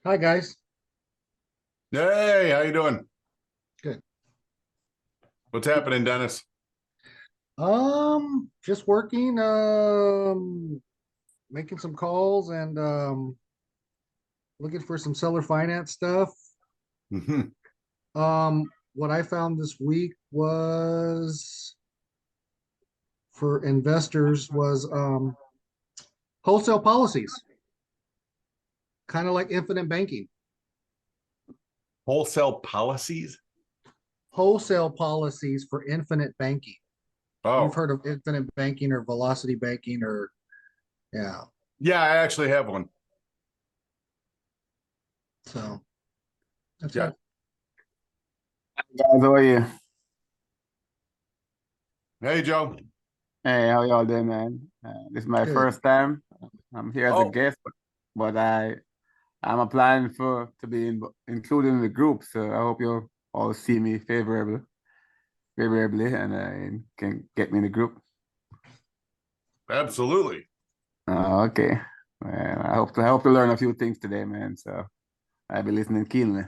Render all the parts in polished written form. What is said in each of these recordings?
Hi guys. Hey, how you doing? Good. What's happening, Dennis? Just working, making some calls and looking for some seller finance stuff. Mhm. What I found this week was for investors was wholesale policies, kind of like infinite banking. Wholesale policies? Wholesale policies for infinite banking. You've Oh, heard of infinite banking or velocity banking or yeah. yeah, I actually have one. So that's Yeah. it. Guys, how are you? Hey, Joe. Hey, how y'all doing, man? This is my Good. first time. I'm here as a Oh, guest, but I'm applying for to be included in the group. So I hope you all see me favorably, and can get me in the group. absolutely. Okay. Man, I hope to learn a few things today, man. So I'll be listening keenly.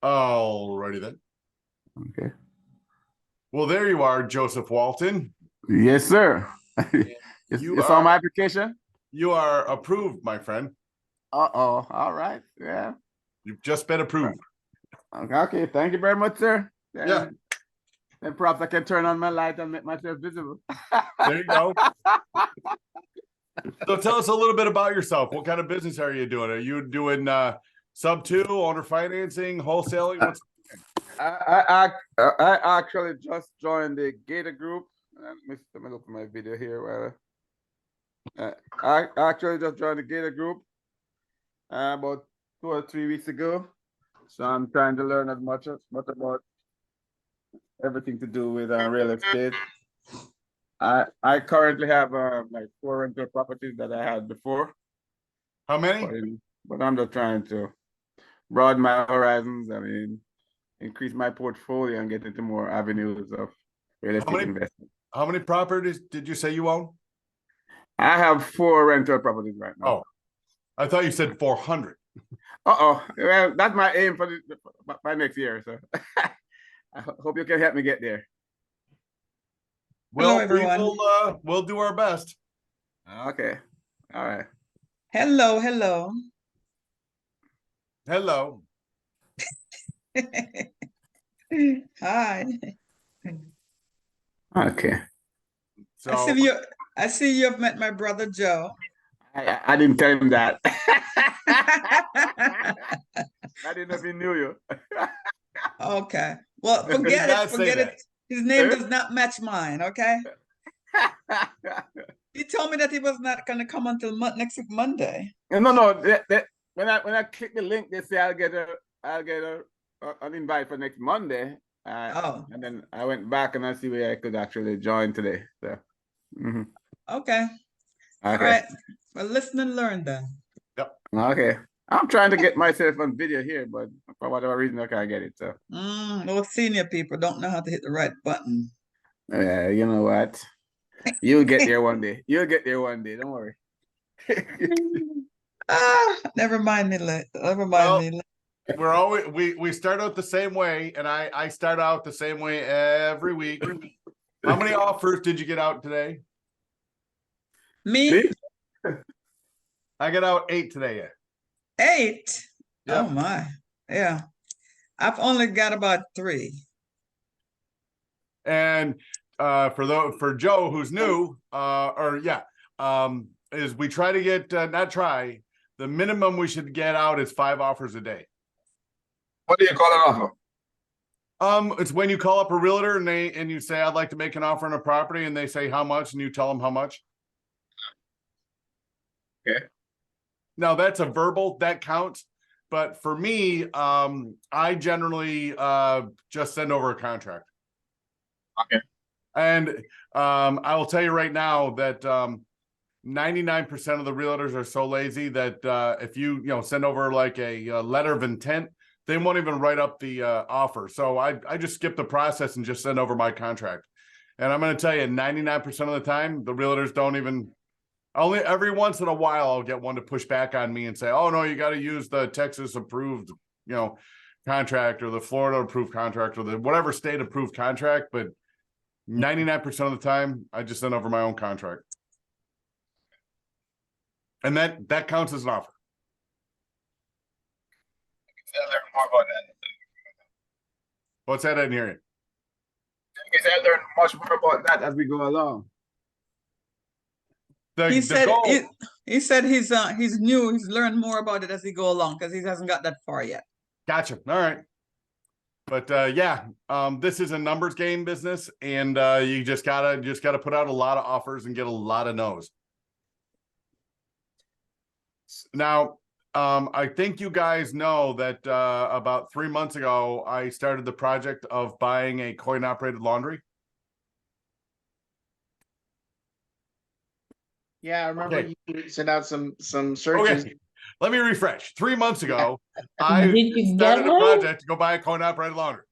Alrighty then. Okay. Well, there you are, Joseph Walton. Yes, sir. You You saw are my application? you are approved, my friend. Uh-oh. All right. Yeah. You've just been approved. Okay. Thank you very much, sir. Yeah, Then perhaps I can turn on my light and make myself visible. there you go. So tell us a little bit about yourself. What kind of business are you doing? Are you doing sub two, owner financing, wholesaling? What's I actually just joined the Gator group. Let me look at my video here. I actually just joined the Gator group about 2 or 3 weeks ago. So I'm trying to learn as much about everything to do with real estate. I currently have like 4 rental properties that I had before, how but, many? but I'm just trying to broaden my horizons. I mean, increase my portfolio and get into more avenues of real How estate many investment. how many properties did you say you own? I have 4 rental properties right now. Oh, I thought you said 400. Uh-oh. Well, that's my aim for by next year. So I hope you can help me get there. Hello, Well, we everyone. will we'll do our best. Okay. All right. Hello, hello. Hello. Hi. Okay. I So see you. I see you have met my brother Joe. I didn't tell him that. I didn't know if he knew you. Okay. Well, he did forget it. not say Forget that. it. His name does not match mine. Okay. He told me that he was not going to come until next week, Monday. No. When I click the link, they say I'll get an invite for next Monday. Oh, And then I went back and I see where I could actually join today. So, mhm. okay. All Okay. right. Well, listen and learn then. Yep. Okay. I'm trying to get myself on video here, but for whatever reason, I can't get it. So, Well, senior people don't know how to hit the right button. you know what? You'll get there one day. You'll get there one day. Don't worry. Never mind me. Never mind Well, me. we're always we start out the same way, and I start out the same way every week. How many offers did you get out today? Me? I got out 8 today. 8? Oh Yep. my. Yeah. I've only got about 3. And for Joe who's new, is we try to get not try the minimum we should get out is 5 offers a day. What do you call an offer? It's when you call up a realtor and you say I'd like to make an offer on a property, and they say how much, and you tell them how much. Okay. Now that's a verbal that counts, but for me, I generally just send over a contract. Okay. And I will tell you right now that 99% of the realtors are so lazy that if you send over like a letter of intent, they won't even write up the offer. So I just skip the process and just send over my contract. And I'm going to tell you, 99% of the time, the realtors don't even Only every once in a while I'll get one to push back on me and say, "Oh no, you got to use the Texas approved, contract or the Florida approved contract or the whatever state approved contract." But 99% of the time, I just send over my own contract, and that counts as an offer. Learn more about that. What's that? I didn't hear you. Because I learn much more about that as we go along. He said goal- he said he's new. He's learned more about it as he go along because he hasn't got that far yet. Gotcha. All right. But this is a numbers game business, and you just gotta put out a lot of offers and get a lot of no's. Now, I think you guys know that about 3 months ago, I started the project of buying a coin-operated laundry. Yeah, I remember Okay. you sent out some searches. Okay, let me refresh. 3 months ago, I Did you get started a one? project to go buy a coin-operated laundry.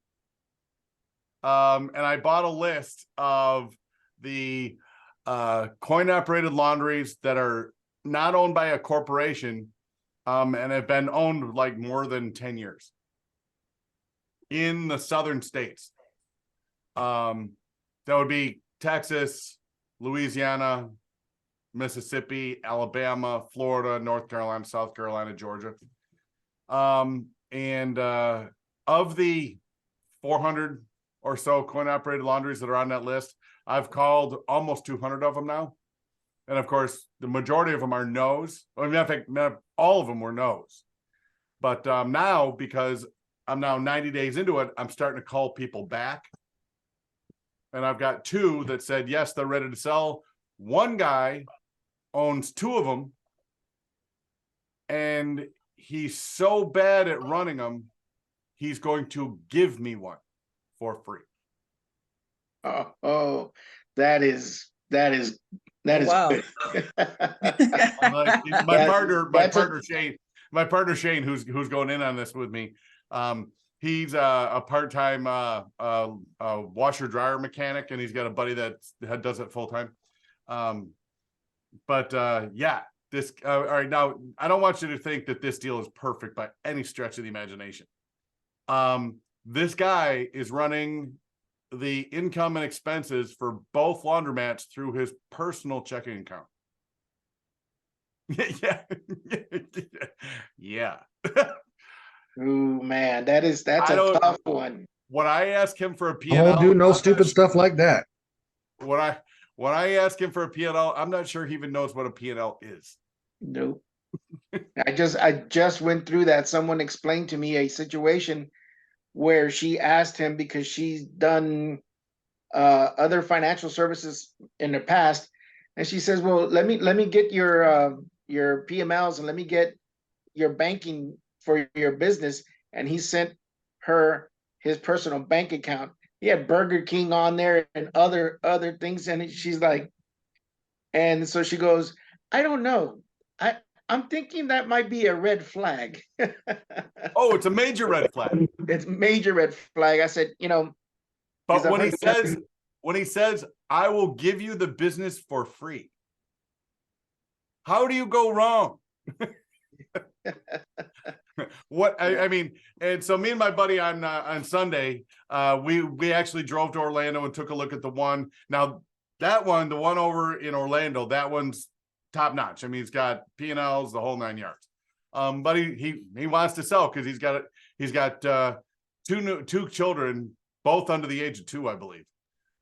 And I bought a list of the coin-operated laundries that are not owned by a corporation, and have been owned like more than 10 years in the southern states. That would be Texas, Louisiana, Mississippi, Alabama, Florida, North Carolina, South Carolina, Georgia. And of the 400 or so coin-operated laundries that are on that list, I've called almost 200 of them now. And of course, the majority of them are no's. I mean, in fact, all of them were no's. But now, because I'm now 90 days into it, I'm starting to call people back. And I've got 2 that said, yes, they're ready to sell. One guy owns 2 of them, and he's so bad at running them, he's going to give me one for free. Oh, that is Wow. good. Like, my partner Shane, who's going in on this with me. He's a part-time washer dryer mechanic, and he's got a buddy that does it full time. This all right. Now, I don't want you to think that this deal is perfect by any stretch of the imagination. This guy is running the income and expenses for both laundromats through his personal checking account. Yeah. Ooh, man, that's I a don't- tough one. When I ask him for a I P&L, won't do no I'm not stupid stuff like that. When I ask him for a P&L, I'm not sure he even knows what a P&L is. Nope. I just went through that. Someone explained to me a situation where she asked him, because she's done other financial services in the past, and she says, well, let me get your PMLs, and let me get your banking for your business. And he sent her his personal bank account. He had Burger King on there and other things, and she's like, and so she goes, I don't know, I'm thinking that might be a red flag. Oh, it's a major red flag. It's major red flag. I said, But I've when heard he says, I will give you the business for free, how do you go wrong? I mean, and so me and my buddy on Sunday, we actually drove to Orlando and took a look at the one. Now that one, the one over in Orlando, that one's top notch. I mean, he's got P&Ls, the whole 9 yards. But he wants to sell because he's got two children, both under the age of 2, I believe.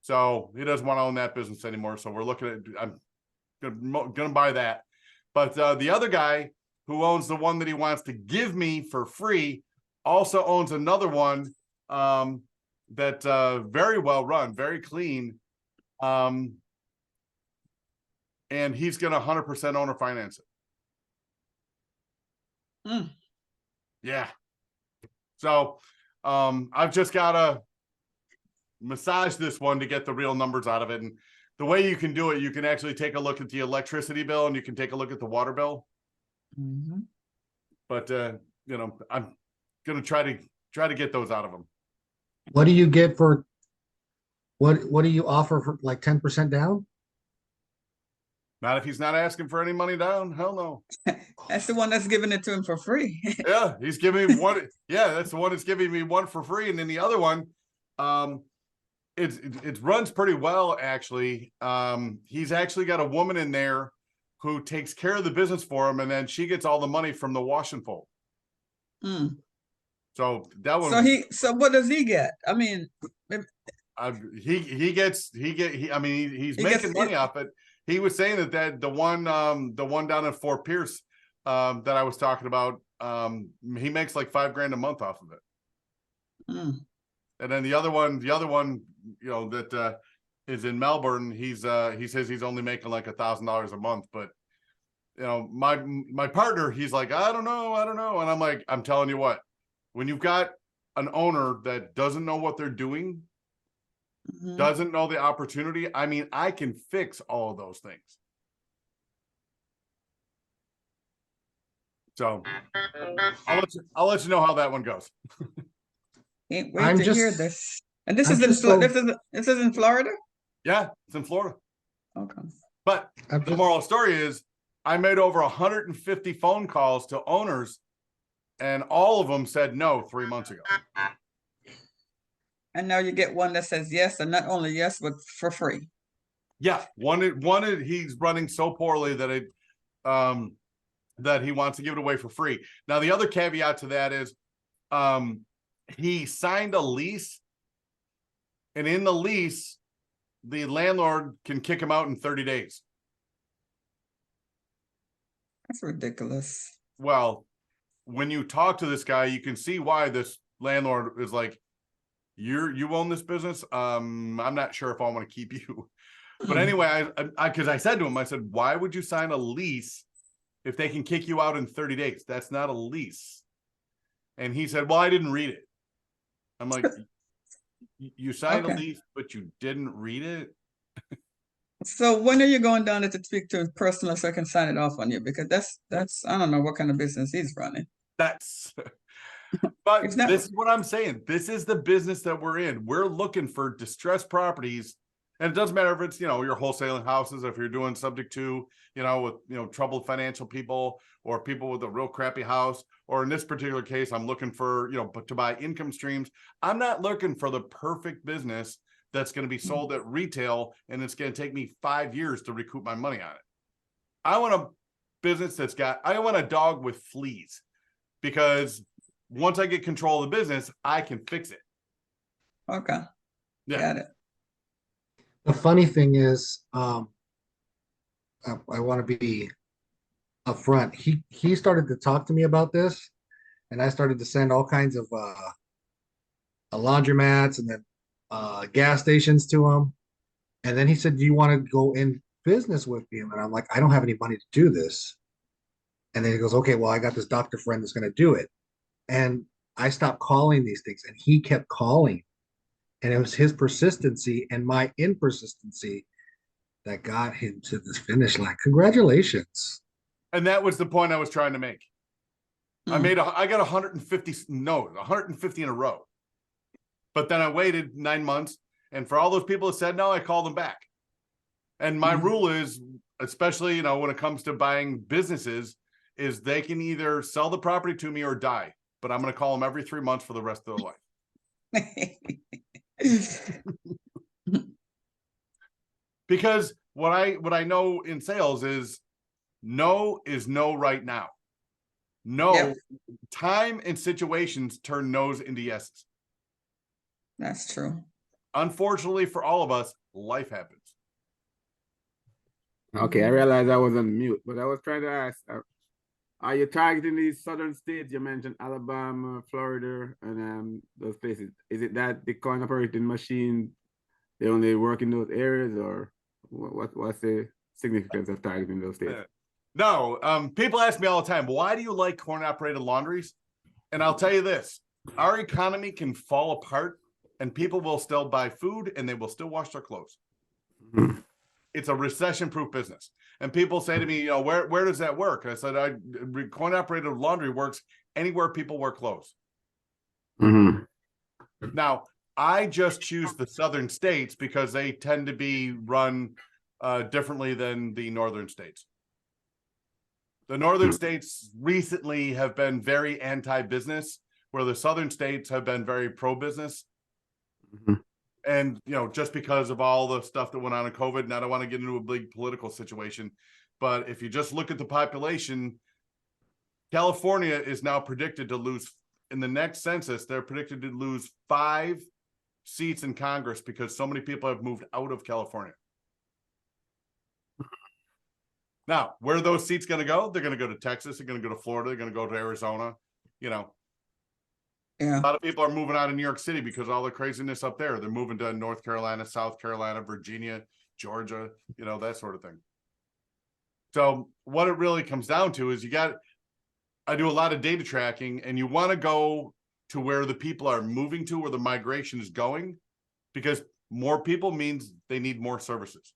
So he doesn't want to own that business anymore. So we're looking at, I'm gonna buy that. But the other guy who owns the one that he wants to give me for free also owns another one that's very well run, very clean. And he's going to 100% owner finance it. Mm. Yeah. So I've just got to massage this one to get the real numbers out of it. And the way you can do it, you can actually take a look at the electricity bill, and you can take a look at the water bill. Mhm. But I'm going to try to get those out of them. What do you get for, what do you offer for like 10% down? Not if he's not asking for any money down. Hell no. That's the one that's giving it to him for free. Yeah, he's giving me one. Yeah, that's the one that's giving me one for free, and then the other one, it runs pretty well actually. He's actually got a woman in there who takes care of the business for him, and then she gets all the money from the wash and fold. Mm. So that one. So what does he get? I mean, he's making money off it. He was saying that the one down in Fort Pierce that I was talking about, he makes like $5,000 a month off of it. mm. And then the other one, you know, that is in Melbourne, he says he's only making like $1,000 a month. But you know, my partner, he's like, I don't know. And I'm like, I'm telling you what, when you've got an owner that doesn't know what they're doing, Mhm. doesn't know the opportunity, I mean, I can fix all of those things. So I'll let you know how that one goes. Can't wait I'm to hear just- this. And this I'm is in just so- this is in Florida? Yeah, it's in Florida. Okay. But I'm the just- moral of the story is I made over 150 phone calls to owners, and all of them said no 3 months ago. And now you get one that says yes, and not only yes, but for free. Yeah, one he's running so poorly that that he wants to give it away for free. Now the other caveat to that is he signed a lease, and in the lease the landlord can kick him out in 30 days. That's ridiculous. Well, when you talk to this guy, you can see why this landlord is like, you own this business. I'm not sure if I want to keep you. But anyway, because I said to him, I said, why would you sign a lease if they can kick you out in 30 days? That's not a lease. And he said, well, I didn't read it. I'm like, you signed a Okay. lease, but you didn't read it? So when are you going down there to speak to him personally so I can sign it off on you? Because that's I don't know what kind of business he's running. That's but It's not- this is what I'm saying. This is the business that we're in. We're looking for distressed properties, and it doesn't matter if it's, you know, you're wholesaling houses, if you're doing subject to, you know, with, you know, troubled financial people or people with a real crappy house, or in this particular case, I'm looking for, you know, to buy income streams. I'm not looking for the perfect business that's going to be sold at retail and it's going to take me 5 years to recoup my money on it. I want a business I want a dog with fleas, because once I get control of the business, I can fix it. Okay. Yeah. Got it. The funny thing is, I want to be upfront. He started to talk to me about this, and I started to send all kinds of laundromats and then gas stations to him. And then he said, "Do you want to go in business with me?" And I'm like, "I don't have any money to do this." And then he goes, "Okay, well, I got this doctor friend that's going to do it." And I stopped calling these things, and he kept calling. And it was his persistency and my impersistency that got him to the finish line. Congratulations. And that was the point I was trying to make. I got 150 in a row. But then I waited 9 months, and for all those people that said no, I called them back. And my rule is, especially, you know, when it comes to buying businesses, is they can either sell the property to me or die. But I'm going to call them every 3 months for the rest of their life. Because what I know in sales is no right now. No, Yep. Time and situations turn no's into yeses. That's true. Unfortunately for all of us, life happens. Okay, I realized I was on mute, but I was trying to ask, are you targeting these southern states? You mentioned Alabama, Florida, and those places. Is it that the coin operating machine, they only work in those areas, or what's the significance of targeting those states? No, people ask me all the time, why do you like coin operated laundries? And I'll tell you this, our economy can fall apart and people will still buy food and they will still wash their clothes. Mhm. It's a recession-proof business. And people say to me, you know, where does that work? I said, coin-operated laundry works anywhere people wear clothes. Mhm. Now, I just choose the southern states because they tend to be run differently than the northern states. The northern states recently have been very anti-business, where the southern states have been very pro-business. Mhm. And, you know, just because of all the stuff that went on in COVID, and I don't want to get into a big political situation, but if you just look at the population, California is now predicted to lose, in the next census, they're predicted to lose 5 seats in Congress because so many people have moved out of California. Now, where are those seats going to go? They're going to go to Texas. They're going to go to Florida. They're going to go to Arizona. You know, Yeah. a lot of people are moving out of New York City because of all the craziness up there. They're moving to North Carolina, South Carolina, Virginia, Georgia, you know, that sort of thing. So what it really comes down to is I do a lot of data tracking, and you want to go to where the people are moving to, where the migration is going, because more people means they need more services.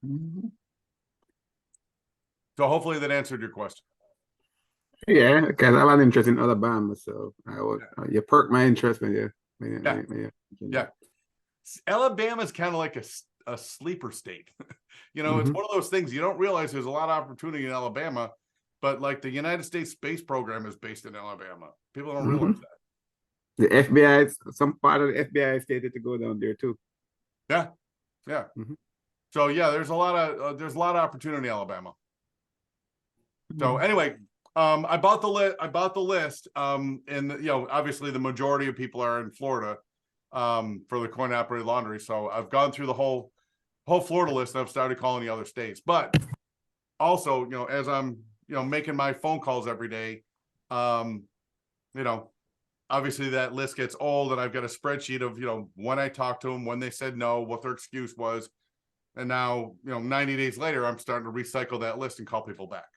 Mhm. So hopefully that answered your question. Yeah, because I have an interest in Alabama, so you perked my interest when you Yeah. Alabama is kind of like a sleeper state. You know, it's Mhm. one of those things you don't realize there's a lot of opportunity in Alabama, but like the United States space program is based in Alabama. People don't realize that. The FBI, some part of the FBI stated to go down there too. Yeah. Mhm. So yeah, there's a lot of opportunity in Alabama. So anyway, I bought the list. And you know, obviously the majority of people are in Florida, for the coin operated laundry. So I've gone through the whole Florida list, and I've started calling the other states. But also, you know, as I'm, you know, making my phone calls every day, you know, obviously that list gets old, and I've got a spreadsheet of, you know, when I talked to them, when they said no, what their excuse was. And now, you know, 90 days later, I'm starting to recycle that list and call people back.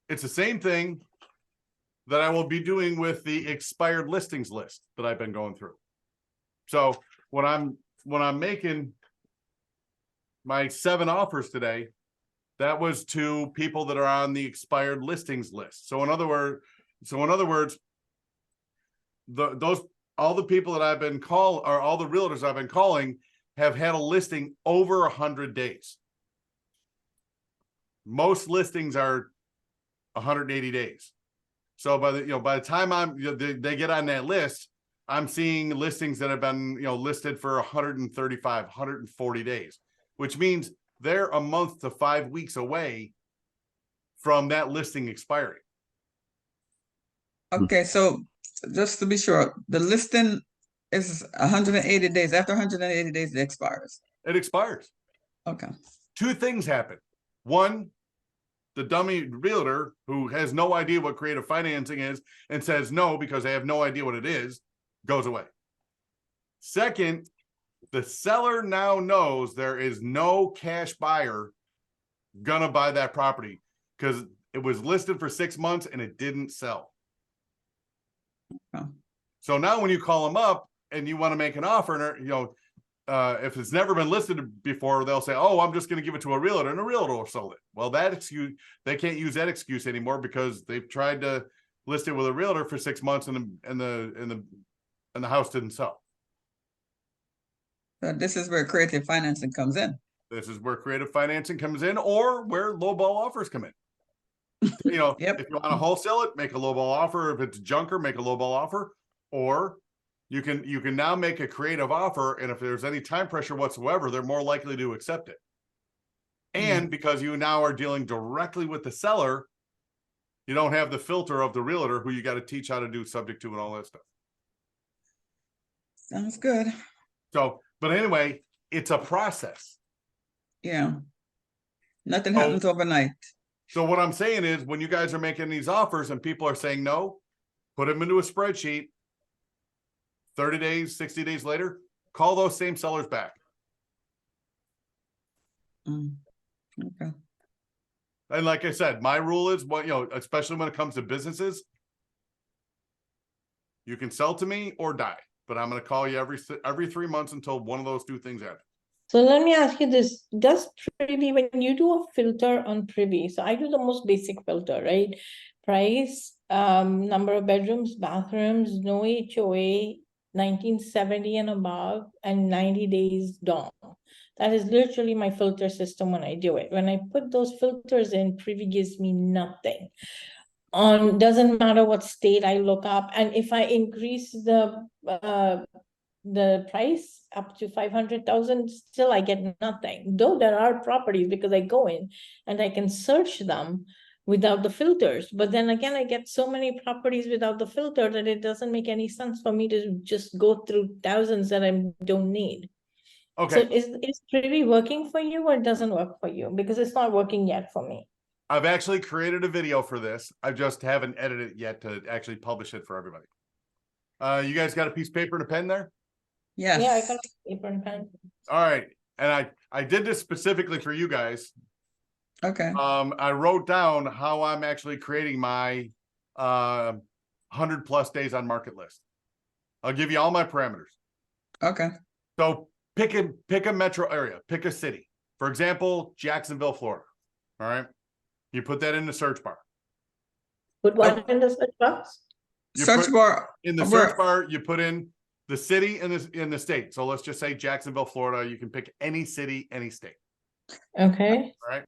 It's the same thing that I will be doing with the expired listings list that I've been going through. So when I'm making my 7 offers today, that was to people that are on the expired listings list. So in other words, all the people that I've been all the realtors I've been calling have had a listing over 100 days. Most listings are 180 days. So by the time they get on that list, I'm seeing listings that have been, you know, listed for 135, 140 days, which means they're a month to 5 weeks away from that listing expiring. Okay, so just to be sure, the listing is 180 days. After 180 days, it expires. It expires. Okay. 2 things happen. One, the dummy realtor who has no idea what creative financing is and says no because they have no idea what it is, goes away. Second, the seller now knows there is no cash buyer gonna buy that property because it was listed for 6 months and it didn't sell. Oh. So now when you call them up and you want to make an offer, and you know, if it's never been listed before, they'll say, "Oh, I'm just going to give it to a realtor," and a realtor will sell it. Well, that excuse, they can't use that excuse anymore because they've tried to list it with a realtor for 6 months and the house didn't sell. So this is where creative financing comes in. This is where creative financing comes in, or where lowball offers come in. You know, Yep. if you want to wholesale it, make a lowball offer. If it's junker, make a lowball offer. Or you can now make a creative offer, and if there's any time pressure whatsoever, they're more likely to accept it. And because you now are dealing directly with the seller, you don't have the filter of the realtor who you got to teach how to do subject to and all that stuff. Sounds good. So, but anyway, it's a process. Yeah. Nothing So- happens overnight. So what I'm saying is, when you guys are making these offers and people are saying no, put them into a spreadsheet. 30 days, 60 days later, call those same sellers back. Okay. And like I said, my rule is, what, you know, especially when it comes to businesses, you can sell to me or die, but I'm going to call you every 3 months until one of those 2 things happen. So let me ask you this, does Privy, when you do a filter on Privy, so I do the most basic filter, right? Price, number of bedrooms, bathrooms, no HOA, 1970 and above, and 90 days down. That is literally my filter system when I do it. When I put those filters in, Privy gives me nothing. Doesn't matter what state I look up, and if I increase the price up to 500,000, still I get nothing. Though there are properties, because I go in and I can search them without the filters. But then again, I get so many properties without the filter that it doesn't make any sense for me to just go through thousands that I don't need. So Okay, is Privy working for you, or it doesn't work for you? Because it's not working yet for me. I've actually created a video for this. I just haven't edited it yet to actually publish it for everybody. You guys got a piece of paper and a pen there? Yes. Yeah, I got paper and pen. All right. And I did this specifically for you guys. Okay. I wrote down how I'm actually creating my 100+ days on market list. I'll give you all my parameters. Okay. So pick a metro area, pick a city. For example, Jacksonville, Florida. All right. You put that in the search bar. Put one in the search box. You Search put- bar. In the where- search bar, you put in the city and in the state. So let's just say Jacksonville, Florida. You can pick any city, any state. Okay. All right.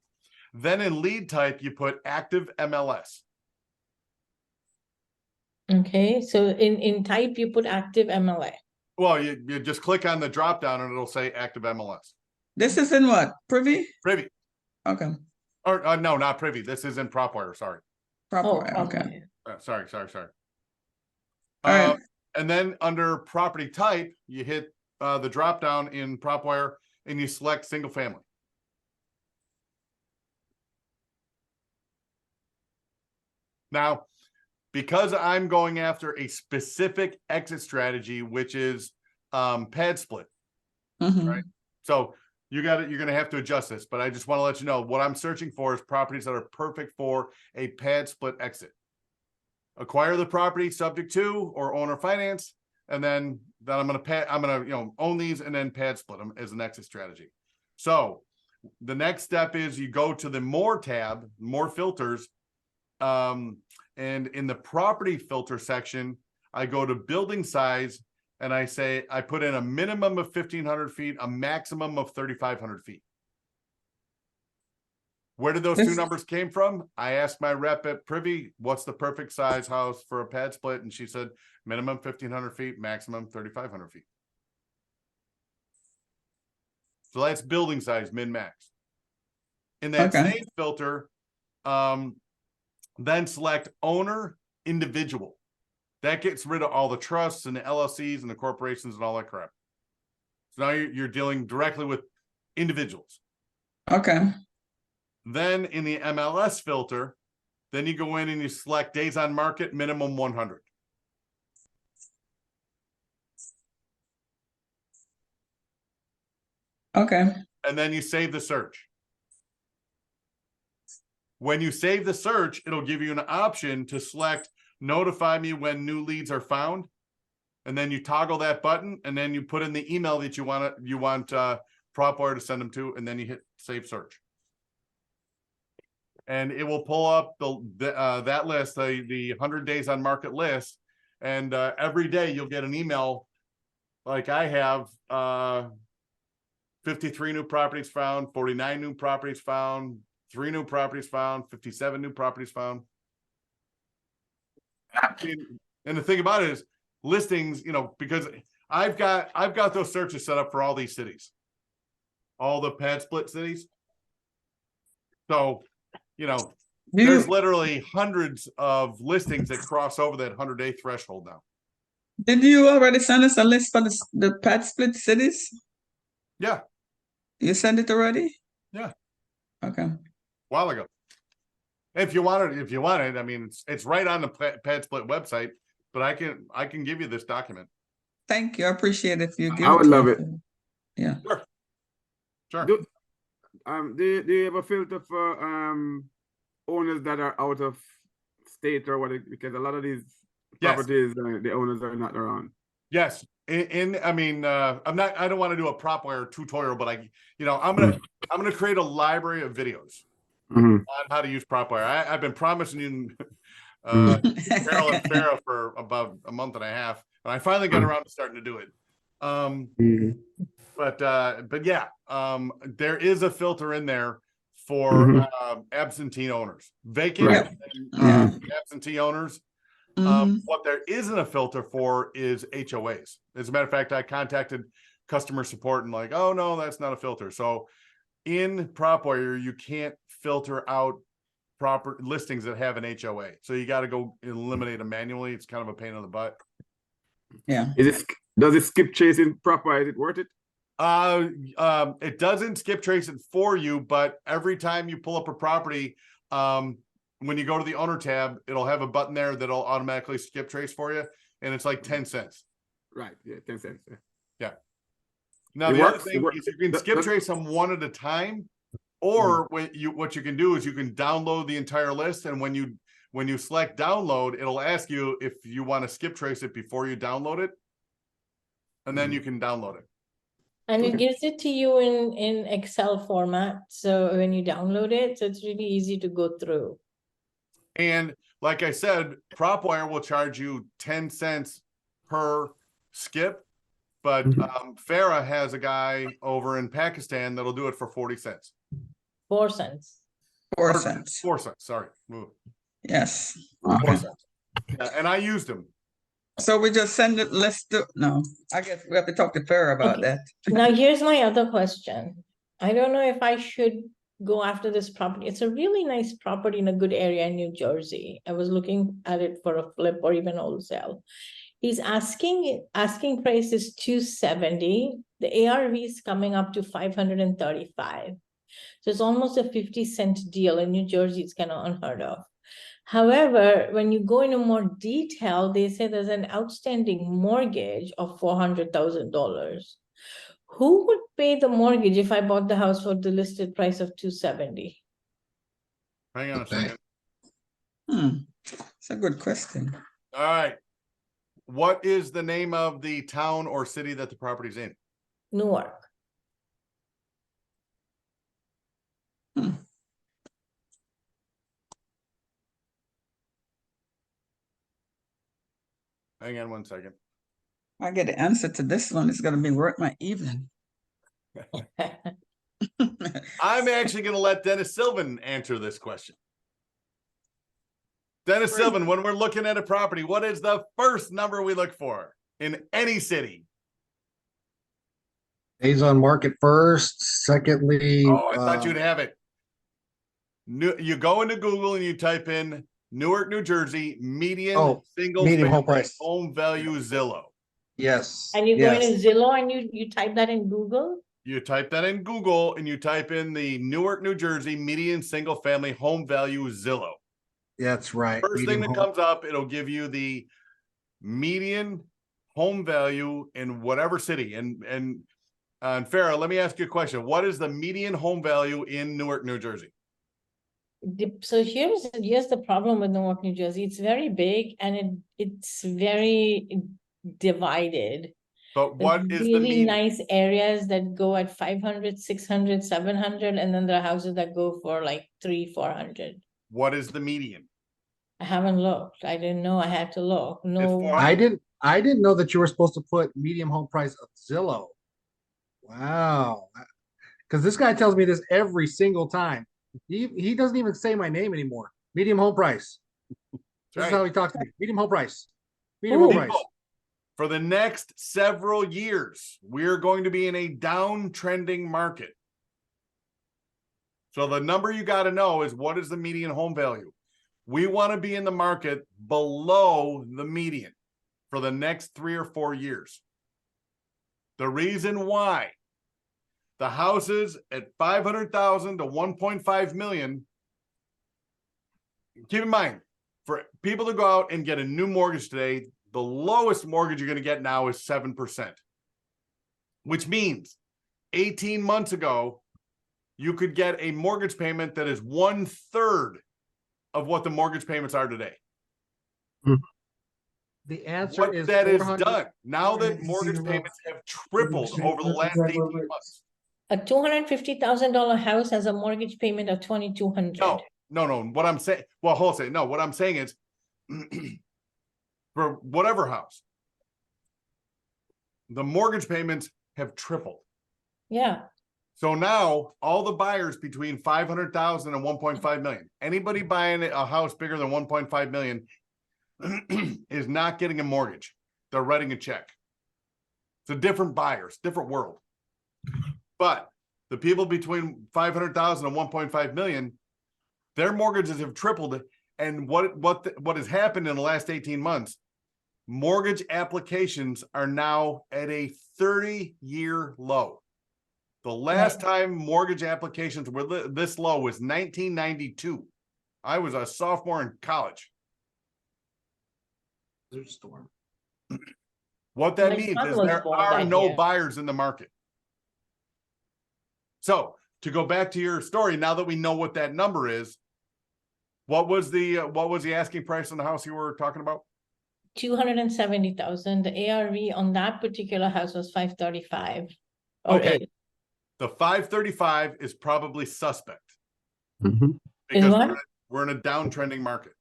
Then in lead type, you put active MLS. Okay. So in type, you put active MLA. Well, you just click on the drop down and it'll say active MLS. This is in what? Privy? Privy. Okay. Or no, not privy. This is in PropWire. Sorry. Oh, Proper. Okay. Sorry. All right. And then under property type, you hit the drop down in PropWire and you select single family. Now, because I'm going after a specific exit strategy, which is pad split. Mhm. Right. So you're going to have to adjust this, but I just want to let you know what I'm searching for is properties that are perfect for a pad split exit. Acquire the property subject to or owner finance, and then I'm going to own these and then pad split them as an exit strategy. So the next step is you go to the more tab, more filters, and in the property filter section, I go to building size and I put in a minimum of 1,500 feet, a maximum of 3,500 feet. Where did those two numbers came from? I asked my rep at Privy, what's the perfect size house for a pad split? And she said, minimum 1,500 feet, maximum 3,500 feet. So that's building size, min max. In that same filter, then select owner individual. That gets rid of all the trusts and the LLCs and the corporations and all that crap. So now you're dealing directly with individuals. Okay. Then in the MLS filter, then you go in and you select days on market, minimum 100. Okay. And then you save the search. When you save the search, it'll give you an option to select notify me when new leads are found. And then you toggle that button and then you put in the email that you want PropWire to send them to, and then you hit save search. And it will pull up that list, the 100 days on market list. And every day you'll get an email like I have 53 new properties found, 49 new properties found, 3 new properties found, 57 new properties found. And the thing about it is listings, because I've got those searches set up for all these cities, all the pad split cities. So, there's literally hundreds of listings that cross over that 100-day threshold now. Did you already send us a list for the pad split cities? Yeah. You sent it already? Yeah. Okay. A while ago. If you want it, I mean, it's right on the pad split website, but I can give you this document. Thank you. I appreciate it if you give I would love it. Yeah. Sure. Do you have a filter for owners that are out of state or what? Because a lot of these properties, the owners are not around. Yes. I don't want to do a PropWire tutorial, but I'm gonna create a library of videos on how to use PropWire. I've been promising you Carol and Farrah for about a month and a half, and I finally got around to starting to do it. But yeah, there is a filter in there for absentee owners, vacant Right. absentee owners. Mhm. What there isn't a filter for is HOAs. As a matter of fact, I contacted customer support and like, oh no, that's not a filter. So in PropWire, you can't filter out proper listings that have an HOA. So you got to go eliminate them manually. It's kind of a pain in the butt. Yeah. Does it skip chasing proper? Is it worth it? It doesn't skip trace it for you, but every time you pull up a property, when you go to the owner tab, it'll have a button there that'll automatically skip trace for you, and it's like 10 cents. Right. Yeah. 10 cents. Yeah. Yeah. Now It the works, other it thing works. is you can skip trace them one at a time, or what you can do is you can download the entire list, and when you select download, it'll ask you if you want to skip trace it before you download it, and then you can download it. And it gives it to you in Excel format. So when you download it, so it's really easy to go through. And like I said, PropWire will charge you 10 cents per skip, but Farah has a guy over in Pakistan that'll do it for 40 cents. 4 cents. 4 cents. 4 cents, sorry. Yes. 4 cents. Yeah, and I used them. So we just send it, no, I guess we have to talk to Farrah about Okay. that. Now, here's my other question. I don't know if I should go after this property. It's a really nice property in a good area in New Jersey. I was looking at it for a flip or even wholesale. He's asking price is 270. The ARV is coming up to 535. So it's almost a 50-cent deal. In New Jersey, it's kind of unheard of. However, when you go into more detail, they say there's an outstanding mortgage of $400,000. Who would pay the mortgage if I bought the house for the listed price of 270? Hang on a second. It's a good question. All right. What is the name of the town or city that the property's in? Newark. Hang on one second. I get the answer to this one. It's going to be worth my evening. I'm actually going to let Dennis Sylvan answer this question. Dennis Sylvan, when we're looking at a property, what is the first number we look for in any city? Days on market first. Secondly, Oh, I thought you'd have it. You go into Google and you type in Newark, New Jersey, median single median home family price. home value Zillow. Yes. And you go yes. into Zillow and you type that in Google? You type that in Google and you type in the Newark, New Jersey median single family home value Zillow. That's right. First median thing that comes up, it'll give you the median home value in whatever city. And Farah, let me ask you a question. What is the median home value in Newark, New Jersey? So here's the problem with Newark, New Jersey. It's very big and it's very divided. But what There's is the really median? nice areas that go at 500, 600, 700, and then there are houses that go for like 300, 400. What is the median? I haven't looked. I didn't know I had to look. No, I didn't know that you were supposed to put medium home price of Zillow. Wow. Because this guy tells me this every single time. He doesn't even say my name anymore. Medium home price. This is how he talks to me. Medium home price. Medium home price. For the next several years, we're going to be in a downtrending market. So the number you got to know is what is the median home value? We want to be in the market below the median for the next 3 or 4 years. The reason why the houses at 500,000 to 1.5 million, keep in mind, for people to go out and get a new mortgage today, the lowest mortgage you're going to get now is 7%, which means 18 months ago, you could get a mortgage payment that is 1/3 of what the mortgage payments are today. The answer What is that is 400 done now that mortgage payments have tripled over the last 18 months. a $250,000 house has a mortgage payment of $2,200. No. What I'm saying, well, wholesale. No, what I'm saying is, for whatever house, the mortgage payments have tripled. Yeah, So now all the buyers between 500,000 and 1.5 million, anybody buying a house bigger than 1.5 million is not getting a mortgage. They're writing a check. It's a different buyers, different world. But the people between 500,000 and 1.5 million, their mortgages have tripled. And what has happened in the last 18 months, mortgage applications are now at a 30-year low. The last time mortgage applications were this low was 1992. I was a sophomore in college. There's a storm. What that My means son is was there born are that no year. buyers in the market. So to go back to your story, now that we know what that number is, what was the asking price on the house you were talking about? 270,000. The ARV on that particular house was 535. Okay. The 535 is probably suspect Mhm. because what? we're in a downtrending market.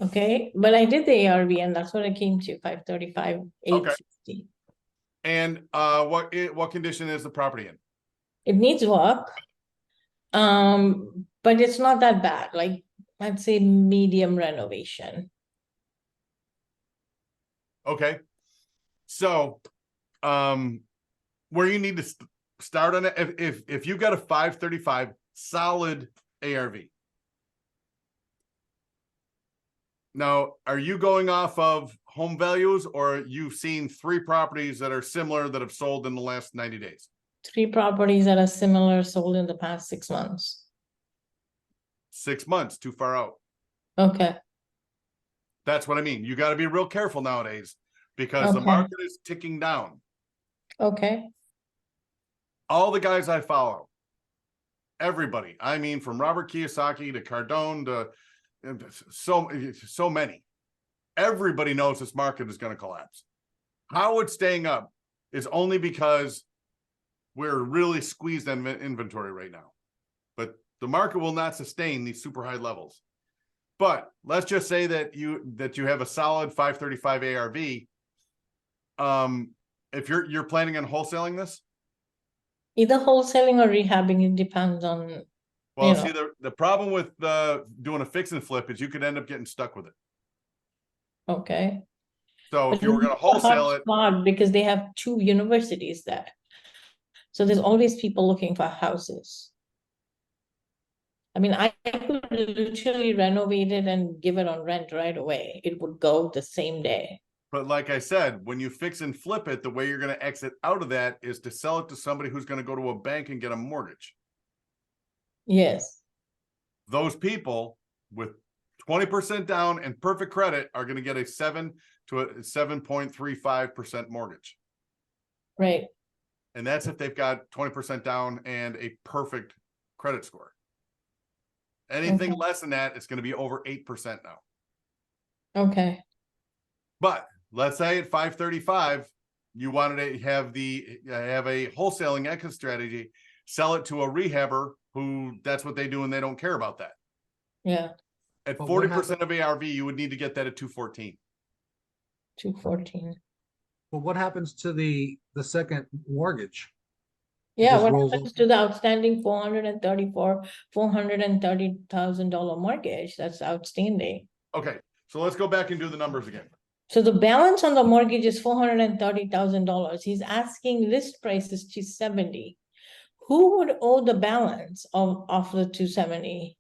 Okay, but I did the ARV and that's what it came to, 535, 860. And what condition is the property in? It needs work. But it's not that bad. Like, I'd say medium renovation. Okay. So, where you need to start on it, if you got a 535 solid ARV. Now, are you going off of home values, or you've seen 3 properties that are similar that have sold in the last 90 days? 3 properties that are similar sold in the past 6 months. 6 months, too far out. Okay, That's what I mean. You got to be real careful nowadays because the Okay. market is ticking down. okay, All the guys I follow, everybody, I mean, from Robert Kiyosaki to Cardone to so many, everybody knows this market is going to collapse. How it's staying up is only because we're really squeezed on inventory right now. But the market will not sustain these super high levels. But let's just say that you have a solid 535 ARV. If you're planning on wholesaling this, either wholesaling or rehabbing, it depends on, well, You see, the problem with doing a fix and flip is you could end up getting stuck with it. okay. So if But you were going to it's a hot wholesale it, spot because they have 2 universities there. So there's always people looking for houses. I mean, I could literally renovate it and give it on rent right away. It would go the same day. but like I said, when you fix and flip it, the way you're going to exit out of that is to sell it to somebody who's going to go to a bank and get a mortgage. Yes, Those people with 20% down and perfect credit are going to get a 7 to a 7.35% mortgage. right. And that's if they've got 20% down and a perfect credit score. Anything Okay. less than that, it's going to be over 8% now. Okay, But let's say at 535, you wanted to have a wholesaling exit strategy, sell it to a rehabber who that's what they do and they don't care about that. yeah, At But what 40% of ARV, you would need to get that at 214. 214. But what happens to the second mortgage? Yeah, just what rolls happens over. to the outstanding $430,000 mortgage that's outstanding? Okay, so let's go back and do the numbers again. So the balance on the mortgage is $430,000. He's asking list price is 270. Who would owe the balance of the 270?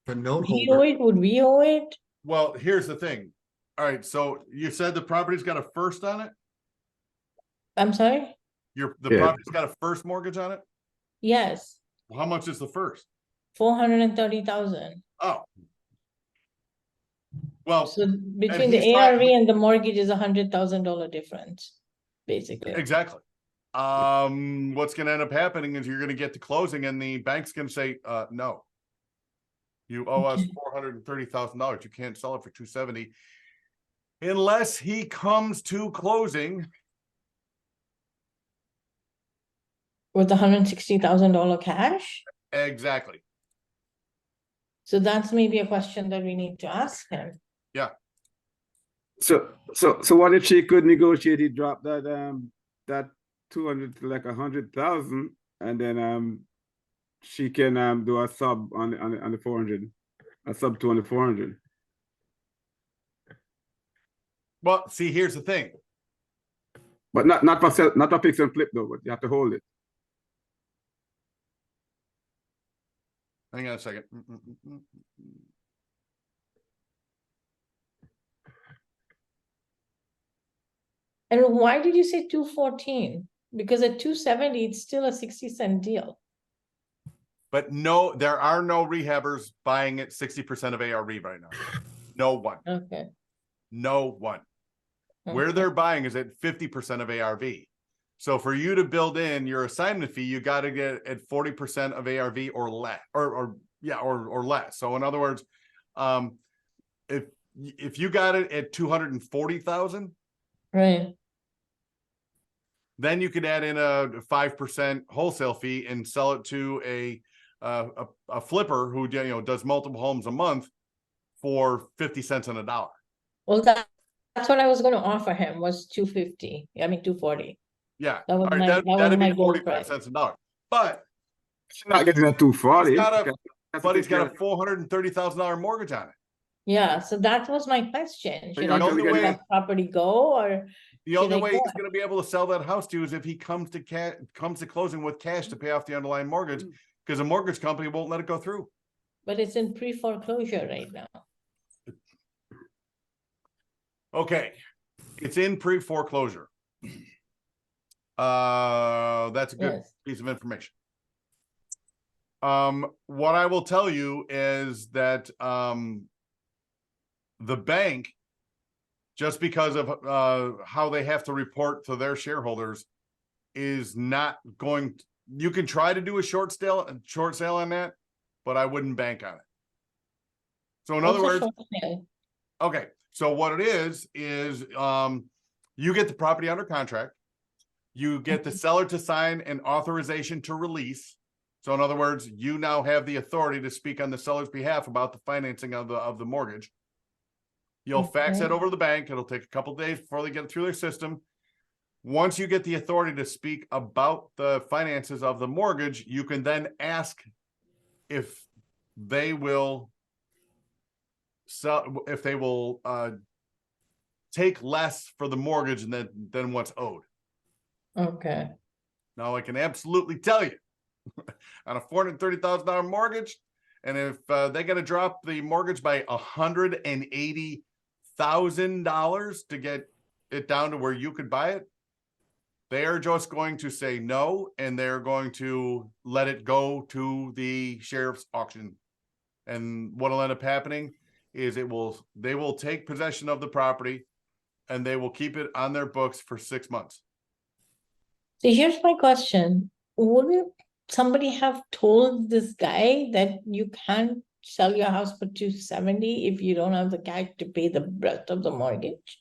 The note We owe holder, it, would we owe it? Well, here's the thing. All right, so you said the property's got a first on it? I'm sorry? The Yeah. property's got a first mortgage on it? Yes, Well, how much is the first? 430,000. Oh. Well, So between he's the ARV trying- and the mortgage is $100,000 difference, basically. exactly. What's going to end up happening is you're going to get to closing and the bank's going to say, no. You owe us $430,000. You can't sell it for 270 unless he comes to closing. With $160,000 cash? Exactly. So that's maybe a question that we need to ask him. So what if she could negotiate? He dropped that 200 to like 100,000, and then she can do a sub on the 400, a sub to on the 400. Well, see, here's the thing. But not for sell, not for fix and flip though, but you have to hold it. Hang on a second. And why did you say 214? Because at 270, it's still a 60-cent deal. But no, there are no rehabbers buying at 60% of ARV right now. No one. Okay. No one. Where they're buying is at 50% of ARV. So for you to build in your assignment fee, you got to get at 40% of ARV or less, or less. So in other words, if you got it at 240,000, Right. then you could add in a 5% wholesale fee and sell it to a flipper who does multiple homes a month for 50 cents on a dollar. Well, that's what I was going to offer him was 250. I mean 240. Yeah, That was all right, my that was that'd my be goal 45 price. cents a dollar. But She's not getting a 240. he's got He's a $430,000 mortgage on it. Yeah, so that was my question. So Should you're I not gonna let get that property go, or The should only I way go he's going to be able to sell that house to you is if he comes to closing with cash to pay off the underlying mortgage, because a mortgage company won't let it go through. but it's in pre-foreclosure right now. Okay, it's in pre-foreclosure. That's a good Yes. piece of information. What I will tell you is that the bank, just because of how they have to report to their shareholders, is not going to, you can try to do a short sale on that, but I wouldn't bank on it. So in other What's a words, short sale? okay, so what it is you get the property under contract, you get the seller to sign an authorization to release. So in other words, you now have the authority to speak on the seller's behalf about the financing of the mortgage. You'll fax Okay. that over to the bank. It'll take a couple of days before they get it through their system. Once you get the authority to speak about the finances of the mortgage, you can then ask if they will take less for the mortgage than what's owed. Okay. Now I can absolutely tell you on a $430,000 mortgage, and if they got to drop the mortgage by $180,000 to get it down to where you could buy it, they are just going to say no, and they're going to let it go to the sheriff's auction. And what'll end up happening is they will take possession of the property and they will keep it on their books for 6 months. So here's my question. Wouldn't somebody have told this guy that you can't sell your house for 270 if you don't have the cash to pay the rest of the mortgage?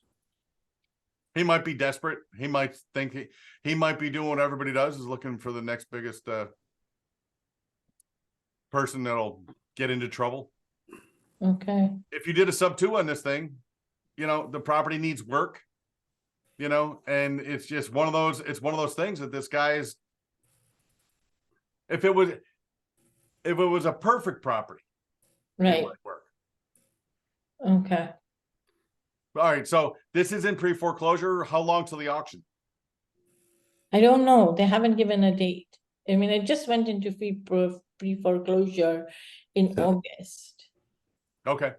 He might be desperate. He might think he might be doing what everybody does, is looking for the next biggest person that'll get into trouble. Okay. If you did a sub 2 on this thing, the property needs work, and it's just one of those things that this guy's, if it was a perfect property, it Right. might work. Okay. All right, so this is in pre-foreclosure. How long till the auction? I don't know. They haven't given a date. I mean, I just went into pre-foreclosure in August. Okay.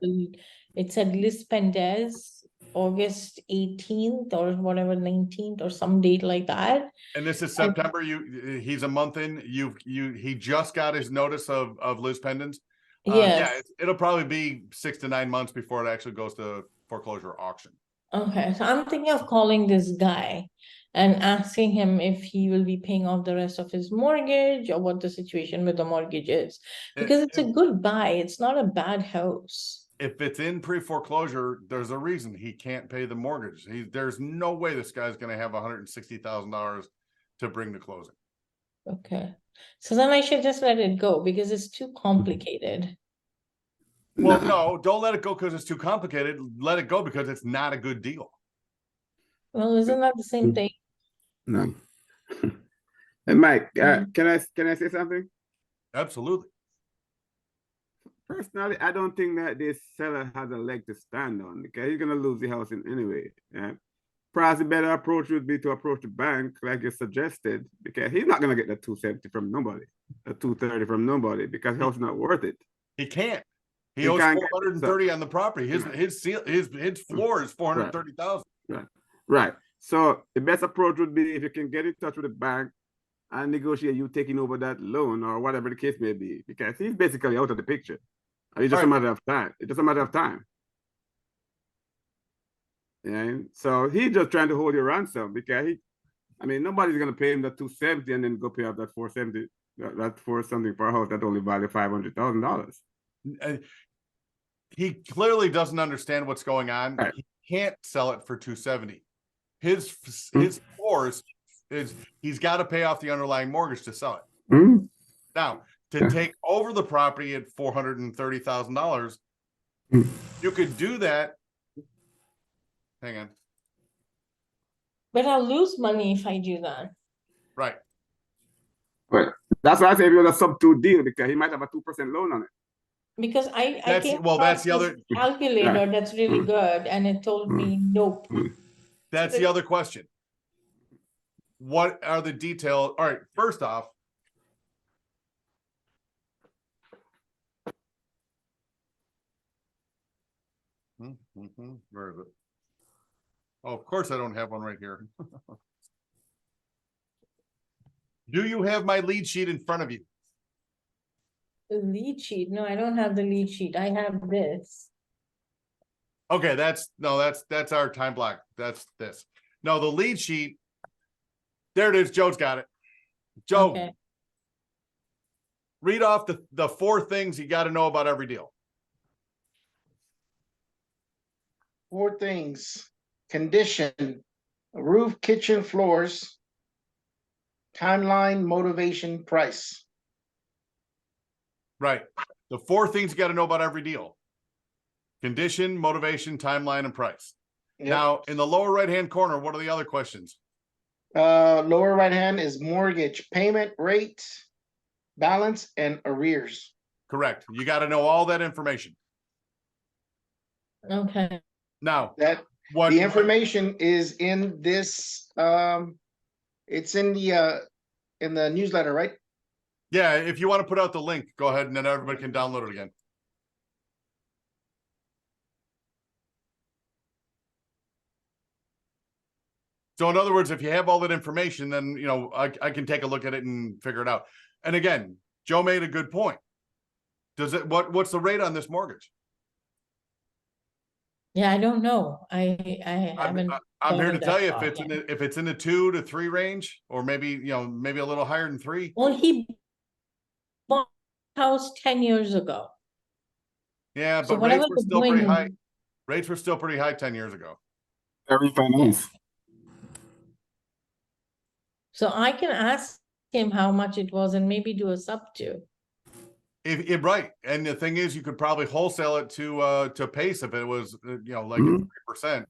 It said Liz Pendez, August 18th or whatever, 19th or some date like that. And this is September. He's a month in. He just got his notice of Liz Pendens. Yes. It'll probably be 6 to 9 months before it actually goes to foreclosure auction. Okay, so I'm thinking of calling this guy and asking him if he will be paying off the rest of his mortgage or what the situation with the mortgage is. Because it's a good buy. It's not a bad house. If it's in pre-foreclosure, there's a reason he can't pay the mortgage. There's no way this guy's going to have $160,000 to bring to closing. Okay, so then I should just let it go because it's too complicated. Well, no, don't let it go because it's too complicated. Let it go because it's not a good deal. Well, isn't that the same thing? No. And Mike, Mhm. can I say something? Absolutely. Personally, I don't think that this seller has a leg to stand on because he's gonna lose the house in anyway. Yeah. Perhaps the better approach would be to approach the bank, like you suggested, because he's not gonna get the 270 from nobody, the 230 from nobody, because the house is not worth it. He can't. He He owes can't get 430 on the property. His floor is right, 430,000. right, right. So the best approach would be if you can get in touch with the bank and negotiate you taking over that loan or whatever the case may be, because he's basically out of the picture. It's just a matter of time. It's just a matter of time. Yeah. So he's just trying to hold your ransom because nobody's gonna pay him that 270 and then go pay off that 470, that for something for a house that only value $500,000. He clearly doesn't understand what's going on. Right. He can't sell it for 270. His floor is he's got to pay off the underlying mortgage to sell it. Mm-hmm. Now, to take over the property at $430,000, you could do that. Hang on. But I'll lose money if I do that. Right. But that's why I say if you're a sub-2 deal, because he might have a 2% loan on it. Because I That's came well, that's across the other this calculator Right. that's really good, and it told me nope. that's the other question. What are the details? All right, first off, where is it? Oh, of course I don't have one right here. Do you have my lead sheet in front of you? The lead sheet? No, I don't have the lead sheet. I have this. Okay, that's our time block. That's this. No, the lead sheet. There it is. Joe's got it. Joe, Okay. read off the 4 things you got to know about every deal. 4 things: condition, roof, kitchen, floors, timeline, motivation, price. Right. The 4 things you got to know about every deal: condition, motivation, timeline, and price. Yep. Now, in the lower right-hand corner, what are the other questions? Lower right hand is mortgage payment rate, balance, and arrears. Correct. You got to know all that information. Okay. Now, That what the information is in this, it's in the newsletter, right? Yeah, if you want to put out the link, go ahead and then everybody can download it again. So in other words, if you have all that information, then, I can take a look at it and figure it out. And again, Joe made a good point. What's the rate on this mortgage? Yeah, I don't know. I haven't. I'm here gone to that tell you far if it's in the 2 to 3 range, or maybe maybe a little higher than 3. Well, he bought a house 10 years ago. Yeah, So but rates whatever were the still pretty high. going, Rates were still pretty high 10 years ago. Refinance. so I can ask him how much it was and maybe do a sub-2. If right, and the thing is, you could probably wholesale it to Pace if it was like 3%.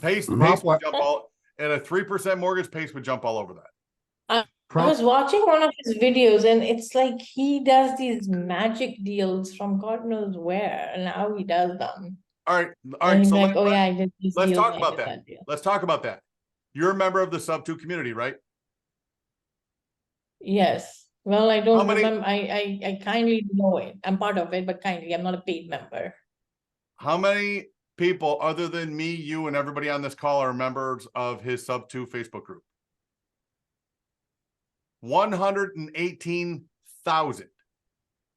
Pace would jump all at a 3% mortgage. Pace would jump all over that. I was watching one of his videos, and it's like he does these magic deals from God knows where, and how he does them. All right. And he's So like, oh yeah, I did this let's deal, talk I about did that. deal. Let's talk about that. You're a member of the sub-2 community, right? Yes. Well, I don't How many- remember. I kindly know it. I'm part of it, but kindly, I'm not a paid member. How many people other than me, you, and everybody on this call are members of his sub-2 Facebook group? 118,000.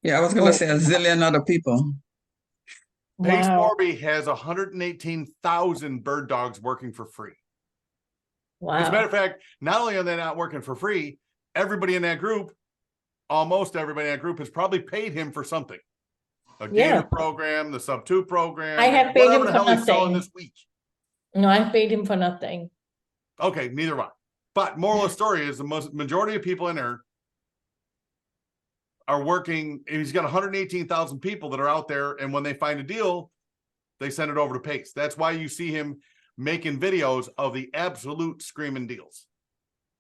Yeah, I was gonna say a zillion other people. Pace Wow. Morby has 118,000 bird dogs working for free. As a matter Wow. of fact, not only are they not working for free, everybody in that group, almost everybody in that group, has probably paid him for something. A Yeah. gator program, the sub-2 program. I have paid whatever him the for hell he's selling nothing. this week. No, I paid him for nothing. Okay, neither one. But moral of the story is the majority of people in there are working. He's got 118,000 people that are out there, and when they find a deal, they send it over to Pace. That's why you see him making videos of the absolute screaming deals.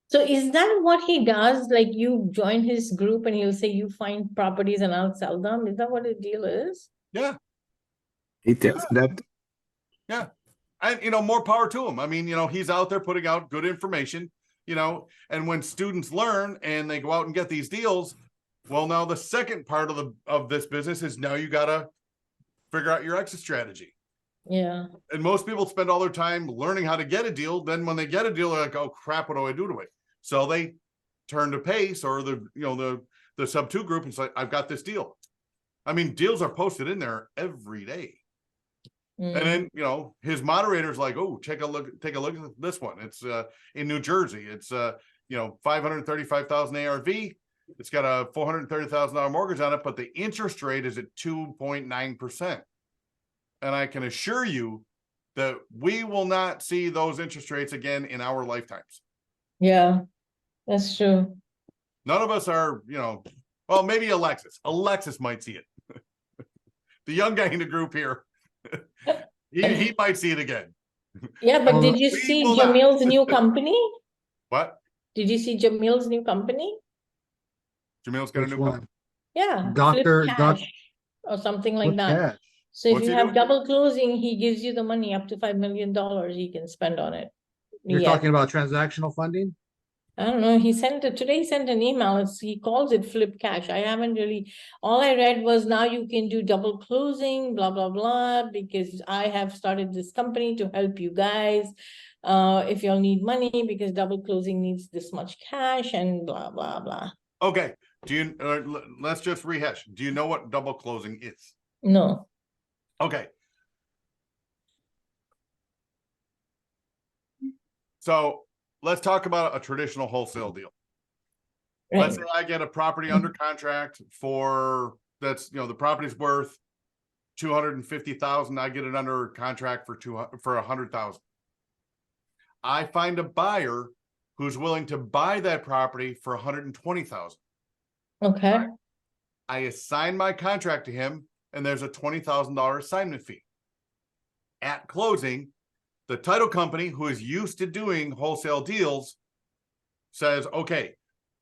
So is that what he does? Like you join his group and he'll say you find properties and I'll sell them? Is that what the deal is? Yeah, He tells that. yeah. And, more power to him. I mean, he's out there putting out good information, and when students learn and they go out and get these deals, well, now the second part of this business is now you got to figure out your exit strategy. Yeah. And most people spend all their time learning how to get a deal. Then when they get a deal, they're like, oh crap, what do I do to it? So they turn to PACE or the sub 2 group and say, I've got this deal. I mean, deals are posted in there every day. Mm. And then, his moderator's like, oh, take a look at this one. It's in New Jersey. It's 535,000 ARV. It's got a $430,000 mortgage on it, but the interest rate is at 2.9%. And I can assure you that we will not see those interest rates again in our lifetimes. Yeah, that's true. None of us are, well, maybe Alexis. Alexis might see it. The young guy in the group here, he might see it again. Yeah, but did you We see will not. Jamil's new company? What? Did you see Jamil's new company? Jamil's got a Which new one? company. Yeah, Doctor- Flip doc- Cash or something like With that. cash. So if What's you he have doing? double closing, he gives you the money up to $5 million he can spend on it. You're Yeah. talking about transactional funding? I don't know. He sent an email. He calls it Flip Cash. I haven't really, all I read was now you can do double closing, blah, blah, blah, because I have started this company to help you guys. If y'all need money because double closing needs this much cash and blah, blah, blah. Okay. Let's just rehash. Do you know what double closing is? No. Okay. So let's talk about a traditional wholesale deal. Right. Let's say I get a property under contract the property's worth 250,000. I get it under contract for 100,000. I find a buyer who's willing to buy that property for 120,000. Okay. I assign my contract to him, and there's a $20,000 assignment fee. At closing, the title company, who is used to doing wholesale deals, says, okay,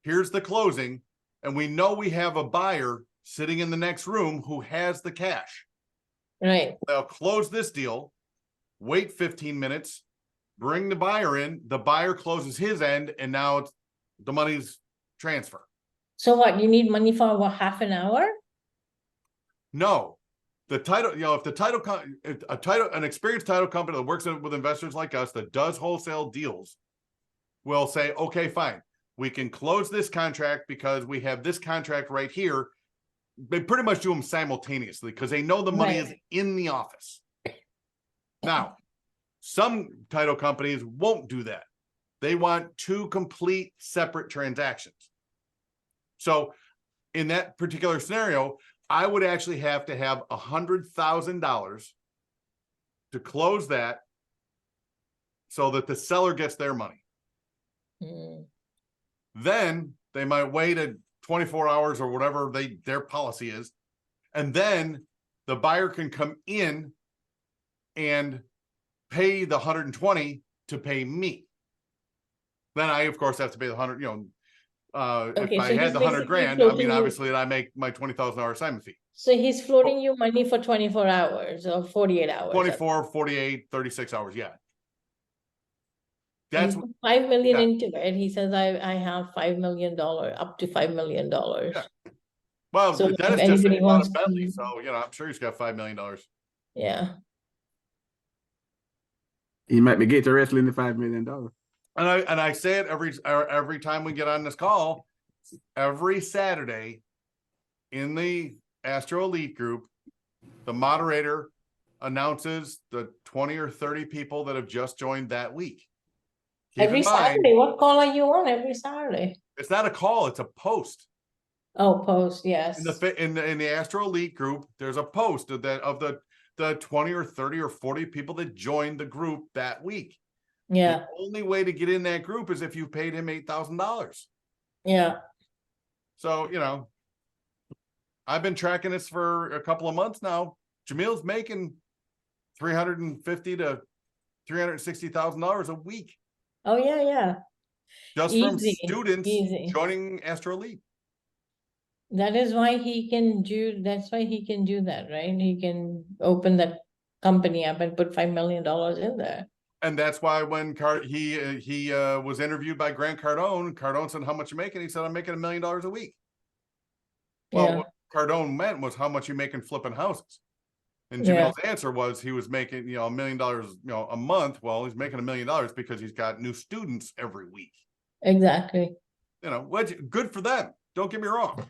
here's the closing, and we know we have a buyer sitting in the next room who has the cash. Right. They'll close this deal, wait 15 minutes, bring the buyer in, the buyer closes his end, and now the money's transfer. So what, you need money for what, half an hour? No, the title, if an experienced title company that works with investors like us that does wholesale deals will say, okay, fine, we can close this contract because we have this contract right here. They pretty much do them simultaneously because they know the money is in the office. Now, some title companies won't do that. They want 2 complete separate transactions. So in that particular scenario, I would actually have to have $100,000 to close that so that the seller gets their money. Mm. Then they might wait 24 hours or whatever their policy is. And then the buyer can come in and pay the 120 to pay me. Then I, of course, have to pay the 100, Okay, if I so had he's the 100 basically grand, I floating mean, you- obviously I make my $20,000 assignment fee. So he's floating you money for 24 hours or 48 hours. 24, 48, 36 hours. Yeah. That's He put 5 million yeah. into it. He says, I have $5 million, up to $5 million. Yeah. Well, So that if is just anybody a wants Bentley. to- So, I'm sure he's got $5 million. Yeah. He might be getting wrestling the $5 million. And I say it every time we get on this call, every Saturday in the Astro Elite group, the moderator announces the 20 or 30 people that have just joined that week. Keep Every in mind, Saturday, what call are you on every Saturday? it's not a call, it's a post. Oh, post, yes. In the Astro Elite group, there's a post of the 20 or 30 or 40 people that joined the group that week. Yeah, The only way to get in that group is if you paid him $8,000. yeah. So, I've been tracking this for a couple of months now. Jamil's making $350,000 to $360,000 a week. Oh, yeah, yeah. just from Easy, students easy. joining Astro Elite. That is why he can do, that's why he can do that, right? He can open that company up and put $5 million in there. And that's why when he was interviewed by Grant Cardone said, how much you making? He said, I'm making $1 million a week. Well, Yeah, what Cardone meant was how much you making flipping houses. And Yeah. Jamil's answer was he was making, $1 million, a month. Well, he's making $1 million because he's got new students every week. exactly. Which good for them. Don't get me wrong.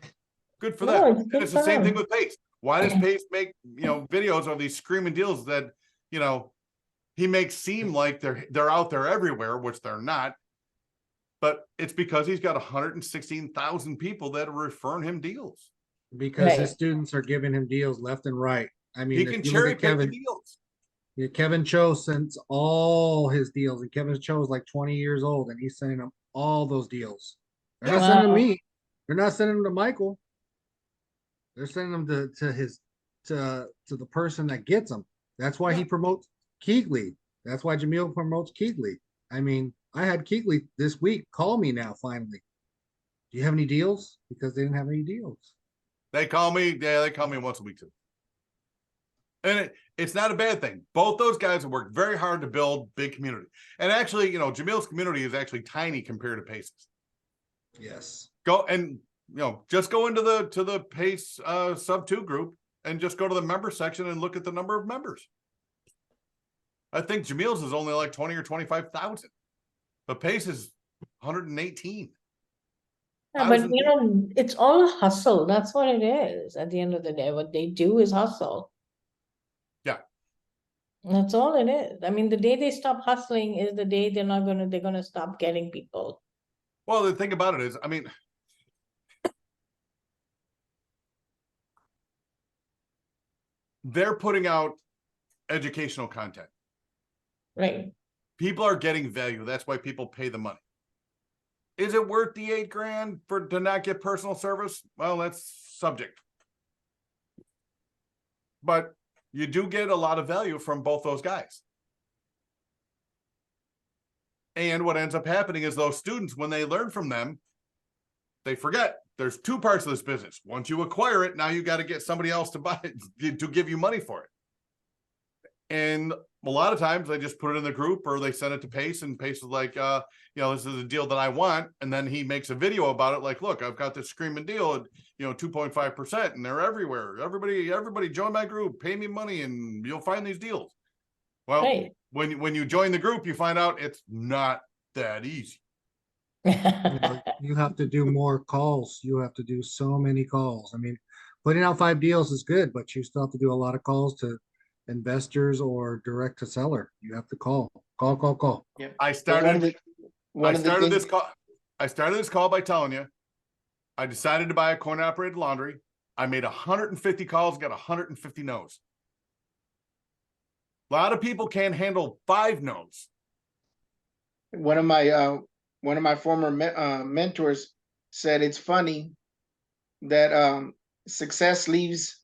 Good for No, them. it's And good it's the for same thing them. with Pace. Why does Pace make, videos of these screaming deals that, he makes seem like they're out there everywhere, which they're not. But it's because he's got 116,000 people that are referring him deals. Because his Right. students are giving him deals left and right. I mean, He if can you look cherry at pick the Kevin, deals. yeah, Kevin Cho sends all his deals, and Kevin Cho is like 20 years old, and he's sending them all those deals. They're not sending them to Wow. me. They're not sending them to Michael. They're sending them to the person that gets them. That's why he promotes Keegley. That's why Jamil promotes Keegley. I mean, I had Keegley this week call me now finally. Do you have any deals? Because they didn't have any deals. They call me once a week too. And it's not a bad thing. Both those guys have worked very hard to build big community. And actually, Jamil's community is actually tiny compared to Pace's. Yes. Just go into the Pace sub 2 group and just go to the member section and look at the number of members. I think Jamil's is only like 20 or 25,000, but Pace is 118. Yeah, but it's all a hustle. That's what it is. At the end of the day, what they do is hustle. Yeah. That's all it is. I mean, the day they stop hustling is the day they're gonna stop getting people. Well, the thing about it is, I mean, they're putting out educational content. Right. People are getting value. That's why people pay the money. Is it worth the $8,000 to not get personal service? Well, that's subject. But you do get a lot of value from both those guys. And what ends up happening is those students, when they learn from them, they forget there's two parts of this business. Once you acquire it, now you got to get somebody else to buy it, to give you money for it. And a lot of times they just put it in the group or they send it to Pace, and Pace is like, this is a deal that I want. And then he makes a video about it. Like, look, I've got this screaming deal at, 2.5%, and they're everywhere. Everybody join my group, pay me money, and you'll find these deals. Well, Right. when you join the group, you find out it's not that easy. You have to do more calls. You have to do so many calls. I mean, putting out 5 deals is good, but you still have to do a lot of calls to investors or direct to seller. You have to call. Yeah. I started things- this call by telling you, I decided to buy a coin operated laundry. I made 150 calls, got 150 no's. A lot of people can't handle 5 no's. One of my former mentors said it's funny that success leaves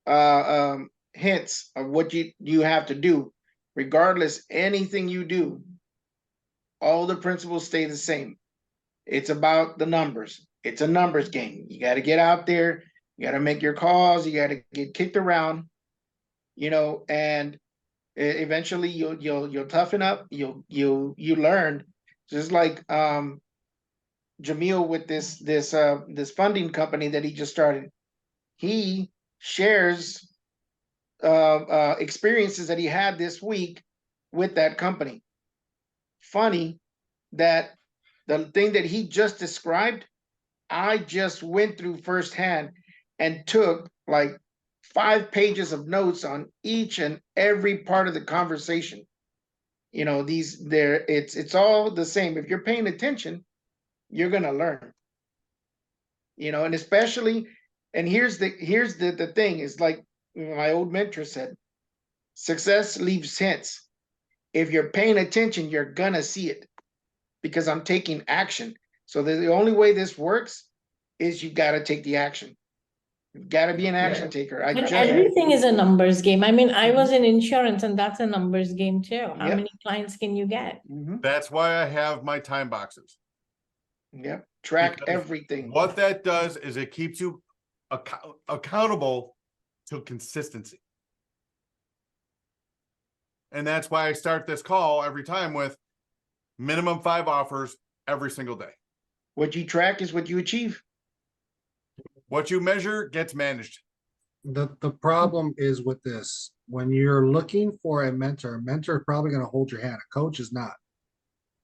hints of what you have to do. Regardless, anything you do, all the principles stay the same. It's about the numbers. It's a numbers game. You got to get out there. You got to make your calls. You got to get kicked around, and eventually you'll toughen up. You learn. Just like Jamil with this funding company that he just started. He shares experiences that he had this week with that company. Funny that the thing that he just described, I just went through firsthand and took like 5 pages of notes on each and every part of the conversation. It's all the same. If you're paying attention, you're gonna learn. And especially, and here's the thing is like my old mentor said, success leaves hints. If you're paying attention, you're gonna see it because I'm taking action. So the only way this works is you got to take the action. Gotta be an action taker. I And just, everything is a numbers game. I mean, I was in insurance and that's a numbers game too. How Yep. many clients can you get? Mhm. That's why I have my time boxes. Yep, track Because everything. What that does is it keeps you accountable to consistency. And that's why I start this call every time with minimum 5 offers every single day. What you track is what you achieve. What you measure gets managed. The problem is with this, when you're looking for a mentor is probably going to hold your hand. A coach is not.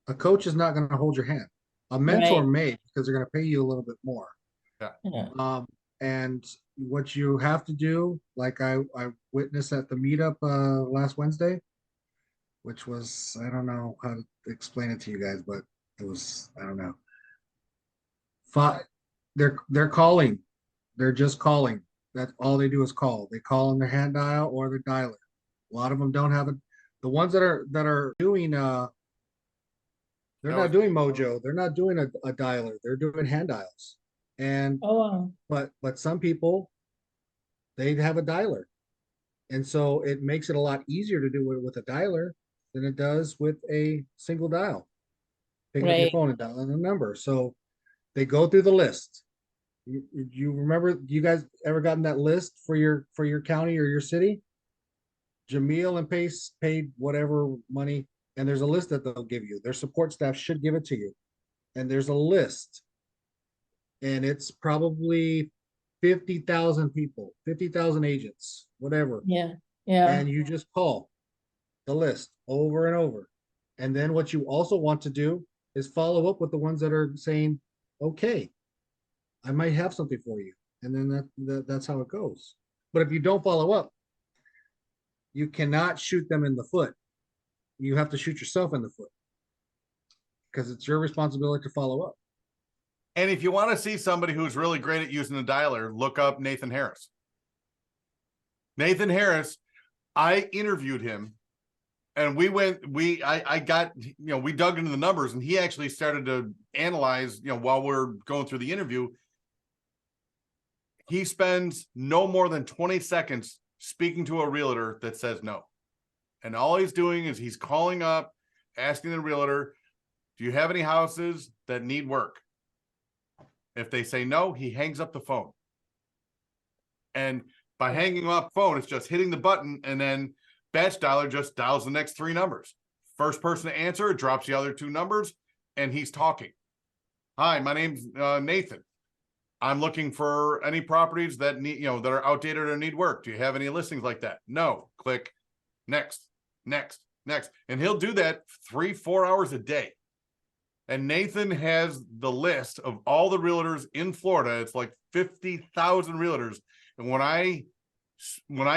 A coach is not going to hold your hand. A mentor Right. may, because they're going to pay you a little bit more. Yeah. And what you have to do, like I witnessed at the meetup last Wednesday, which was, I don't know how to explain it to you guys, but it was, I don't know. They're calling. They're just calling. That's all they do is call. They call on their hand dial or their dialer. A lot of them don't have it. The ones that are doing they're No, not doing Mojo. They're not doing a dialer. They're doing hand dials. And Oh, wow. but some people, they have a dialer. And so it makes it a lot easier to do it with a dialer than it does with a single dial. Picking up your Right. phone and dialing a number. So they go through the list. You remember, you guys ever gotten that list for your county or your city? Jameel and Pace paid whatever money, and there's a list that they'll give you. Their support staff should give it to you. And there's a list. And it's probably 50,000 people, 50,000 agents, whatever. Yeah. Yeah. And you just call the list over and over. And then what you also want to do is follow up with the ones that are saying, okay, I might have something for you. And then that's how it goes. But if you don't follow up, you cannot shoot them in the foot. You have to shoot yourself in the foot because it's your responsibility to follow up. And if you want to see somebody who's really great at using the dialer, look up Nathan Harris. Nathan Harris, I interviewed him and I got, we dug into the numbers and he actually started to analyze, while we're going through the interview. He spends no more than 20 seconds speaking to a realtor that says no. And all he's doing is he's calling up, asking the realtor, do you have any houses that need work? If they say no, he hangs up the phone. And by hanging up the phone, it's just hitting the button and then batch dialer just dials the next 3 numbers. First person to answer, it drops the other 2 numbers and he's talking. Hi, my name's Nathan. I'm looking for any properties that need, that are outdated or need work. Do you have any listings like that? No. Click next, next, next. And he'll do that 3-4 hours a day. And Nathan has the list of all the realtors in Florida. It's like 50,000 realtors. And when I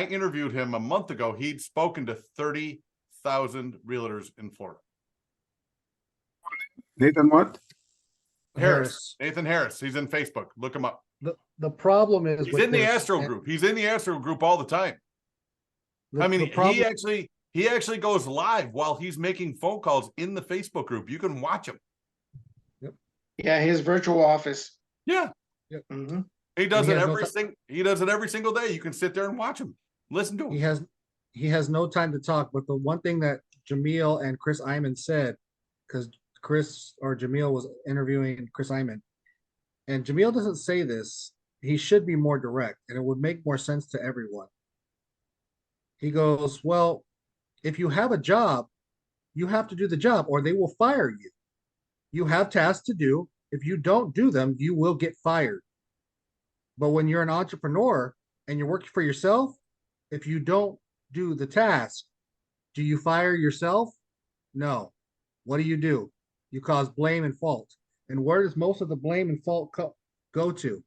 interviewed him a month ago, he'd spoken to 30,000 realtors in Florida. Nathan what? Harris. Nathan Harris. He's in Facebook. Look him up. The problem is He's in the Astro group. He's in the Astro group all the time. He actually goes live while he's making phone calls in the Facebook group. You can watch him. Yeah, his virtual office. Yeah. Yep. Mhm. He does He it has he does it every single day. You can sit there and watch him. Listen to him. He has no time to talk. But the one thing that Jameel and Chris Iman said, because Jameel was interviewing Chris Iman, and Jameel doesn't say this, he should be more direct and it would make more sense to everyone. He goes, well, if you have a job, you have to do the job or they will fire you. You have tasks to do. If you don't do them, you will get fired. But when you're an entrepreneur and you're working for yourself, if you don't do the task, do you fire yourself? No. What do? You cause blame and fault. And where does most of the blame and fault go to?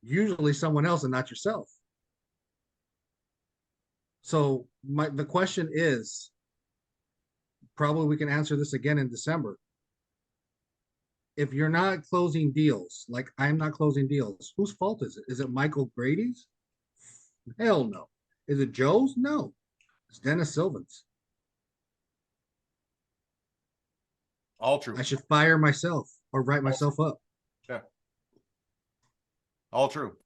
Usually someone else and not yourself. So the question is, probably we can answer this again in December. If you're not closing deals, like I'm not closing deals, whose fault is it? Is it Michael Grady's? Hell no. Is it Joe's? No. It's Dennis Sylvan's. All true. I should fire myself or write myself up. Yeah. All true.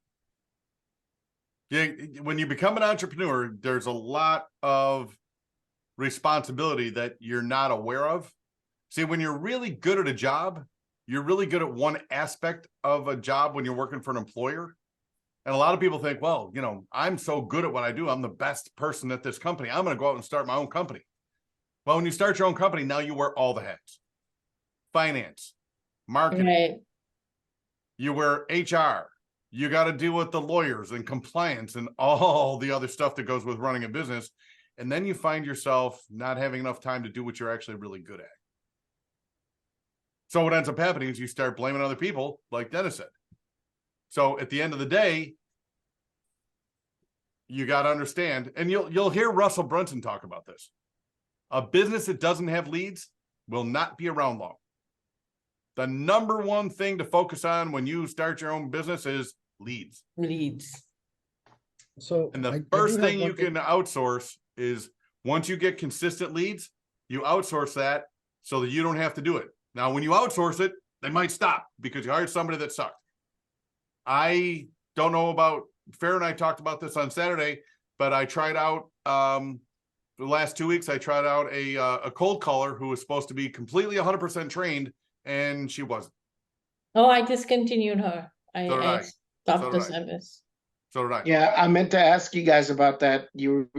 Yeah, when you become an entrepreneur, there's a lot of responsibility that you're not aware of. See, when you're really good at a job, you're really good at one aspect of a job when you're working for an employer. And a lot of people think, well, you know, I'm so good at what I do. I'm the best person at this company. I'm going to go out and start my own company. Well, when you start your own company, now you wear all the hats. Finance, marketing, Right. you wear HR. You got to deal with the lawyers and compliance and all the other stuff that goes with running a business. And then you find yourself not having enough time to do what you're actually really good at. So what ends up happening is you start blaming other people, like Dennis said. So at the end of the day, you got to understand, and you'll hear Russell Brunson talk about this. A business that doesn't have leads will not be around long. The number one thing to focus on when you start your own business is leads. Leads. So And the I do first have thing one you can outsource is once you get consistent leads, you outsource that so that you don't have to do it. Now, when you outsource it, they might stop because you hired somebody that sucked. I don't know about, Fair and I talked about this on Saturday, but I tried out, the last 2 weeks, I tried out a cold caller who was supposed to be completely 100% trained, and she wasn't. Oh, I discontinued her. So did I I. stopped So the did I. service. So did I. Yeah, I meant to ask you guys about that. You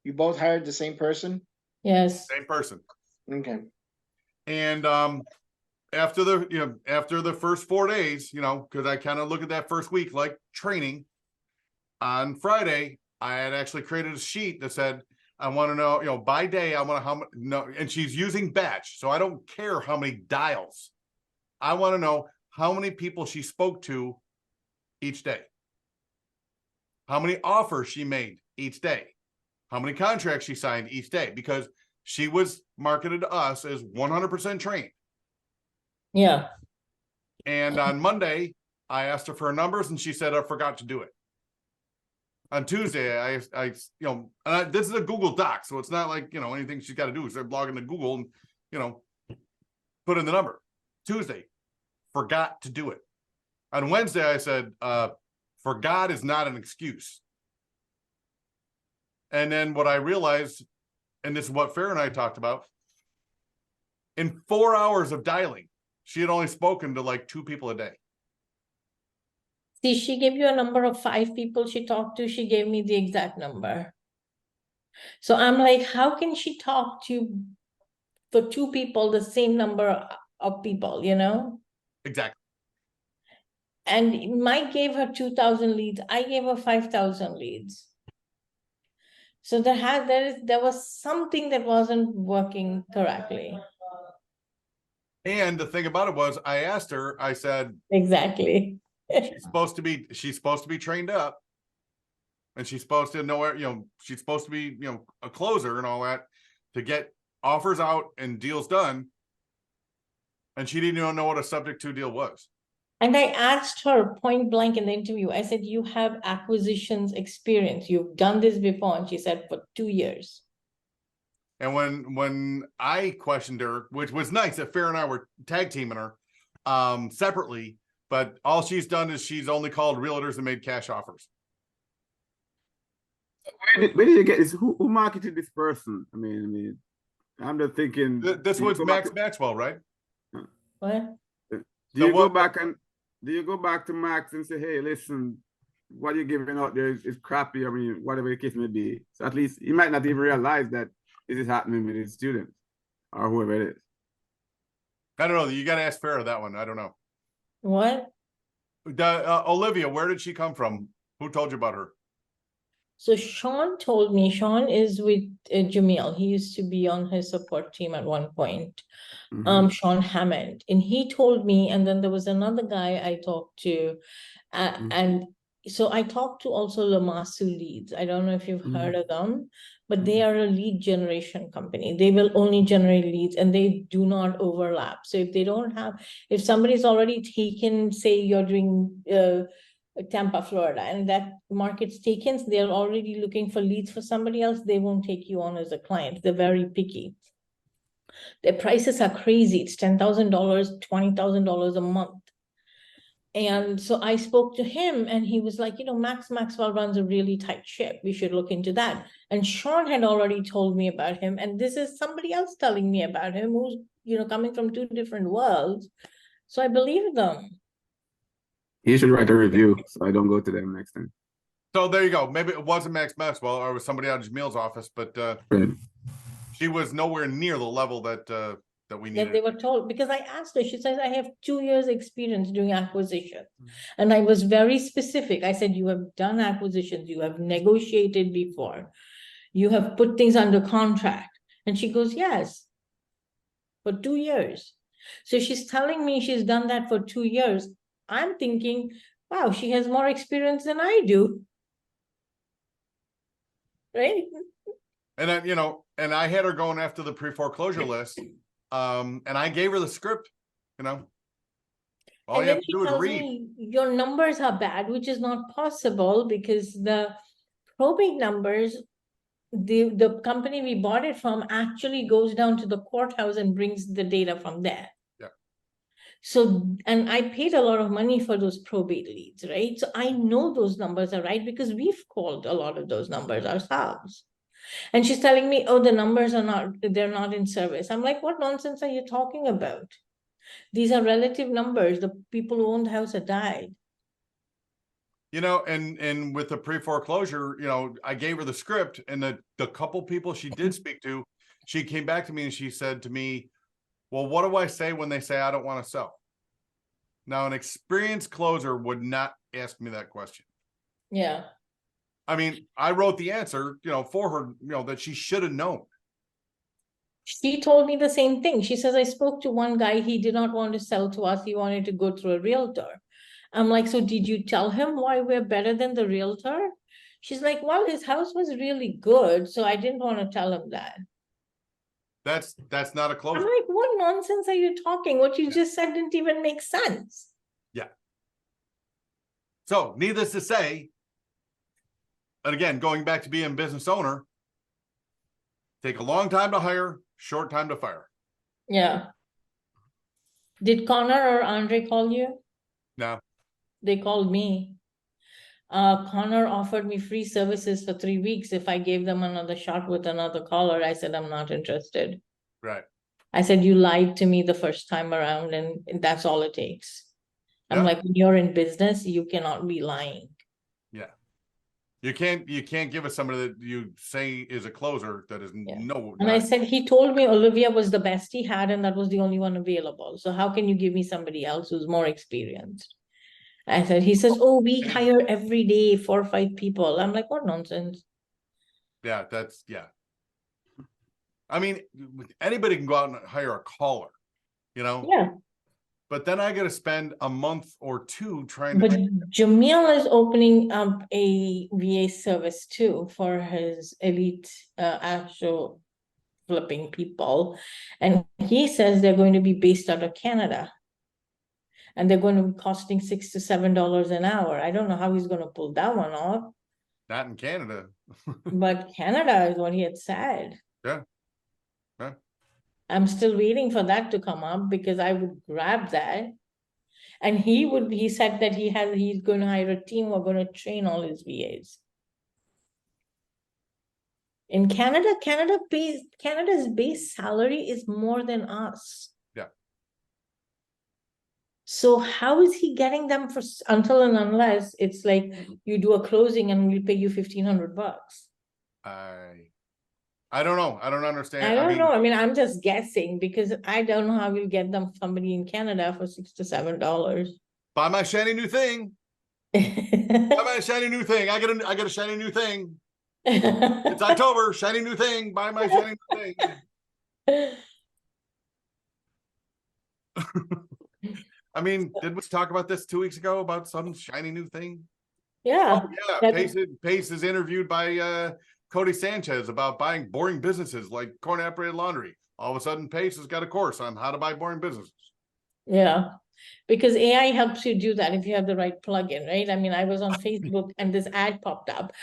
both hired the same person? Yes. Same person. Okay. And after the first 4 days, because I kind of look at that first week like training. On Friday, I had actually created a sheet that said, I want to know, by day, I want to how much. No, and she's using batch, so I don't care how many dials. I want to know how many people she spoke to each day, how many offers she made each day, how many contracts she signed each day, because she was marketed to us as 100% trained. Yeah. And on Monday, I asked her for her numbers, and she said I forgot to do it. On Tuesday, this is a Google Doc, so it's not like, anything she's got to do is start logging to Google and, put in the number. Tuesday, forgot to do it. On Wednesday, I said, forgot is not an excuse. And then what I realized, and this is what Fair and I talked about, in 4 hours of dialing, she had only spoken to like 2 people a day. See, she gave you a number of 5 people she talked to. She gave me the exact number. So I'm like, how can she talk to, for 2 people, the same number of people, Exactly. And Mike gave her 2,000 leads. I gave her 5,000 leads. So there was something that wasn't working correctly. And the thing about it was, I asked her, I said, Exactly. she's supposed to be trained up, and she's supposed to know, she's supposed to be, a closer and all that to get offers out and deals done. And she didn't even know what a subject to deal was. And I asked her point blank in the interview, I said, you have acquisitions experience. You've done this before. And she said, for 2 years. And when I questioned her, which was nice that Fair and I were tag teaming her separately, but all she's done is she's only called realtors and made cash offers. Where did you get this? Who marketed this person? I mean, I'm just thinking. This was Max Maxwell, right? What? Do you go back to Max and say, hey, listen, what you're giving out there is crappy? I mean, whatever the case may be. So at least he might not even realize that this is happening with his students or whoever it is. I don't know. You got to ask Farrah that one. I don't know. What? Olivia, where did she come from? Who told you about her? So Sean told me, Sean is with Jamil. He used to be on his support team at one point. Sean Hammond. And he told me, and then there was another guy I talked to. And so I talked to also Lamasu Leads. I don't know if you've heard of them, but they are a lead generation company. They will only generate leads and they do not overlap. So if somebody's already taken, say you're doing Tampa, Florida, and that market's taken, they're already looking for leads for somebody else, they won't take you on as a client. They're very picky. Their prices are crazy. It's $10,000, $20,000 a month. And so I spoke to him and he was like, Maxwell runs a really tight ship. We should look into that. And Sean had already told me about him. And this is somebody else telling me about him who's, coming from two different worlds. So I believe them. You should write a review so I don't go to them next time. So there you go. Maybe it wasn't Max Maxwell or it was somebody out of Jamil's office, but Right. she was nowhere near the level that we That needed. they were told, because I asked her, she says, I have 2 years experience doing acquisition. And I was very specific. I said, you have done acquisitions, you have negotiated before, you have put things under contract. And she goes, yes, for 2 years. So she's telling me she's done that for 2 years. I'm thinking, wow, she has more experience than I do. Right? And then, and I had her going after the pre-foreclosure list. And I gave her the script, all And you then have to she do is tells read. me your numbers are bad, which is not possible because the probate numbers, the company we bought it from actually goes down to the courthouse and brings the data from there. Yeah. So, and I paid a lot of money for those probate leads, right? So I know those numbers are right because we've called a lot of those numbers ourselves. And she's telling me, oh, the numbers are not, they're not in service. I'm like, what nonsense are you talking about? These are relative numbers. The people who owned the house had died. And with the pre-foreclosure, I gave her the script and the couple people she did speak to, she came back to me and she said to me, well, what do I say when they say I don't want to sell? Now, an experienced closer would not ask me that question. Yeah. I mean, I wrote the answer, for her, that she should have known. She told me the same thing. She says, I spoke to one guy. He did not want to sell to us. He wanted to go through a realtor. I'm like, so did you tell him why we're better than the realtor? She's like, well, his house was really good. So I didn't want to tell him that. That's not a I'm closer. like, what nonsense are you talking? What you just said didn't even make sense. Yeah. So needless to say, and again, going back to being a business owner, take a long time to hire, short time to fire. Yeah. Did Connor or Andre call you? No. They called me. Connor offered me free services for 3 weeks if I gave them another shot with another caller. I said, I'm not interested. Right. I said, you lied to me the first time around, and that's all it takes. I'm Yeah. like, when you're in business, you cannot be lying. Yeah. You can't give us somebody that you say is a closer that is no. And I said, he told me Olivia was the best he had, and that was the only one available. So how can you give me somebody else who's more experienced? I said, he says, oh, we hire every day 4 or 5 people. I'm like, what nonsense. Yeah, yeah. I mean, anybody can go out and hire a caller, Yeah. But then I got to spend a month or two trying But to. Jamil is opening up a VA service too for his elite actual flipping people. And he says they're going to be based out of Canada. And they're going to be costing $6 to $7 an hour. I don't know how he's going to pull that one off. Not in Canada. But Canada is what he had said. Yeah. Yeah. I'm still waiting for that to come up because I would grab that. And he said that he's going to hire a team who are going to train all his VAs. In Canada, Canada's base salary is more than us. Yeah. So how is he getting them for until and unless it's like you do a closing and we'll pay you $1,500? I don't know. I don't understand. I don't know. I mean, I'm just guessing because I don't know how we'll get them somebody in Canada for $6 to $7. Buy my shiny new thing. Buy my shiny new thing. I got a shiny new thing. It's October. Shiny new thing. Buy my shiny new thing. I mean, did we talk about this 2 weeks ago about some shiny new thing? Yeah. Oh, yeah. Pace is interviewed by Cody Sanchez about buying boring businesses like corn operated laundry. All of a sudden, Pace has got a course on how to buy boring businesses. Yeah. because AI helps you do that if you have the right plugin, right? I mean, I was on Facebook and this ad popped up.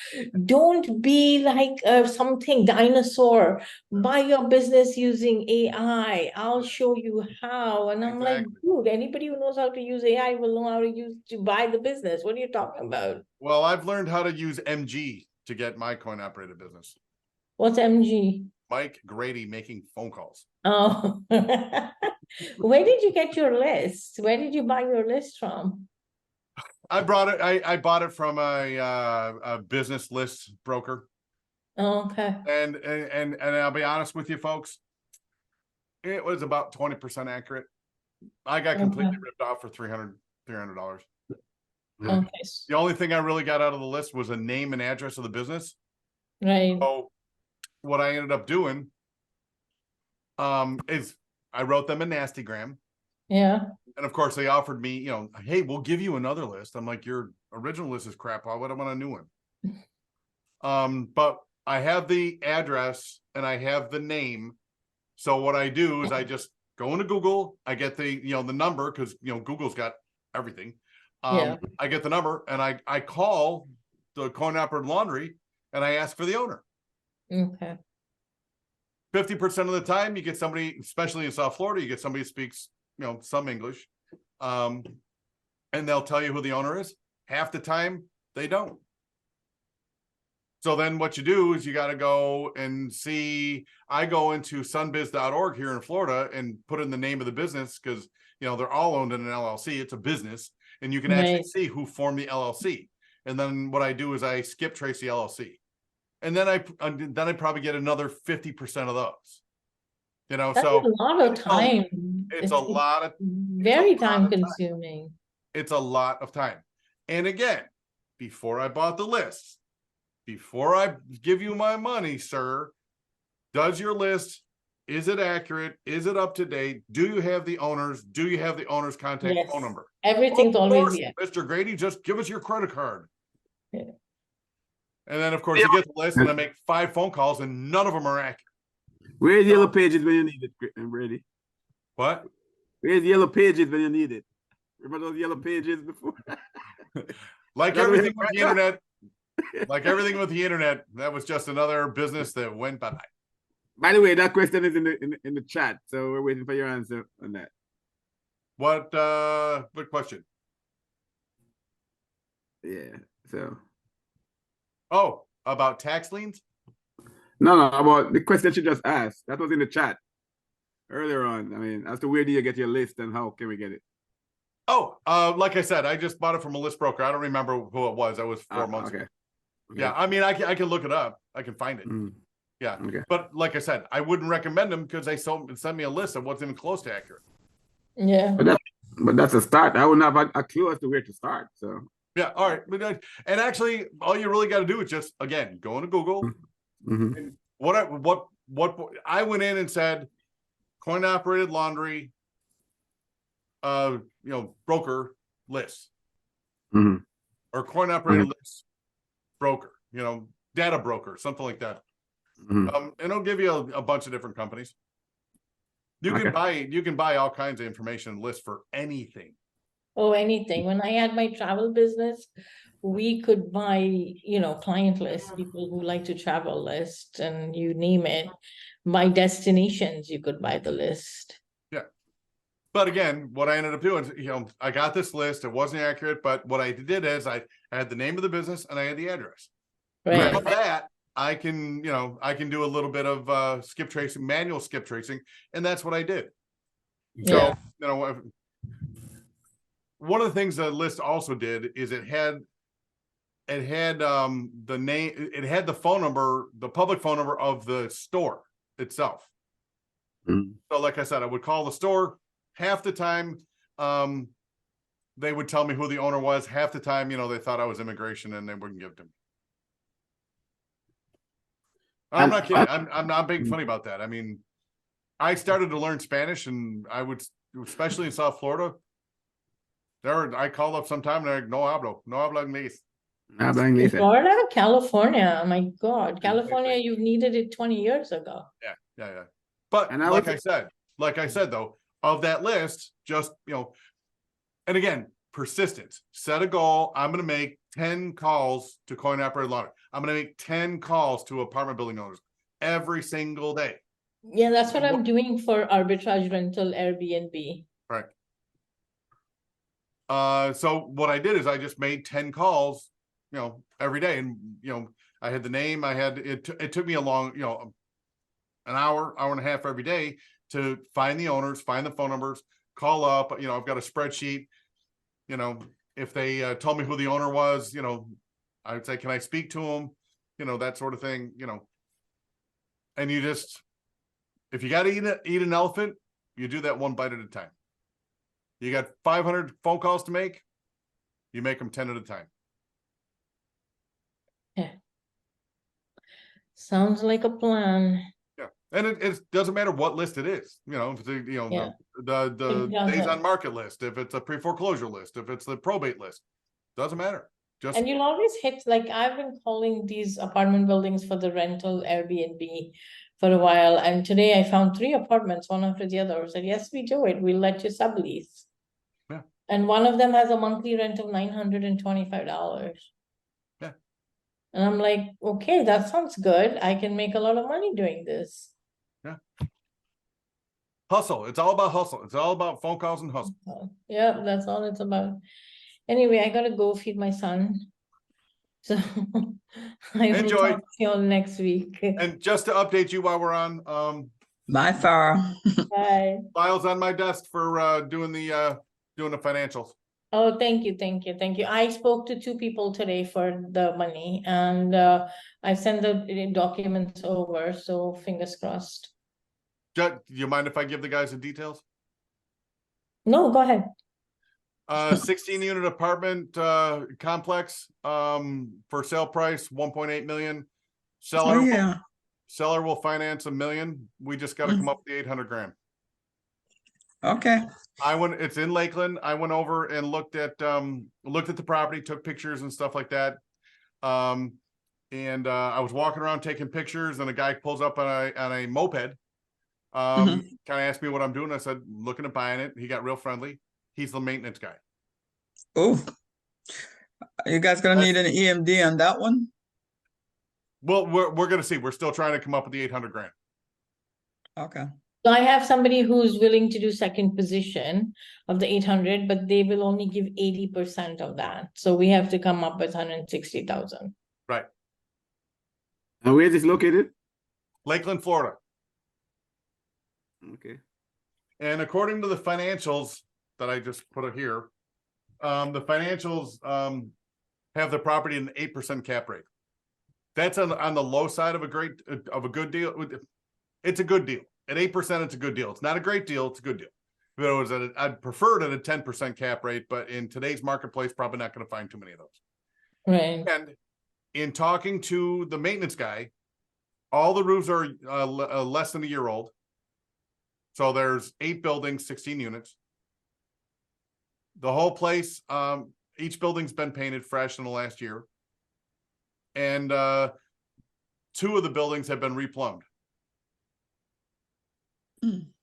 Don't be like something dinosaur. Buy your business using AI. I'll show you how. And I'm like, Exactly. dude, anybody who knows how to use AI will know how to buy the business. What are you talking about? Well, I've learned how to use MG to get my coin operated business. What's MG? Mike Grady making phone calls. Oh, where did you get your list? Where did you buy your list from? I bought it from a business list broker. Oh, okay. And I'll be honest with you folks, it was about 20% accurate. I got completely ripped off for $300. Okay. The only thing I really got out of the list was a name and address of the business. Right. So what I ended up doing is I wrote them a nastygram. Yeah. And of course they offered me, you know, hey, we'll give you another list. I'm like, your original list is crap. Why would I want a new one? But I have the address and I have the name. So what I do is I just go into Google, I get the, you know, the number, because, you know, Google's got everything. Yeah. I get the number and I call the coin operated laundry and I ask for the owner. Okay. 50% of the time you get somebody, especially in South Florida, you get somebody who speaks, you know, some English. And they'll tell you who the owner is. Half the time they don't. So then what you do is you got to go and see, I go into sunbiz.org here in Florida and put in the name of the business, because, you know, they're all owned in an LLC. It's a business and you can actually Right. see who formed the LLC. And then what I do is I skip trace the LLC. And then I probably get another 50% of those. You know, That's so a lot of time. it's a lot of very lot of time time. consuming. It's a lot of time. And again, before I bought the list, before I give you my money, sir, does your list, is it accurate? Is it up to date? Do you have the owners? Do you have the owner's contact Yes. phone number? Everything's Of always course, yes. Mr. Grady, just give us your credit card. Yeah. And then, of course, you get the list and I make 5 phone calls and none of them are accurate. Where's Yellow Pages when you need it, Brady? What? Where's Yellow Pages when you need it? Remember those Yellow Pages before? Like That's everything what- with the internet, like everything with the internet, that was just another business that went bye-bye. By the way, that question is in the chat, so we're waiting for your answer on that. What question? Yeah. So Oh, about tax liens? no, about the question she just asked. That was in the chat earlier on. I mean, as to where do you get your list and how can we get it? Oh, like I said, I just bought it from a list broker. I don't remember who it was. That was 4 months ago. Yeah, I mean, I can look it up. I can find it. Yeah, Okay. but like I said, I wouldn't recommend them because they sent me a list that wasn't even close to accurate. Yeah. But that's a start. I wouldn't have a clue as to where to start. So Yeah, all right. And actually, all you really got to do is just, again, go into Google. And what I went in and said, coin operated laundry, you know, broker list, or coin operated list broker, you know, data broker, something like that. And it'll give you a bunch of different companies. You can buy all kinds of information lists for anything. Oh, anything. When I had my travel business, we could buy, you know, client lists, people who like to travel list, and you name it. My destinations, you could buy the list. Yeah. But again, what I ended up doing, you know, I got this list. It wasn't accurate, but what I did is I had the name of the business and I had the address. Right. Of that, I can, you know, I can do a little bit of skip tracing, manual skip tracing, and that's what I did. So, Yeah. you know, one of the things the list also did is it had the name, it had the phone number, the public phone number of the store itself. So like I said, I would call the store. Half the time, they would tell me who the owner was. Half the time, you know, they thought I was immigration and they wouldn't give it to me. I'm not kidding. I'm not being funny about that. I mean, I started to learn Spanish, and I would, especially in South Florida, I called up sometime and they're like, no hablo inglés. Florida, California, oh my God, California, you've needed it 20 years ago. Yeah. But like I said though, of that list, just, you know, And again, persistence. Set a goal. I'm going to make 10 calls to coin operated laundry. I'm going to make 10 calls to apartment building owners every single day. Yeah, that's what I'm doing for arbitrage rental Airbnb. Right. So what I did is I just made 10 calls, every day. And, I had the name, it took me a long, an hour and a half every day to find the owners, find the phone numbers, call up, I've got a spreadsheet, if they told me who the owner was, I would say, can I speak to him? That sort of thing, and you just, if you got to eat an elephant, you do that one bite at a time. You got 500 phone calls to make, you make them 10 at a time. Yeah. Sounds like a plan. Yeah. And it doesn't matter what list it is, if it's the days on market list, if it's a pre-foreclosure list, if it's the probate list, doesn't matter. Just And you'll always hit, like, I've been calling these apartment buildings for the rental Airbnb for a while. And today I found 3 apartments, one after the other. I said, yes, we do it. We'll let you sublease. Yeah. And one of them has a monthly rent of $925. Yeah. And I'm like, okay, that sounds good. I can make a lot of money doing this. Yeah. Hustle. It's all about hustle. It's all about phone calls and hustle. Yeah, that's all it's about. Anyway, I gotta go feed my son. So I will Enjoy. talk to you all next week. And just to update you while we're on, Bye, Farah. Bye. files on my desk for doing the financials. Oh, thank you. I spoke to 2 people today for the money, and I sent the documents over, so fingers crossed. Do you mind if I give the guys the details? No, go ahead. 16 unit apartment complex for sale price 1.8 million. Seller will finance $1 million. We just got to come up with the 800 grand. Okay. It's in Lakeland. I went over and looked at the property, took pictures and stuff like that. And I was walking around taking pictures, and a guy pulls up on a moped. Kind of asked me what I'm doing. I said, looking at buying it. He got real friendly. He's the maintenance guy. Oh, you guys gonna need an EMD on that one? Well, we're gonna see. We're still trying to come up with the 800 grand. Okay. So I have somebody who's willing to do second position of the 800, but they will only give 80% of that. So we have to come up with 160,000. Right. And where is this located? Lakeland, Florida. Okay. And according to the financials that I just put here, the financials have the property in an 8% cap rate. That's on the low side of a good deal. It's a good deal. At 8%, it's a good deal. It's not a great deal. It's a good deal. If it was I'd prefer it at a 10% cap rate, but in today's marketplace, probably not going to find too many of those. Right. And in talking to the maintenance guy, all the roofs are less than a year old. So there's 8 buildings, 16 units. The whole place, each building's been painted fresh in the last year. And 2 of the buildings have been replumbed.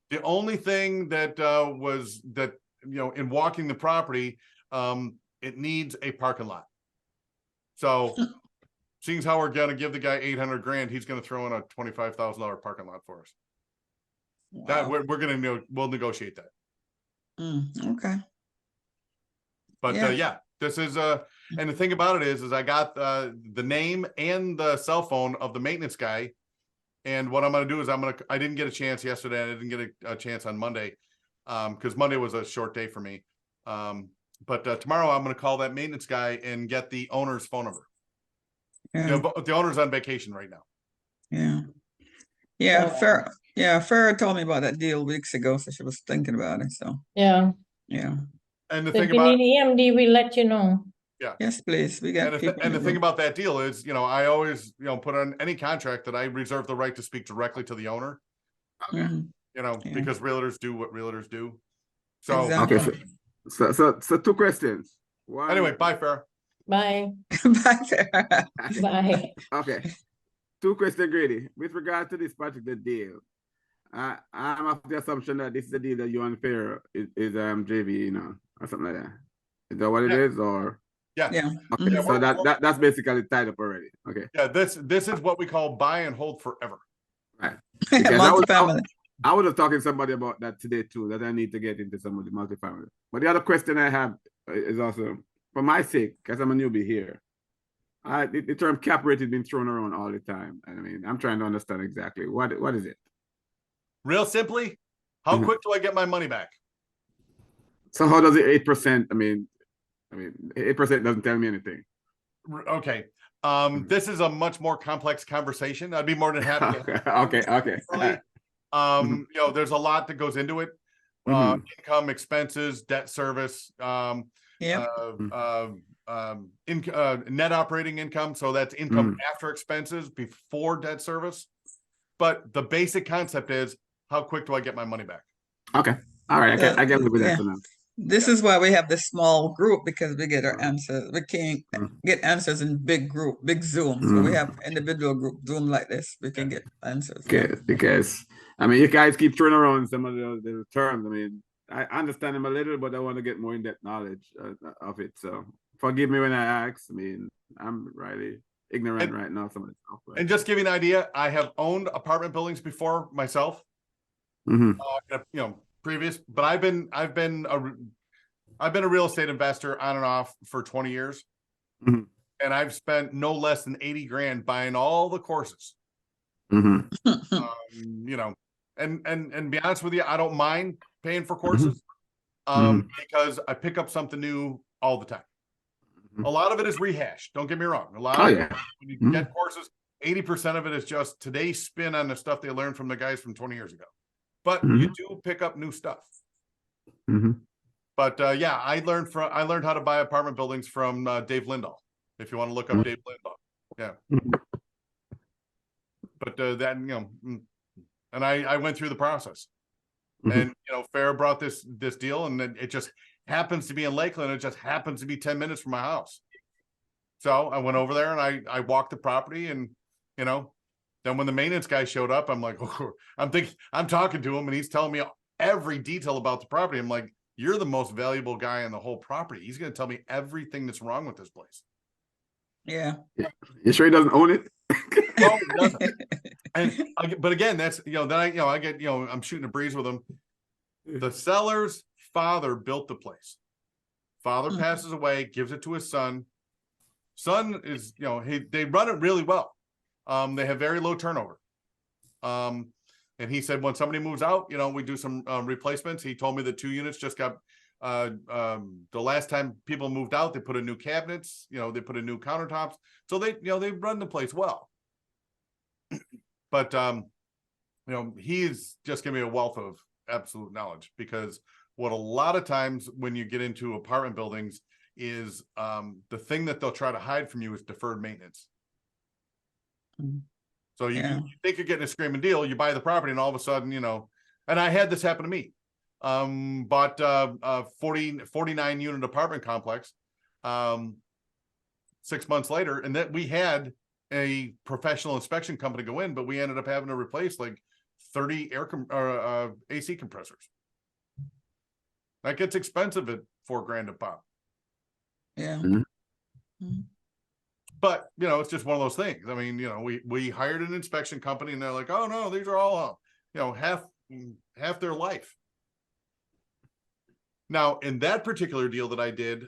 The only thing that in walking the property, it needs a parking lot. So seeing as how we're going to give the guy 800 grand, he's going to throw in a $25,000 parking lot for us. Wow. That we'll negotiate that. Okay. But Yeah. this is and the thing about it is I got the name and the cell phone of the maintenance guy. And what I'm going to do is I didn't get a chance yesterday. I didn't get a chance on Monday because Monday was a short day for me. But tomorrow I'm going to call that maintenance guy and get the owner's phone number. Yeah. The owner's on vacation right now. Yeah. Yeah. Farah told me about that deal weeks ago, so she was thinking about it. So Yeah. yeah. And the So if thing you about need EMD, we'll let you know. Yes, please. We got people. and the thing about that deal is, I always, put on any contract that I reserve the right to speak directly to the owner. Mhm. Because realtors do what realtors do. So Exactly. Okay. So 2 questions. One, anyway, bye, Farah. Bye. Bye, Farah. Bye. Okay. 2 questions, Grady. With regard to this particular deal, I'm of the assumption that this is the deal that you and Farah is JV, or something like that. Is that what it Yeah. is, or Yeah. Yeah. okay? Mhm. So that's basically tied up already. Okay, Yeah, this is what we call buy and hold forever. right. Because Multifamily. I was talking to somebody about that today too, that I need to get into some of the multifamily. But the other question I have is also, for my sake, because I'm a newbie here, the term cap rate has been thrown around all the time. I mean, I'm trying to understand exactly what is it. Real simply, how Mhm. quick do I get my money back? So how does it 8%? I mean, 8% doesn't tell me anything. Okay. This is a much more complex conversation. I'd be more than happy to Okay. you know, there's a lot that goes into it. Income, expenses, debt service, Yep. net operating income. So that's income after expenses, before debt service. But the basic concept is, how quick do I get my money back? Okay. All right. I can live with that for now. This is why we have this small group, because we get our answers. We can't get answers in big group, big Zoom. So we have individual group Zoom like this. We can get answers. Okay, because I mean, you guys keep throwing around some of the terms. I mean, I understand them a little, but I want to get more in-depth knowledge of it. So forgive me when I ask. I mean, I'm really ignorant right now. Some of the stuff. And just give you an idea, I have owned apartment buildings before myself. You know, previous, but I've been a real estate investor on and off for 20 years. And I've spent no less than 80 grand buying all the courses. You know, and be honest with you, I don't mind paying for courses because I pick up something new all the time. A lot of it is rehashed. Don't get me wrong. A lot of it, when you get courses, 80% of it is just today's spin on the stuff they learned from the guys from 20 years ago. But you do pick up new stuff. But yeah, I learned how to buy apartment buildings from Dave Lindahl. If you want to look up Dave Lindahl, yeah. But that, you know, and I went through the process, and you know, Farrah brought this deal, and it just happens to be in Lakeland. It just happens to be 10 minutes from my house. So I went over there and I walked the property, and you know, then when the maintenance guy showed up, I'm like, oh, I'm talking to him, and he's telling me every detail about the property. I'm like, you're the most valuable guy in the whole property. He's going to tell me everything that's wrong with this place. Yeah. You sure he doesn't own it? No, he doesn't. But again, that's, you know, then I get, you know, I'm shooting a breeze with him. The seller's father built the place. Father passes away, gives it to his son. Son is, you know, they run it really well. They have very low turnover. And he said, when somebody moves out, you know, we do some replacements. He told me the 2 units just got, the last time people moved out, they put in new cabinets, you know, they put in new countertops. So they, you know, they run the place well. But, you know, he's just giving me a wealth of absolute knowledge, because what a lot of times when you get into apartment buildings is the thing that they'll try to hide from you is deferred maintenance. So you think you're getting a screaming deal, you buy the property, and all of a sudden, you know, and I had this happen to me. Bought a 49 unit apartment complex 6 months later, and that we had a professional inspection company go in, but we ended up having to replace like 30 AC compressors. That gets expensive at $4,000 a pop. Yeah. But, you know, it's just one of those things. I mean, you know, we hired an inspection company, and they're like, oh no, these are all, you know, half their life. Now, in that particular deal that I did,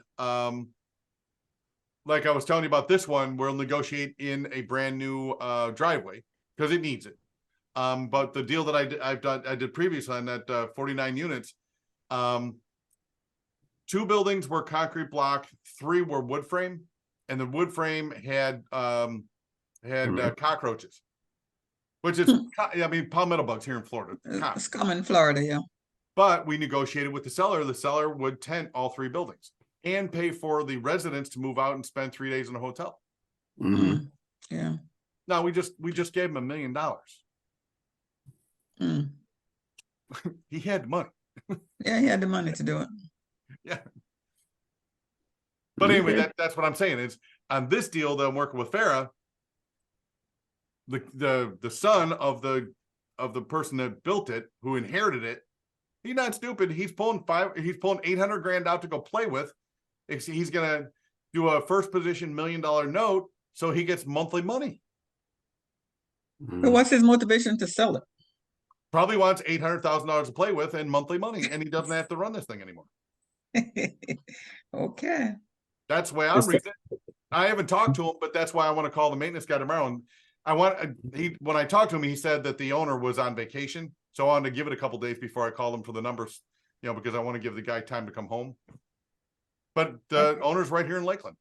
like I was telling you about this one, we'll negotiate in a brand new driveway because it needs it. But the deal that I did previously on that 49 units, 2 buildings were concrete block, 3 were wood frame, and the wood frame had cockroaches, which is, I mean, palmetto bugs here in Florida. It's common in Florida, yeah. But we negotiated with the seller. The seller would tent all 3 buildings and pay for the residents to move out and spend 3 days in a hotel. Yeah. Now we just gave him $1 million. He had money. Yeah, he had the money to do it. Yeah. But anyway, that's what I'm saying is, on this deal that I'm working with Farrah, the son of the person that built it, who inherited it, He's not stupid. He's pulling 800 grand out to go play with. He's gonna do a first position $1 million note, so he gets monthly money. So what's his motivation to sell it? Probably wants $800,000 to play with and monthly money, and he doesn't have to run this thing anymore. Okay. That's the way I'm reading it. I haven't talked to him, but that's why I want to call the maintenance guy tomorrow. And when I talked to him, he said that the owner was on vacation, so I wanted to give it a couple days before I call him for the numbers, because I want to give the guy time to come home. But the owner's right here in Lakeland.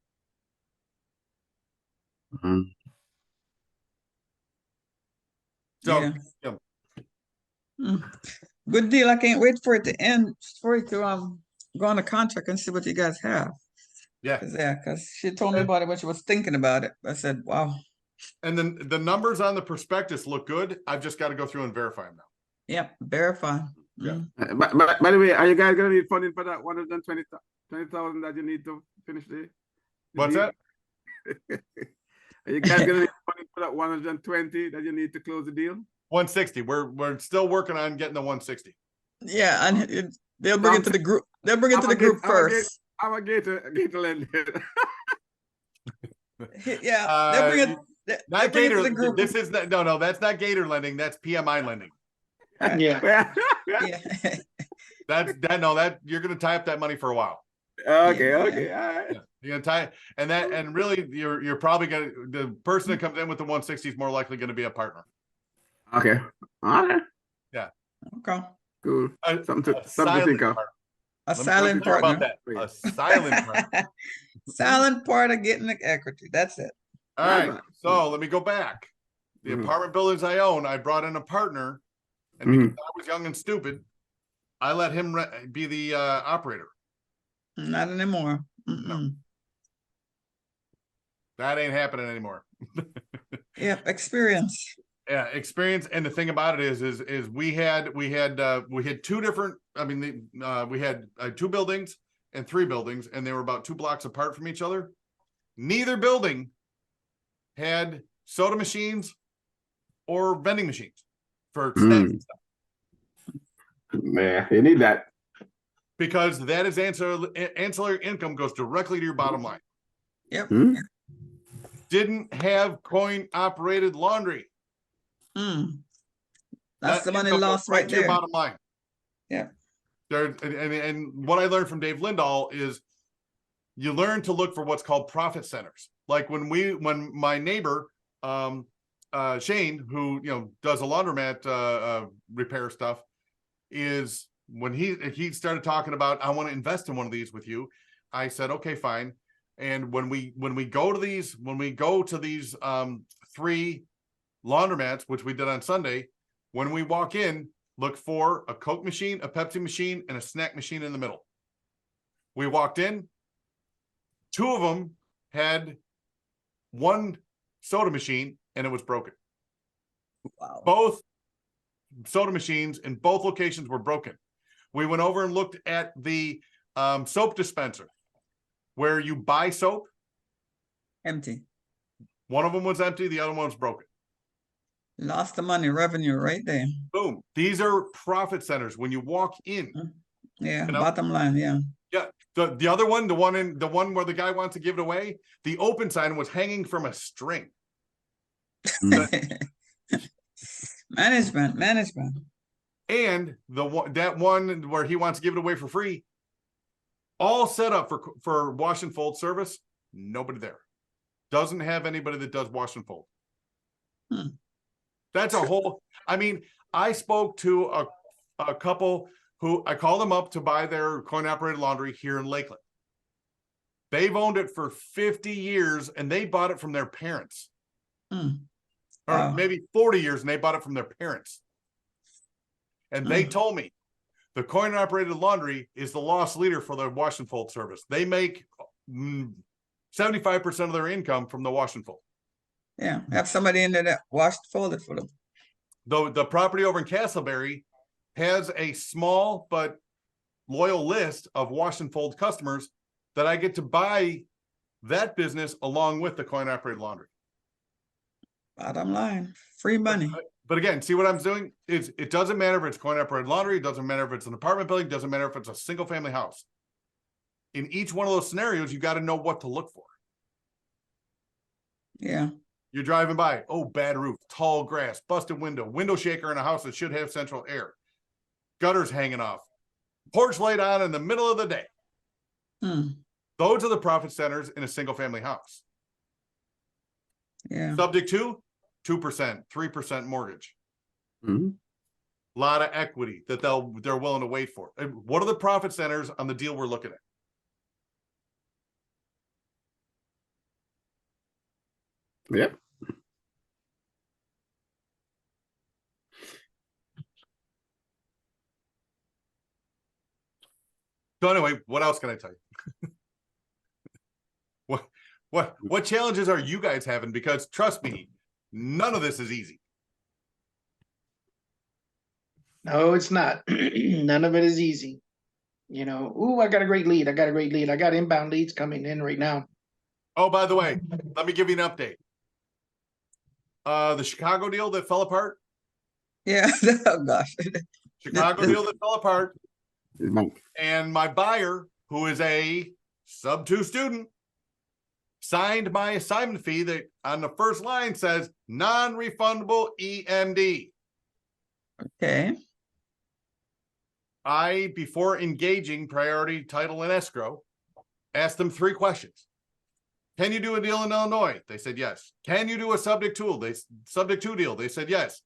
So, Yeah. Good deal. I can't wait for it to end, for it to go on a contract and see what you guys have. Yeah. Because she told me about it when she was thinking about it. I said, wow. And then the numbers on the prospectus look good. I've just got to go through and verify them now. Yep, verify. Yeah. But by the way, are you guys gonna need funding for that 120,000 that you need to finish the What's deal? that? Are you guys gonna need funding for that 120 that you need to close the deal? 160. We're still working on getting the 160. Yeah, and they'll bring it to the group. They'll bring it to the group first. I'm a gator lender. Yeah, they'll bring it. Not bring it to Gator. the group. This is no. That's not Gator lending. That's PMI lending. Yeah. Yeah. That you're going to tie up that money for a while. Okay. Yeah. All right. Yeah. You're going to tie and really you're probably going to, the person that comes in with the 160 is more likely going to be a partner. Okay. All right. Yeah. Okay. Cool. Something to think of. A silent partner. About that. A silent partner. Silent part of getting the equity. That's it. All right. So let me go back. The Mhm. apartment buildings I own, I brought in a partner, and Mhm. because I was young and stupid, I let him be the operator. Not anymore. Mm-mm. That ain't happening anymore. Yep, experience. Yeah, experience. And the thing about it is we had two different. I mean, we had 2 buildings and 3 buildings, and they were about 2 blocks apart from each other. Neither building had soda machines or vending machines for snacks and stuff. Man, you need that. Because that is ancillary income goes directly to your bottom line. Yep. Didn't have coin operated laundry. That's That the money income lost goes right to your there. bottom line. Yeah. And what I learned from Dave Lindahl is you learn to look for what's called profit centers. Like when my neighbor, Shane, who does a laundromat repair stuff, is when he started talking about, I want to invest in one of these with you. I said, okay, fine. And when we go to these 3 laundromats, which we did on Sunday, when we walk in, look for a Coke machine, a Pepsi machine, and a snack machine in the middle. We walked in, 2 of them had 1 soda machine and it was broken. Wow. Both soda machines in both locations were broken. We went over and looked at the soap dispenser where you buy soap. Empty. One of them was empty, the other one was broken. Lost the money, revenue right there. Boom. These are profit centers when you walk in. Yeah, You know? bottom line, yeah. Yeah. The other one, the one where the guy wants to give it away, the open sign was hanging from a string. Management. And that one where he wants to give it away for free, all set up for wash and fold service. Nobody there. Doesn't have anybody that does wash and fold. That's a whole. I mean, I spoke to a couple who I called them up to buy their coin operated laundry here in Lakeland. They've owned it for 50 years and they bought it from their parents. Or maybe 40 years and they bought it from their parents. And they told me the coin operated laundry is the loss leader for the wash and fold service. They make 75% of their income from the wash and fold. Yeah, have somebody in there that folded for them. The property over in Castleberry has a small but loyal list of wash and fold customers that I get to buy that business along with the coin operated laundry. Bottom line, free money. But again, see what I'm doing? It doesn't matter if it's coin operated laundry, it doesn't matter if it's an apartment building, it doesn't matter if it's a single family house. In each one of those scenarios, you got to know what to look for. Yeah. You're driving by, oh, bad roof, tall grass, busted window shaker in a house that should have central air, gutters hanging off, porch light on in the middle of the day. Those are the profit centers in a single family house. Yeah. Subject to 2%, 3% mortgage. Mhm. A lot of equity that they're willing to wait for. And what are the profit centers on the deal we're looking at? Yep. So anyway, what else can I tell you? What challenges are you guys having? Because trust me, none of this is easy. No, it's not. None of it is easy. You know, ooh, I got a great lead. I got a great lead. I got inbound leads coming in right now. Oh, by the way, let me give you an update. The Chicago deal that fell apart. Yeah. Oh gosh. Chicago deal that fell apart. It's bank. And my buyer, who is a sub-2 student, signed my assignment fee that on the first line says non-refundable EMD. Okay. I, before engaging priority title and escrow, asked them 3 questions. Can you do a deal in Illinois? They said yes. Can you do a subject to deal? They said yes.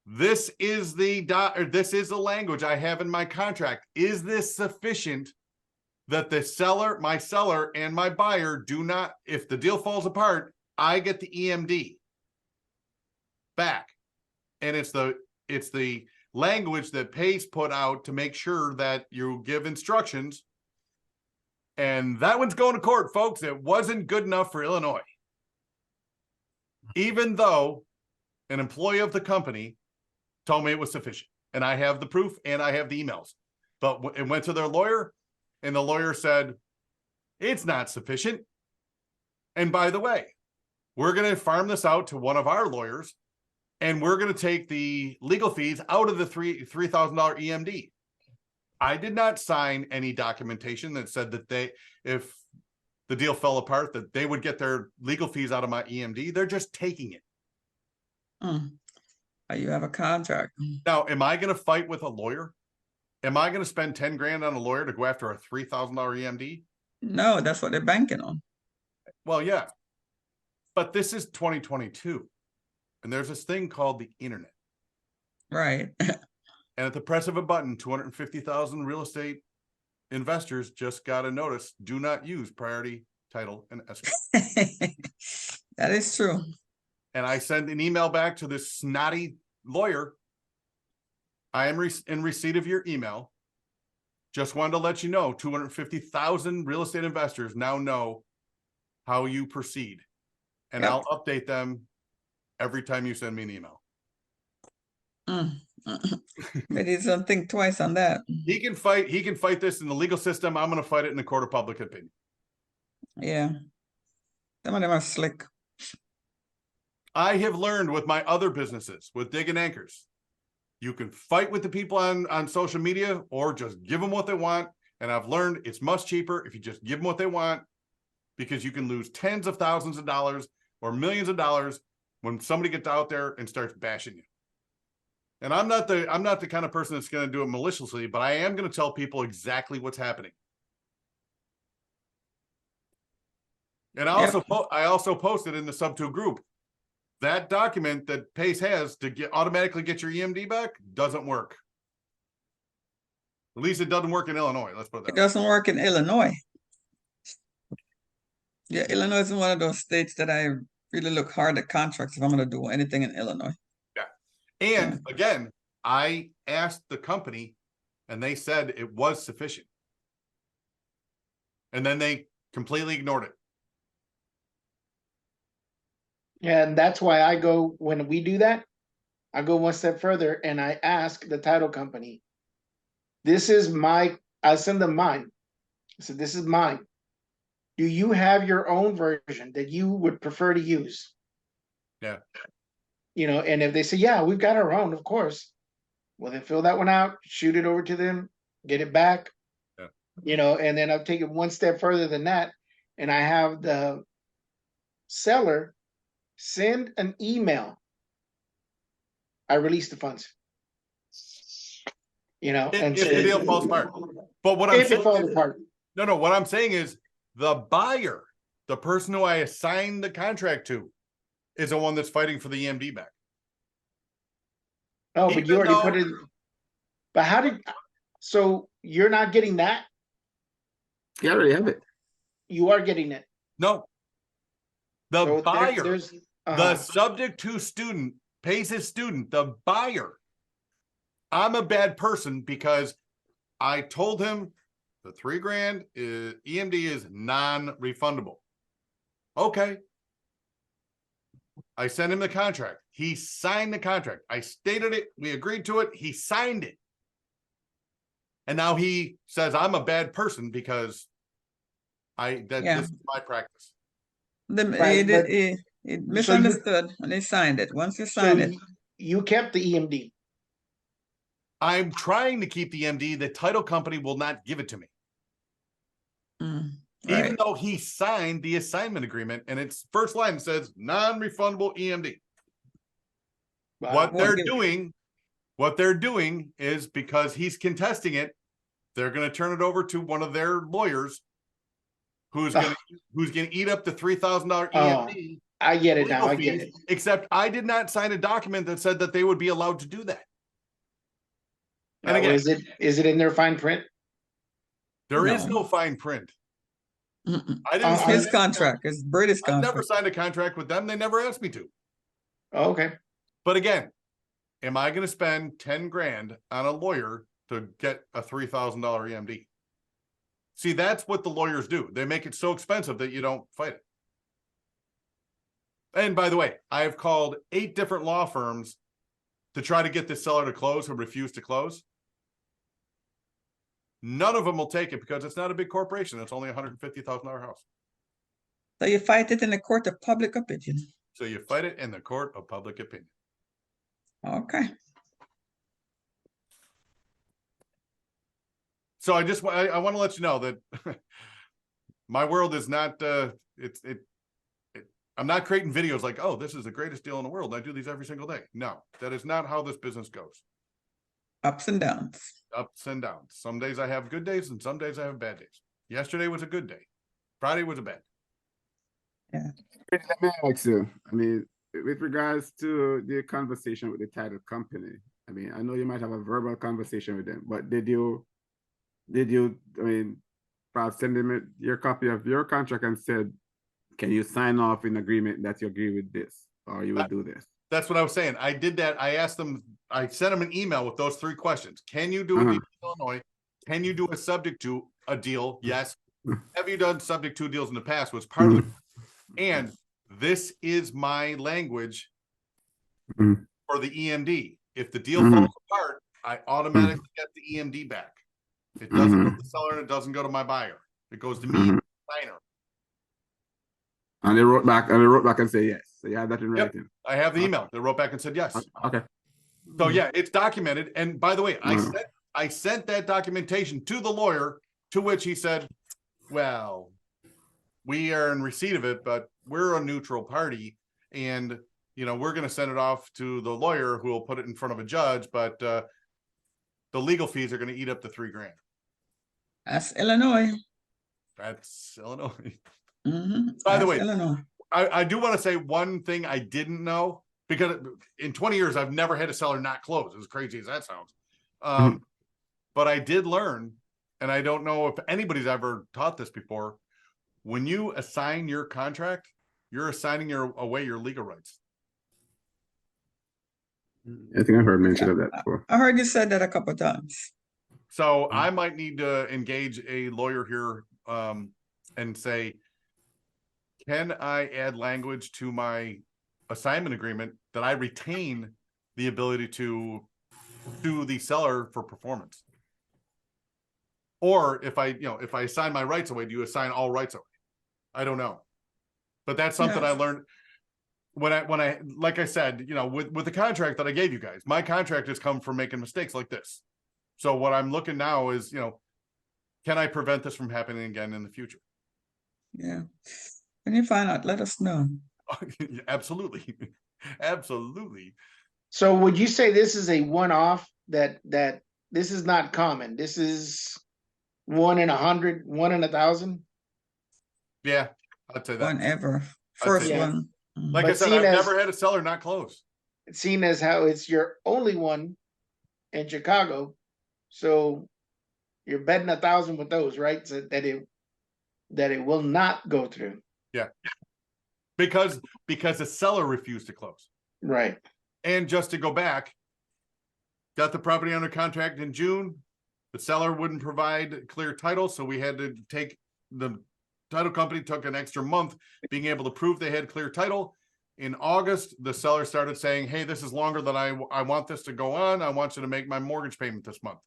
This is the language I have in my contract. Is this sufficient that the seller, my seller, and my buyer do not, if the deal falls apart, I get the EMD back? And it's the language that Pace put out to make sure that you give instructions. And that one's going to court, folks. It wasn't good enough for Illinois. Even though an employee of the company told me it was sufficient. And I have the proof and I have the emails. But it went to their lawyer and the lawyer said, it's not sufficient. And by the way, we're going to farm this out to one of our lawyers and we're going to take the legal fees out of the $3,000 EMD. I did not sign any documentation that said that if the deal fell apart, that they would get their legal fees out of my EMD. They're just taking it. You have a contract. Now, am I going to fight with a lawyer? Am I going to spend 10 grand on a lawyer to go after a $3,000 EMD? No, that's what they're banking on. Well, yeah. But this is 2022. And there's this thing called the internet. Right. And at the press of a button, 250,000 real estate investors just got a notice, do not use priority title and escrow. That is true. And I sent an email back to this snotty lawyer. I am in receipt of your email. Just wanted to let you know, 250,000 real estate investors now know how you proceed. And Yep. I'll update them every time you send me an email. Maybe you don't think twice on that. He can fight this in the legal system. I'm going to fight it in the court of public opinion. Yeah. Some of them are slick. I have learned with my other businesses, with Dig and Anchors, you can fight with the people on social media or just give them what they want. And I've learned it's much cheaper if you just give them what they want, because you can lose tens of thousands of dollars or millions of dollars when somebody gets out there and starts bashing you. And I'm not the kind of person that's going to do it maliciously, but I am going to tell people exactly what's happening. And I also posted in the sub-2 group, that document that Pace has to automatically get your EMD back doesn't work. At least it doesn't work in Illinois. Let's put it that It way. doesn't work in Illinois. Yeah, Illinois is one of those states that I really look hard at contracts if I'm going to do anything in Illinois. And again, I asked the company and they said it was sufficient. And then they completely ignored it. Yeah, and that's why I go, when we do that, I go one step further and I ask the title company, I send them mine. I said, this is mine. Do you have your own version that you would prefer to use? Yeah. you know, and if they say, yeah, we've got our own, of course, well, then fill that one out, shoot it over to them, get it back. Yeah. You know, and then I've taken one step further than that, and I have the seller send an email. I release the funds. You know, and If the deal falls apart. But what I'm if it saying falls is, apart. no, what I'm saying is the buyer, the person who I assigned the contract to, is the one that's fighting for the EMD back. Oh, but you Even already though- put it. But how did? So you're not getting that? You already have it. You are getting it. No. The So buyer, there's the subject to student pays his student, the buyer. I'm a bad person because I told him the $3,000 is EMD is non-refundable. Okay. I sent him the contract. He signed the contract. I stated it. We agreed to it. He signed it. And now he says I'm a bad person because this is my practice. He misunderstood and he signed it. Once you signed it. You kept the EMD. I'm trying to keep the EMD. The title company will not give it to me. Even though he signed the assignment agreement and its first line says non-refundable EMD. Wow. What they're doing is because he's contesting it, they're going to turn it over to one of their lawyers who's going to eat up the $3,000 EMD. I get it now. I get it. Except I did not sign a document that said that they would be allowed to do that. And again, is it in their fine print? There is no fine print. I didn't sign his contract. It's British contract. I've never signed a contract with them. They never asked me to. Oh, okay. But again, am I going to spend $10,000 on a lawyer to get a $3,000 EMD? See, that's what the lawyers do. They make it so expensive that you don't fight it. And by the way, I have called 8 different law firms to try to get this seller to close who refuse to close. None of them will take it because it's not a big corporation. It's only a $150,000 house. So you fight it in the court of public opinion. So you fight it in the court of public opinion. Okay. So I want to let you know that my world is not I'm not creating videos like, oh, this is the greatest deal in the world. I do these every single day. No, that is not how this business goes. Ups and downs. Ups and downs. Some days I have good days and some days I have bad days. Yesterday was a good day. Friday was a bad. Yeah. Let me ask you, I mean, with regards to the conversation with the title company, I mean, I know you might have a verbal conversation with them, but did you, I mean, perhaps send them your copy of your contract and said, can you sign off in agreement that you agree with this or you will do this? That's what I was saying. I did that. I asked them, I sent them an email with those 3 questions. Can you do a deal in Illinois? Can you do a subject to a deal? Yes. Have you done subject to deals in the past? Was part of it. And this is my language for the EMD. If the deal falls apart, I automatically get the EMD back. It doesn't go to the seller and it doesn't go to my buyer. It goes to me, the signer. And they wrote back and say yes. So you have that in writing. I have the email. They wrote back and said yes. Okay. So yeah, it's documented. And by the way, I sent that documentation to the lawyer, to which he said, well, we are in receipt of it, but we're a neutral party. And, you know, we're going to send it off to the lawyer who will put it in front of a judge. But the legal fees are going to eat up the $3,000. That's Illinois. That's Illinois. By the way, Illinois. I do want to say one thing I didn't know, because in 20 years, I've never had a seller not close, as crazy as that sounds. But I did learn, and I don't know if anybody's ever taught this before, when you assign your contract, you're assigning away your legal rights. I think I've heard mention of that before. I heard you said that a couple of times. So I might need to engage a lawyer here and say, can I add language to my assignment agreement that I retain the ability to sue the seller for performance? Or if I assign my rights away, do you assign all rights away? I don't know. But that's something I learned. when I like I said, you know, with the contract that I gave you guys, my contract has come from making mistakes like this. So what I'm looking now is, you know, can I prevent this from happening again in the future? Yeah. When you find out, let us know. Absolutely. Absolutely. So would you say this is a one-off, that this is not common? This is 1 in 100, 1 in 1,000? Yeah, I'd say that. Whenever. I'd First say that. one. Like But I said, seeing I've as- never had a seller not close. Seeing as how it's your only one in Chicago, so you're betting 1,000 with those, right? So that it will not go through. Yeah. Because the seller refused to close. Right. And just to go back, got the property under contract in June. The seller wouldn't provide clear title, so we had to take the title company took an extra month being able to prove they had clear title. In August, the seller started saying, hey, this is longer than I want this to go on. I want you to make my mortgage payment this month.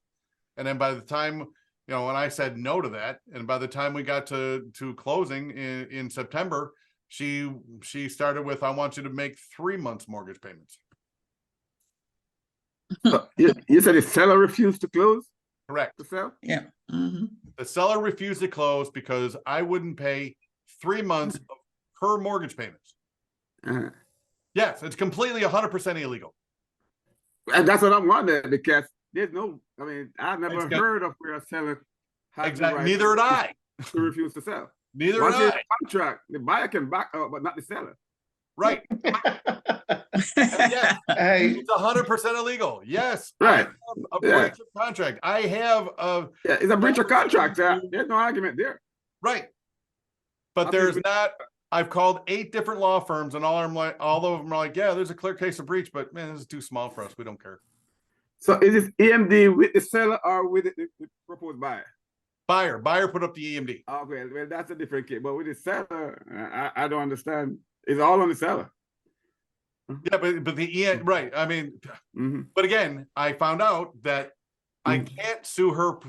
And then by the time, you know, and I said no to that, and by the time we got to closing in September, she started with, I want you to make 3 months mortgage payments. You said the seller refused to close Correct. the sale? Yeah. The seller refused to close because I wouldn't pay 3 months of her mortgage payments. Uh-huh. Yes, it's completely 100% illegal. And that's what I'm wondering, because there's no, I mean, I've never It's got- heard of where a seller has the Exactly. right Neither had I. to refuse to sell. Neither Once had there's I. a contract, the buyer can back out, but not the seller. Right. And yes, Hey, it's 100% illegal. Yes. Right. I have a Yeah. breach of contract. I have a Yeah, it's a breach of contract. There's no argument there. right. But I there's think not. I've called 8 different law firms, and all of them are like, yeah, there's a clear case of breach, but man, this is too small for us. We don't care. So is this EMD with the seller or with the proposed buyer? Buyer put up the EMD. Okay, well, that's a different case. But with the seller, I don't understand. It's all on the seller. Yeah, but the right. I mean, Mm-hmm. but again, I found out that I can't sue her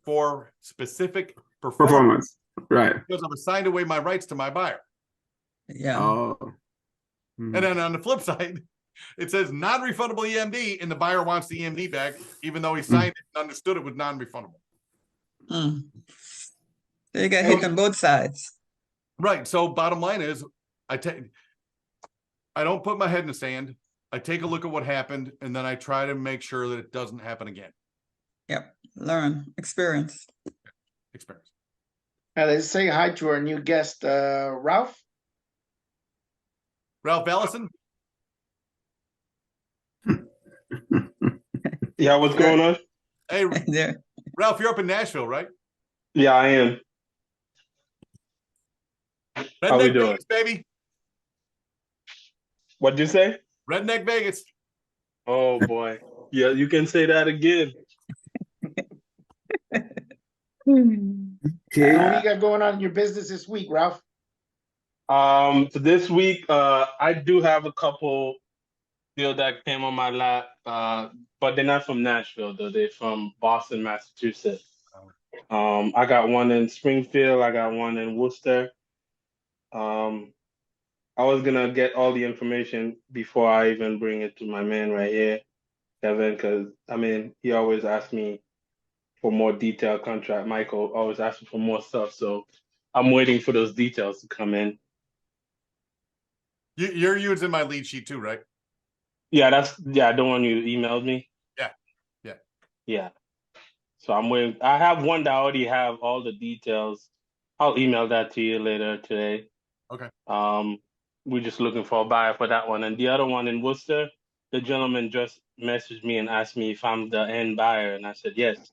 for specific performance Right. because I've assigned away my rights to my buyer. Yeah. Oh. And then on the flip side, it says non-refundable EMD, and the buyer wants the EMD back, even though he signed it and understood it was non-refundable. So you get hit on both sides. Right. So bottom line is, I don't put my head in the sand. I take a look at what happened, and then I try to make sure that it doesn't happen again. Yep. Learn, experience. Experience. let's say hi to our new guest, Ralph. Ralph Allison. Yeah, what's going on? Hey, There. Ralph, you're up in Nashville, right? Yeah, I am. How we Redneck doing? Vegas, baby. What'd you say? Redneck Vegas. Oh boy. Yeah, you can say that again. What do you got going on in your business this week, Ralph? So this week, I do have a couple deals that came on my lap, but they're not from Nashville, though. They're from Boston, Massachusetts. I got one in Springfield. I got one in Worcester. I was gonna get all the information before I even bring it to my man right here, Kevin, because I mean, he always asks me for more detailed contract. Michael always asks me for more stuff, so I'm waiting for those details to come in. You're using my lead sheet too, right? Yeah, the one you emailed me. Yeah. So I'm waiting. I have one that I already have all the details. I'll email that to you later today. Okay. We're just looking for a buyer for that one. And the other one in Worcester, the gentleman just messaged me and asked me if I'm the end buyer. And I said yes,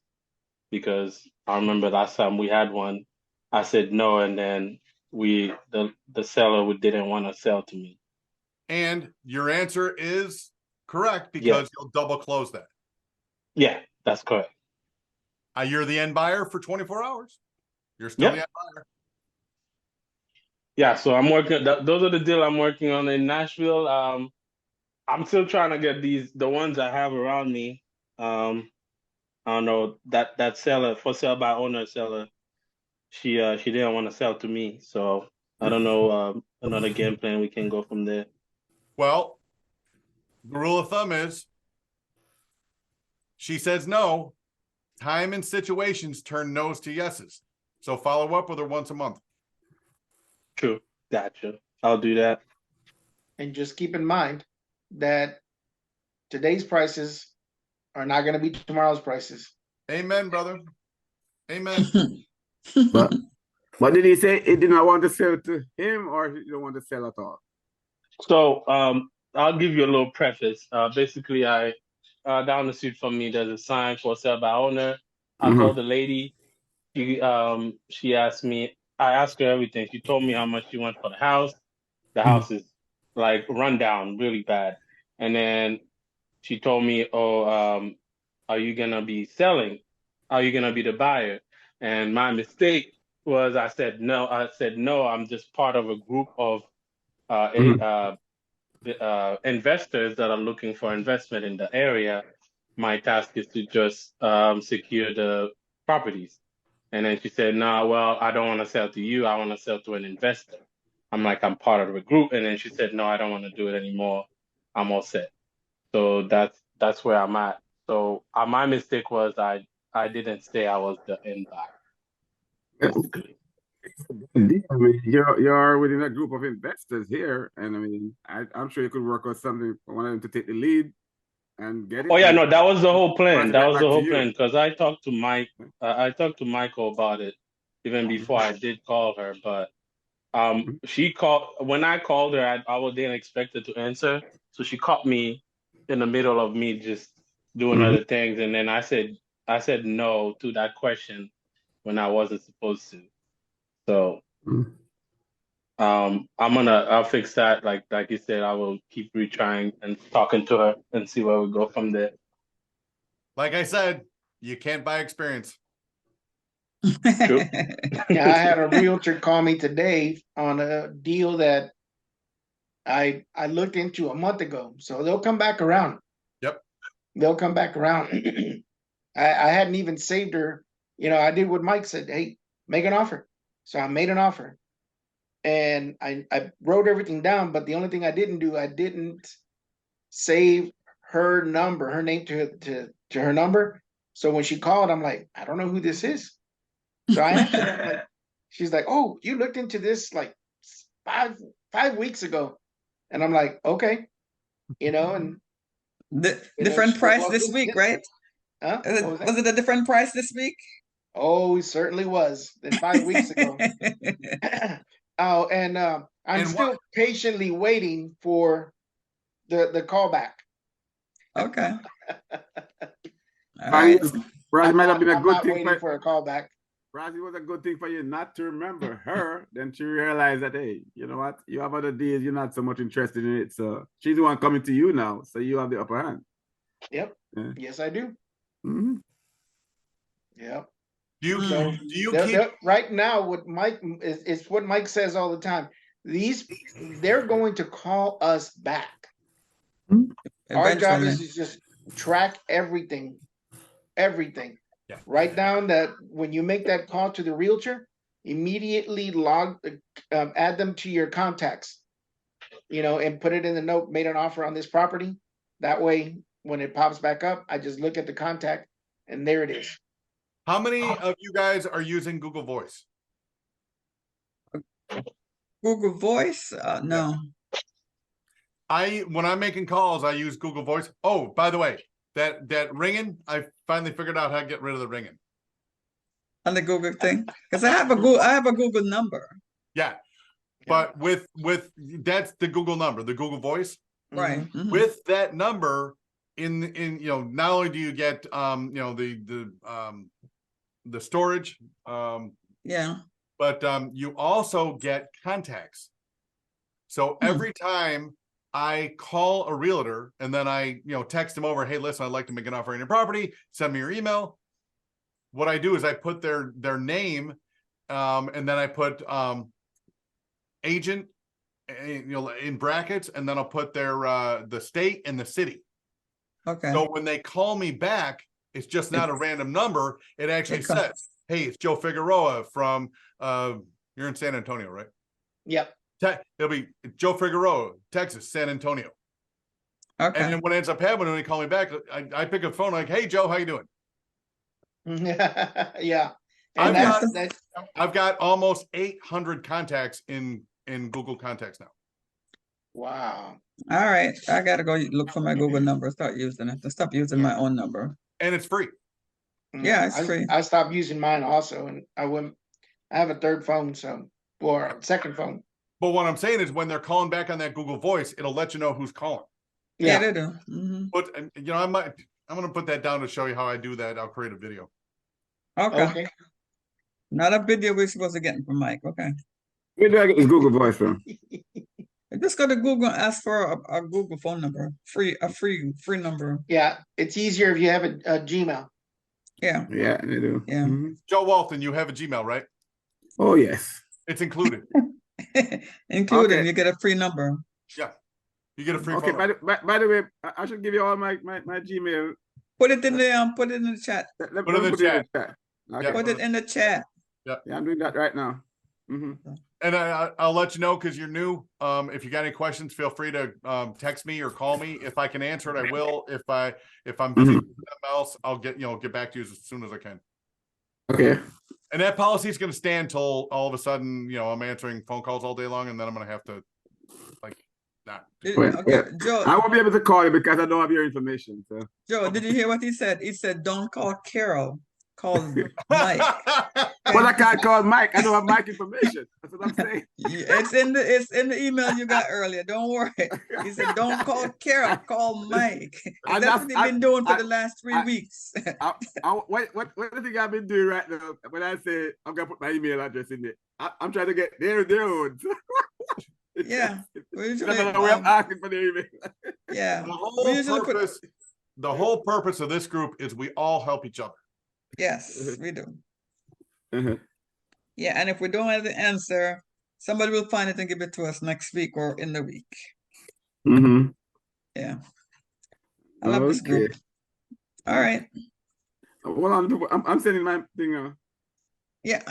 because I remember last time we had one, I said no. And then the seller didn't want to sell to me. And your answer is correct because you'll double close that. Yeah, that's correct. You're the end buyer for 24 hours. You're still the end buyer. Yeah, so I'm working. Those are the deals I'm working on in Nashville. I'm still trying to get the ones I have around me. I don't know that seller, for sale by owner seller. She didn't want to sell to me, so I don't know another game plan. We can go from there. Well, the rule of thumb is she says no. Time and situations turn no's to yeses. So follow up with her once a month. True. Gotcha. I'll do that. And just keep in mind that today's prices are not going to be tomorrow's prices. Amen, brother. Amen. But what did he say? He did not want to sell to him, or he didn't want to sell at all? So I'll give you a little preface. Basically, I down the street from me, there's a sign for sale by owner. I told the lady, she asked me, I asked her everything. She told me how much she went for the house. The house is like run down, really bad. And then she told me, oh, are you gonna be selling? Are you gonna be the buyer? And my mistake was I said no. I'm just part of a group of investors that are looking for investment in the area. My task is to just secure the properties. And then she said, no, well, I don't want to sell to you. I want to sell to an investor. I'm like, I'm part of a group. And then she said, no, I don't want to do it anymore. I'm all set. So that's where I'm at. So my mistake was I didn't say I was the end buyer. I mean, you're within a group of investors here, and I mean, I'm sure you could work on something for one of them to take the lead and get it. Oh yeah, no, that was the whole plan. That was the whole you. plan because I talked to Mike. I talked to Michael about it even before I did call her. But she called when I called her. I didn't expect her to answer, so she caught me in the middle of me just doing other things, and then I said no to that question when I wasn't supposed to. So I'll fix that. Like you said, I will keep retrying and talking to her and see where we go from there. Like I said, you can't buy experience. True. Yeah, I had a realtor call me today on a deal that I looked into a month ago. So they'll come back around. Yep. They'll come back around. I hadn't even saved her. You know, I did what Mike said. Hey, make an offer. So I made an offer. And I wrote everything down, but the only thing I didn't do, I didn't save her number, her name to her number. So when she called, I'm like, I don't know who this is. So I answered her, like, she's like, oh, you looked into this like five weeks ago. And I'm like, okay, you know, and the different price this week, right? Huh? Was it a different price this week? Oh, it certainly was than 5 weeks ago. Oh, and I'm still patiently waiting for the callback. Okay. All right. It might have been a good thing waiting for a callback. It was a good thing for you not to remember her. Then she realized that, hey, you know what? You have other deals. You're not so much interested in it. So she's the one coming to you now. So you have the upper hand. Yep. Yeah. Yes, I do. Yep. Do you keep right now? What Mike is what Mike says all the time. They're going to call us back. Our job is to just track everything. Yeah. Write down that when you make that call to the realtor, immediately add them to your contacts. You know, and put it in the note. Made an offer on this property. That way, when it pops back up, I just look at the contact, and there it is. How many of you guys are using Google Voice? Google Voice? No. When I'm making calls, I use Google Voice. Oh, by the way, that ringing, I finally figured out how to get rid of the ringing. On the Google thing? Because I have a Google number. Yeah. But with that's the Google number, the Google Voice. Right. With that number, in you know, not only do you get you know, the storage, yeah, but you also get contacts. So every time I call a realtor and then I, you know, text them over, hey, listen, I'd like to make an offer on your property, send me your email. What I do is I put their name and then I put agent, you know, in brackets, and then I'll put their the state and the city. Okay. So when they call me back, it's just not a random number. It actually says, hey, it's Joe Figueroa from you're in San Antonio, right? Yep. It'll be Joe Figueroa, Texas, San Antonio. And Okay. then what ends up happening when he call me back, I pick up the phone like, hey Joe, how you doing? Yeah. I've And got I've got almost 800 contacts in Google Contacts now. wow. All right. I gotta go look for my Google number, start using it. To stop using my own number. And it's free. Yeah, it's free. I stopped using mine also, and I have a third phone, or a second phone. But what I'm saying is when they're calling back on that Google Voice, it'll let you know who's calling. Yeah, they do. Mm-hmm. But you know, I'm gonna put that down to show you how I do that. I'll create a video. Okay. Not a video we're supposed to get from Mike. Okay. Where do I get this Google Voice from? Just go to Google and ask for a Google phone number. Free number. Yeah, it's easier if you have a Gmail. Yeah. Yeah, they do. Yeah. Joe Walton, you have a Gmail, right? Oh yes. It's included. Including Okay. you get a free number. Yeah. You get a free Okay, phone. by the way, I should give you all my Gmail. Put it in the chat. Let Put it in me the chat. Okay. Yeah. Put it in the chat. Yeah, I'm doing that right now. And I'll let you know because you're new. If you got any questions, feel free to text me or call me. If I can answer it, I will. If I'm busy with something else, I'll get back to you as soon as I can. Okay. And that policy is going to stand till all of a sudden, I'm answering phone calls all day long, and then I'm going to have to not. Okay, Joe. I won't be able to call you because I don't have your information. So. Joe, did you hear what he said? He said, "Don't call Carol, call Mike." Well, I can't call Mike. I don't have Mike information. That's what I'm saying. It's in the email you got earlier. Don't worry. He said, "Don't call Carol, call Mike." That's what he's been doing for the last 3 weeks. What do you think I've been doing right now? When I say I'm gonna put my email address in there, I'm trying to get their own. Yeah, we usually I'm asking for their email. yeah. The whole purpose of this group is we all help each other. Yes, we do. Yeah, and if we don't have the answer, somebody will find it and give it to us next week or in the week. Yeah. I love this group. All right. Hold on, I'm sending my thing out. Yeah.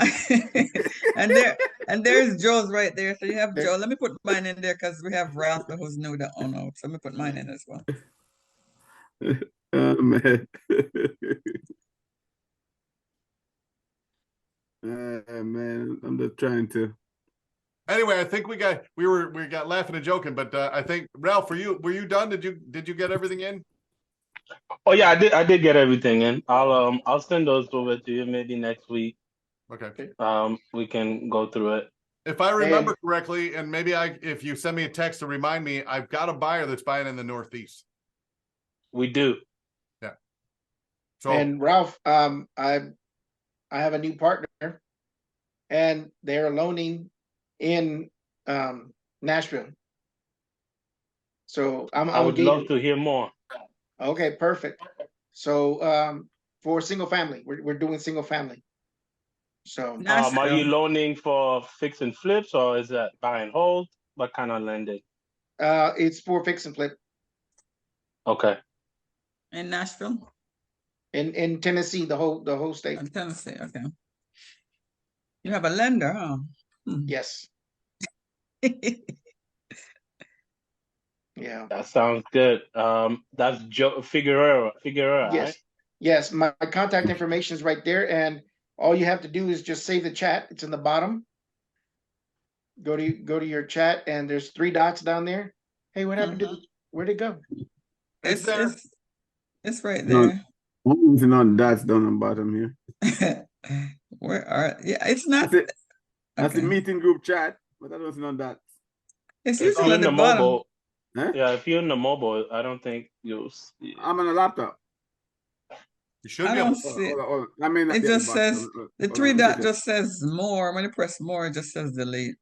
and there's Joe's right there. So you have Joe. Let me put mine in there because we have Ralph who's new to Ono. So let me put mine in as well. Oh man. Man, I'm just trying to. Anyway, I think we got laughing and joking, but I think Ralph, were you done? Did you get everything in? Oh yeah, I did get everything in. I'll send those over to you maybe next week. Okay. We can go through it. If I remember correctly, and maybe if you send me a text to remind me, I've got a buyer that's buying in the Northeast. We do. Yeah. So And Ralph, I have a new partner, and they're loaning in Nashville. So I would love to hear more. Okay, perfect. So for single family, we're doing single family. So are you loaning for fix and flips, or is that buy and hold? What kind of lending? it's for fix and flip Okay. In Nashville? in Tennessee, the whole state. In Tennessee, okay. You have a lender, huh? Yes. Yeah. That sounds good. That's Joe Figueroa. Yes. Right? Yes. My contact information is right there, and all you have to do is just save the chat. It's in the bottom. Go to your chat, and there's 3 dots down there. Hey, what happened to where'd it go? It's right there. I'm using on dots down on the bottom here. It's not. That's the meeting group chat, but I don't see on that. It's If usually you're at in the the bottom. mobile, Huh? yeah, if you're in the mobile, I don't think you'll see. I'm on a laptop. you should I be able don't to. see it. I mean, It just says the 3 dot just says more. When you press more, it just says delete.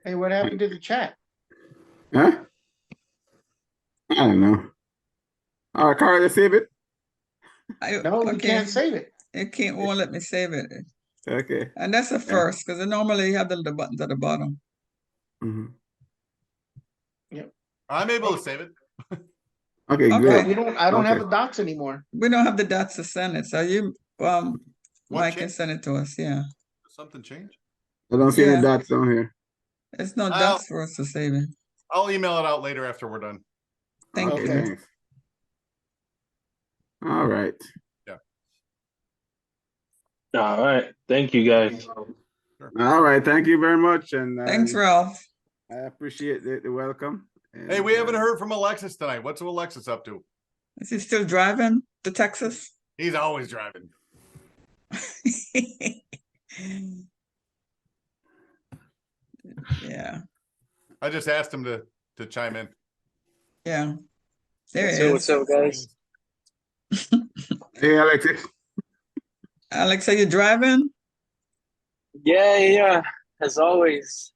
Hey, what happened to the chat? Huh? I don't know. All right, Carl, let's save it. No, we can't save it. It won't let me save it. Okay. And that's the first, because normally you have the buttons at the bottom. Yep. I'm able to save it. Okay, Okay. good. I don't have the docs anymore. We don't have the dots to send it, so you Mike can changed? send it to us. Yeah. Did something change? I don't see Yeah. any dots down here. It's no I'll- dust for us to save it. I'll email it out later after we're done. Thank Okay, you. thanks. All right. All right. Thank you, guys. All right. Thank you very much. And Thanks, Ralph. I appreciate the welcome. Hey, And, we haven't heard from Alexis tonight. What's Alexis up to? Is he still driving to Texas? He's always driving. Yeah, I just asked him to chime in. yeah. There he So is. what's up, guys? Hey, Alexis. Alex, are you driving? Yeah, as always.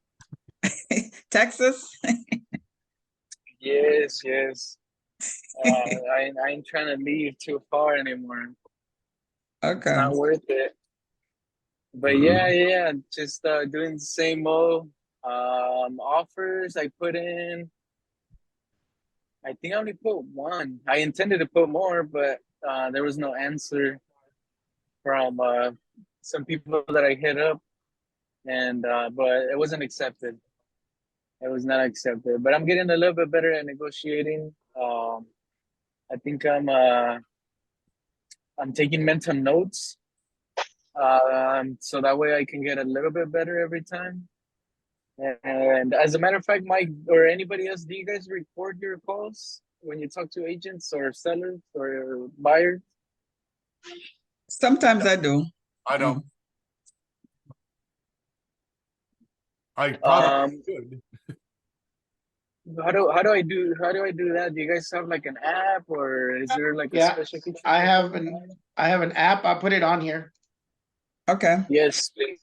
Texas? Yes. I ain't trying to leave too far anymore. Okay. Not worth it. But yeah, just doing the same old offers I put in. I think I only put one. I intended to put more, but there was no answer from some people that I hit up, and but it wasn't accepted. It was not accepted. But I'm getting a little bit better at negotiating. I think I'm taking mental notes, so that way I can get a little bit better every time. And as a matter of fact, Mike or anybody else, do you guys record your calls when you talk to agents or sellers or buyers? Sometimes I do. I don't. I probably should. How do I do that? Do you guys have like an app or is there like a Yeah, special feature? I have an app. I put it on here. Okay. Yes, please.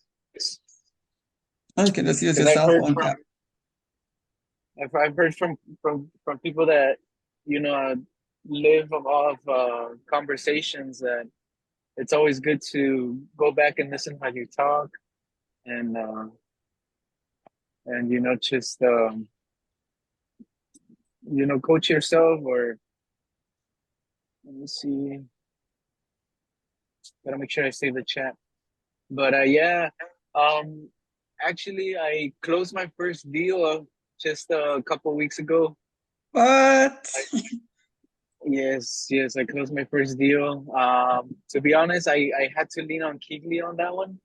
You can just use your Because cell phone app. I've heard from people that live off conversations that it's always good to go back and listen how you talk and just coach yourself. Or let me see, gotta make sure I save the chat. But actually I closed my first deal just a couple weeks ago. What? Yes, I closed my first deal. To be honest, I had to lean on Keegley on that one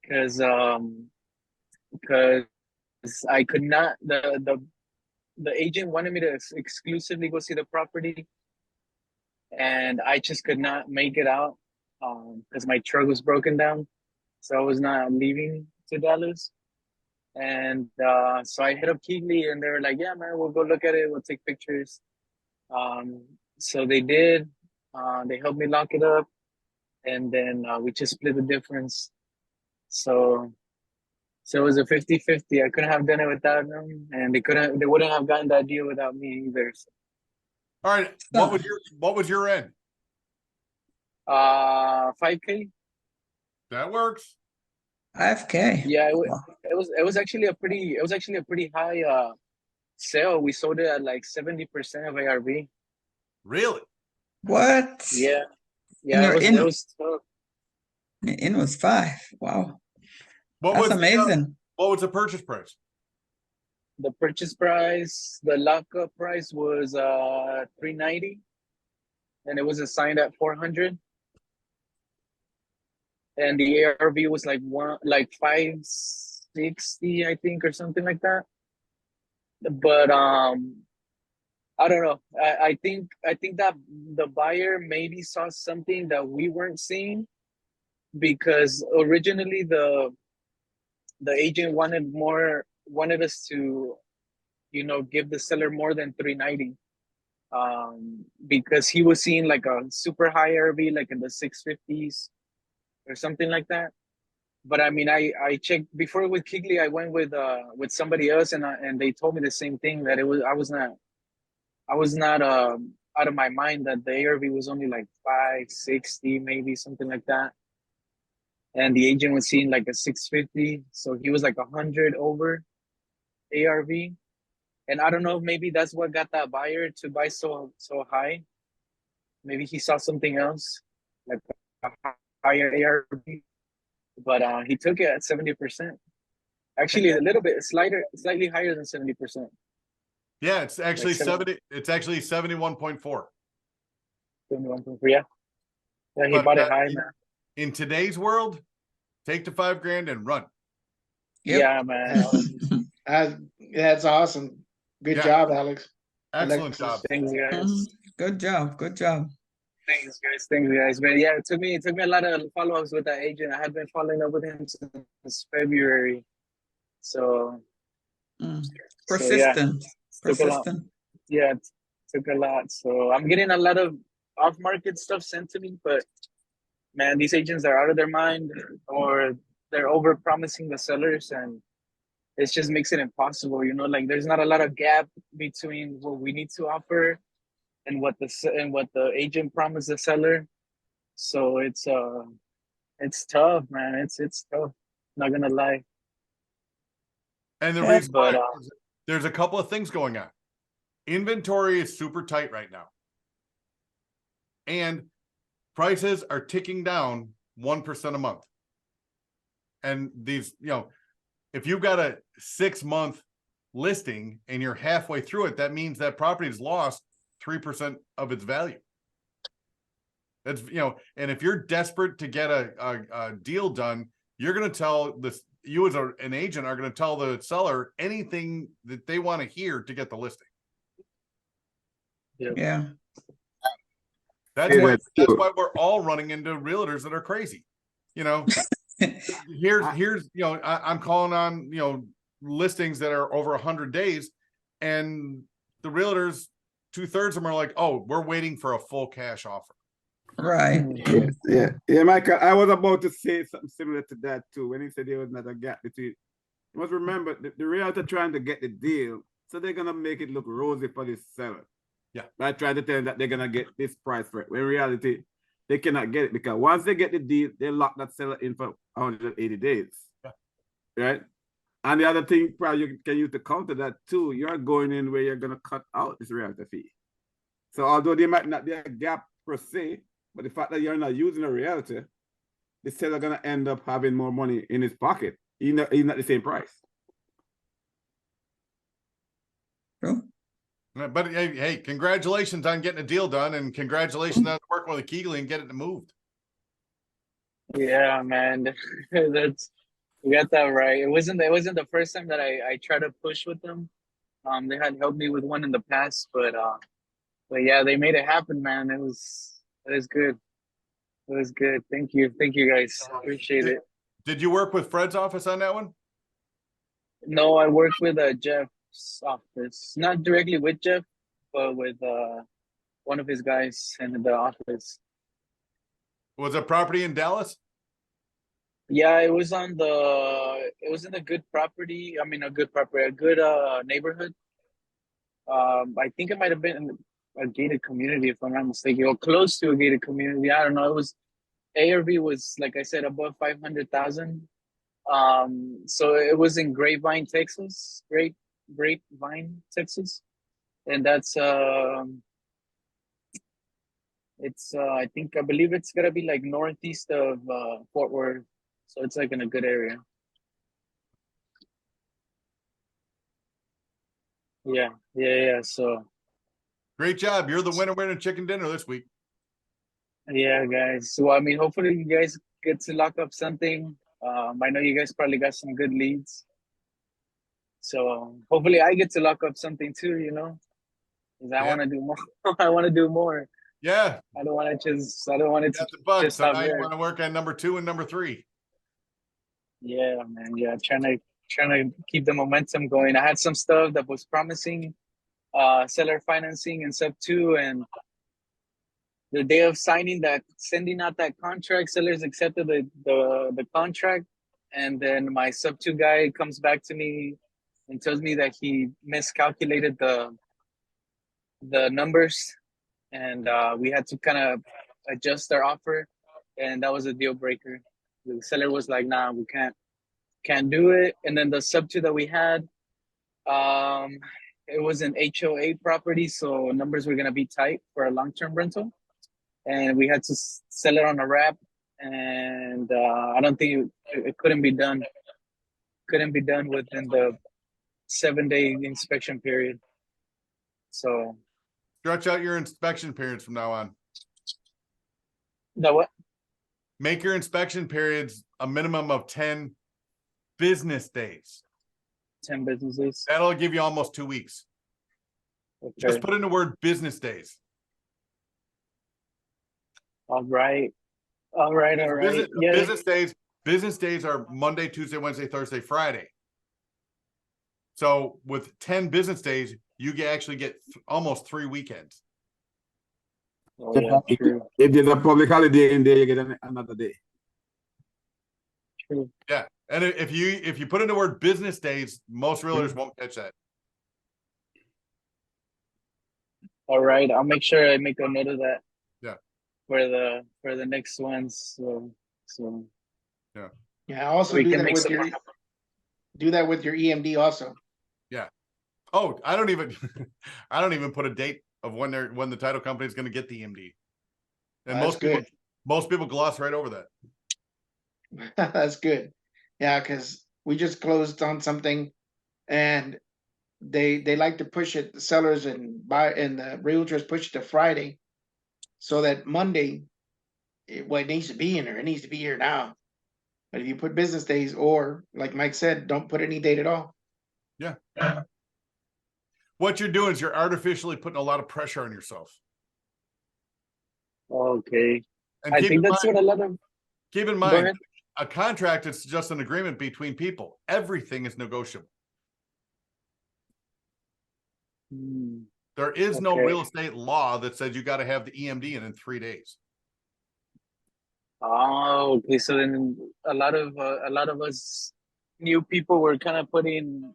because I could not, the agent wanted me to exclusively go see the property, and I just could not make it out because my truck was broken down, so I was not leaving to Dallas. And so I hit up Keegley, and they were like, "Yeah, man, we'll go look at it. We'll take pictures." So they did. They helped me lock it up, and then we just split the difference. So it was a 50-50. I couldn't have done it without them, and they wouldn't have gotten that deal without me either. So, All right. What was your end? 5K. That works. 5K. Yeah, Wow. it was actually a pretty high sale. We sold it at like 70% of ARV. Really? What? Yeah, And it was tough. It was 5. Wow. What That's was amazing. What was the purchase price? The purchase price, the lockup price was $390, and it was assigned at $400. And the ARV was like 560, I think, or something like that. But I don't know. I think that the buyer maybe saw something that we weren't seeing, because originally the agent wanted us to, give the seller more than $390, because he was seeing like a super high ARV, like in the 650s or something like that. But I mean, I checked before with Keegley. I went with somebody else, and they told me the same thing, that I was not out of my mind, that the ARV was only like 560, maybe something like that. And the agent was seeing like a 650, so he was like 100 over ARV. And I don't know, maybe that's what got that buyer to buy so high. Maybe he saw something else, like a higher ARV, but he took it at 70%. Actually, a little bit slightly higher than 70%. Yeah, it's actually Like 70. It's actually 71.4. 71.3, yeah. Yeah, he But bought it high, man. in today's world, take the $5 grand and run. Yep. Yeah, man. That's awesome. Good Yeah. job, Alex. Excellent Alexis. job. Thanks, guys. Mhm. Good job. Good job. Thanks, guys. But yeah, it took me a lot of follow-ups with that agent. I had been following up with him since February. So, Mm. so yeah, Persistent. took a lot. Persistent. Yeah, it took a lot. So I'm getting a lot of off-market stuff sent to me, but man, these agents are out of their mind, or they're over-promising the sellers, and it just makes it impossible. You know, like there's not a lot of gap between what we need to offer and what the agent promised the seller. So it's tough, man. It's tough. Not gonna lie. And the Yeah. reason why But is there's a couple of things going on. Inventory is super tight right now. And prices are ticking down 1% a month. And these, if you've got a 6-month listing and you're halfway through it, that means that property has lost 3% of its value. That's, and if you're desperate to get a deal done, you're going to tell this, you as an agent are going to tell the seller anything that they want to hear to get the listing. Yeah. That's Yeah, why that's that's true. why we're all running into realtors that are crazy. Here's I'm calling on listings that are over 100 days, and the realtors, 2/3 of them are like, oh, we're waiting for a full cash offer. Right. Yeah, Michael, I was about to say something similar to that too. When he said there was not a gap between, you must remember the realtor trying to get the deal, so they're gonna make it look rosy for the seller. Yeah. By trying to tell them that they're gonna get this price for it. When in reality, they cannot get it, because once they get the deal, they lock that seller in for 180 days. Yeah. Right? And the other thing probably you can use to counter that too, you're going in where you're gonna cut out this realtor fee. So although there might not be a gap per se, but the fact that you're not using a realtor, the seller gonna end up having more money in his pocket, even at the same price. True. But hey, congratulations on getting a deal done, and congratulations on working with a Keegley and getting it moved. yeah, man, you got that right. It wasn't the first time that I tried to push with them. They had helped me with one in the past, but yeah, they made it happen, man. It was good. It was good. Thank you guys. Appreciate it. Did you work with Fred's office on that one? No, I worked with Jeff's office, not directly with Jeff, but with one of his guys in the office. Was it property in Dallas? Yeah, it was in a good property. I mean, a good neighborhood. I think it might have been in a gated community, if I'm not mistaken, or close to a gated community. I don't know. It was ARV was, like I said, above 500,000. So it was in Grapevine, Texas. Grapevine, Texas, and that's I believe it's gonna be like northeast of Fort Worth, so it's like in a good area. Yeah. So Great job. You're the winner chicken dinner this week. yeah, guys. So I mean, hopefully you guys get to lock up something. I know you guys probably got some good leads. So hopefully I get to lock up something too, because I want to do more. I want to do more. Yeah. I don't want to just So stop now you there. want to work on number 2 and number 3. Yeah, man. Yeah, trying to keep the momentum going. I had some stuff that was promising, seller financing and sub 2, and the day of sending out that contract, sellers accepted the contract, and then my sub 2 guy comes back to me and tells me that he miscalculated the numbers, and we had to kind of adjust our offer, and that was a deal breaker. The seller was like, "Nah, we can't do it." And then the sub 2 that we had, it was an HOA property, so numbers were gonna be tight for a long-term rental, and we had to sell it on a wrap, and I don't think it couldn't be done. couldn't be done within the 7-day inspection period. So Stretch out your inspection periods from now on. the what? Make your inspection periods a minimum of 10 business days. 10 businesses. That'll give you almost 2 weeks. Okay. Just put in the word business days. All right. All right. All right. Business days are Monday, Tuesday, Wednesday, Thursday, Friday. So with 10 business days, you actually get almost 3 weekends. Oh, yeah, true. If there's a public holiday in there, you get another day. True. Yeah. And if you put in the word business days, most realtors won't catch that. All right. I'll make sure I make a note of that. Yeah. For the next ones. So Yeah, also we do can that make with some your EMD also. Yeah. Oh, I don't even put a date of when the title company is going to get the EMD. And That's most people gloss right over that. That's good. Yeah, because we just closed on something, and they like to push it. The sellers and the realtors push it to Friday, so that Monday, it needs to be in there. It needs to be here now. But if you put business days, or like Mike said, don't put any date at all. Yeah. What you're doing is you're artificially putting a lot of pressure on yourself. okay. And I think that's what a lot of keep in Go mind, ahead. a contract is just an agreement between people. Everything is negotiable. There is no Okay. real estate law that says you got to have the EMD in 3 days. Oh, okay. So then a lot of us new people were kind of putting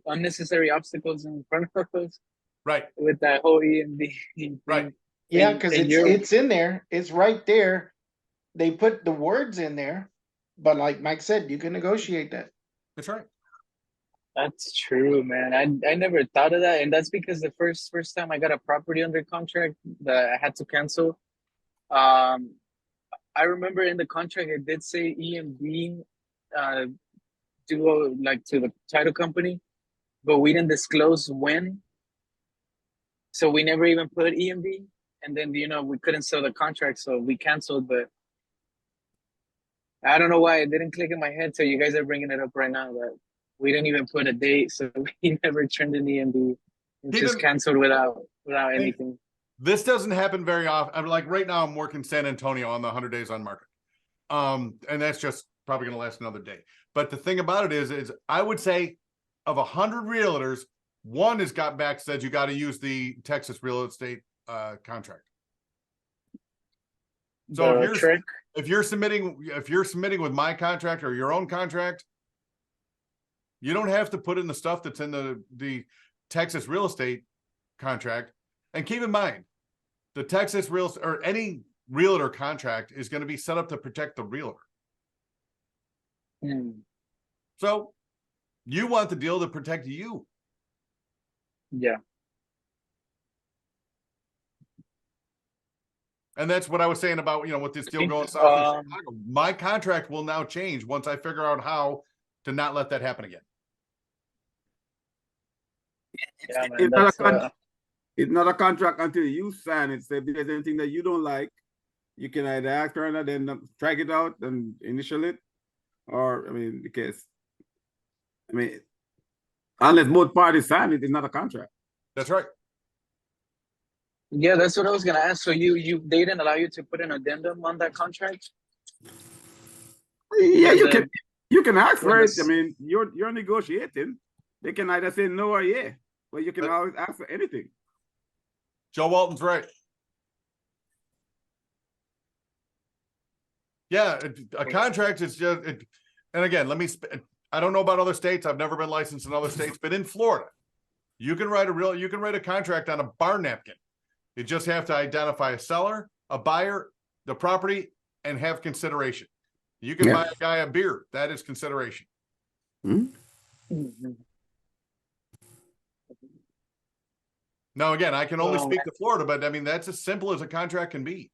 unnecessary obstacles in front of us Right. with that whole EMD thing. Right. Yeah, And- because and you're- it's in there. It's right there. They put the words in there, but like Mike said, you can negotiate that. That's right. That's true, man. I never thought of that, and that's because the first time I got a property under contract that I had to cancel. I remember in the contract it did say EMD, to the title company, but we didn't disclose when. So we never even put EMD, and then we couldn't sell the contract, so we canceled. But I don't know why it didn't click in my head. So you guys are bringing it up right now that we didn't even put a date, so we never turned in EMD and just canceled without anything. This doesn't happen very often. I'm like right now I'm working San Antonio on the 100 days on market. And that's just probably going to last another day. But the thing about it is I would say of 100 realtors, one has got back, said you got to use the Texas real estate contract. So if you're submitting with my contract or your own contract, you don't have to put in the stuff that's in the Texas real estate contract. And keep in mind, the Texas or any realtor contract is going to be set up to protect the realtor. So you want the deal to protect you. Yeah. And that's what I was saying about, with this deal going south in Chicago. My contract will now change once I figure out how to not let that happen again. Yeah, man, It's not a contract until you sign it. So if there's anything that you don't like, you can either ask her and then drag it out and initial it, or unless both parties sign it, it's not a contract. That's right. Yeah, that's what I was gonna ask. So they didn't allow you to put an addendum on that contract? Yeah, you can ask for it. You're negotiating. They can either say no or yeah, but you can always ask for anything. Joe Walton's right. Yeah, a contract is just, and again, I don't know about other states. I've never been licensed in other states, but in Florida, you can write a contract on a bar napkin. You just have to identify a seller, a buyer, the property, and have consideration. You can buy a guy a beer. That is consideration. Now, again, I can only speak to Florida, but that's as simple as a contract can be.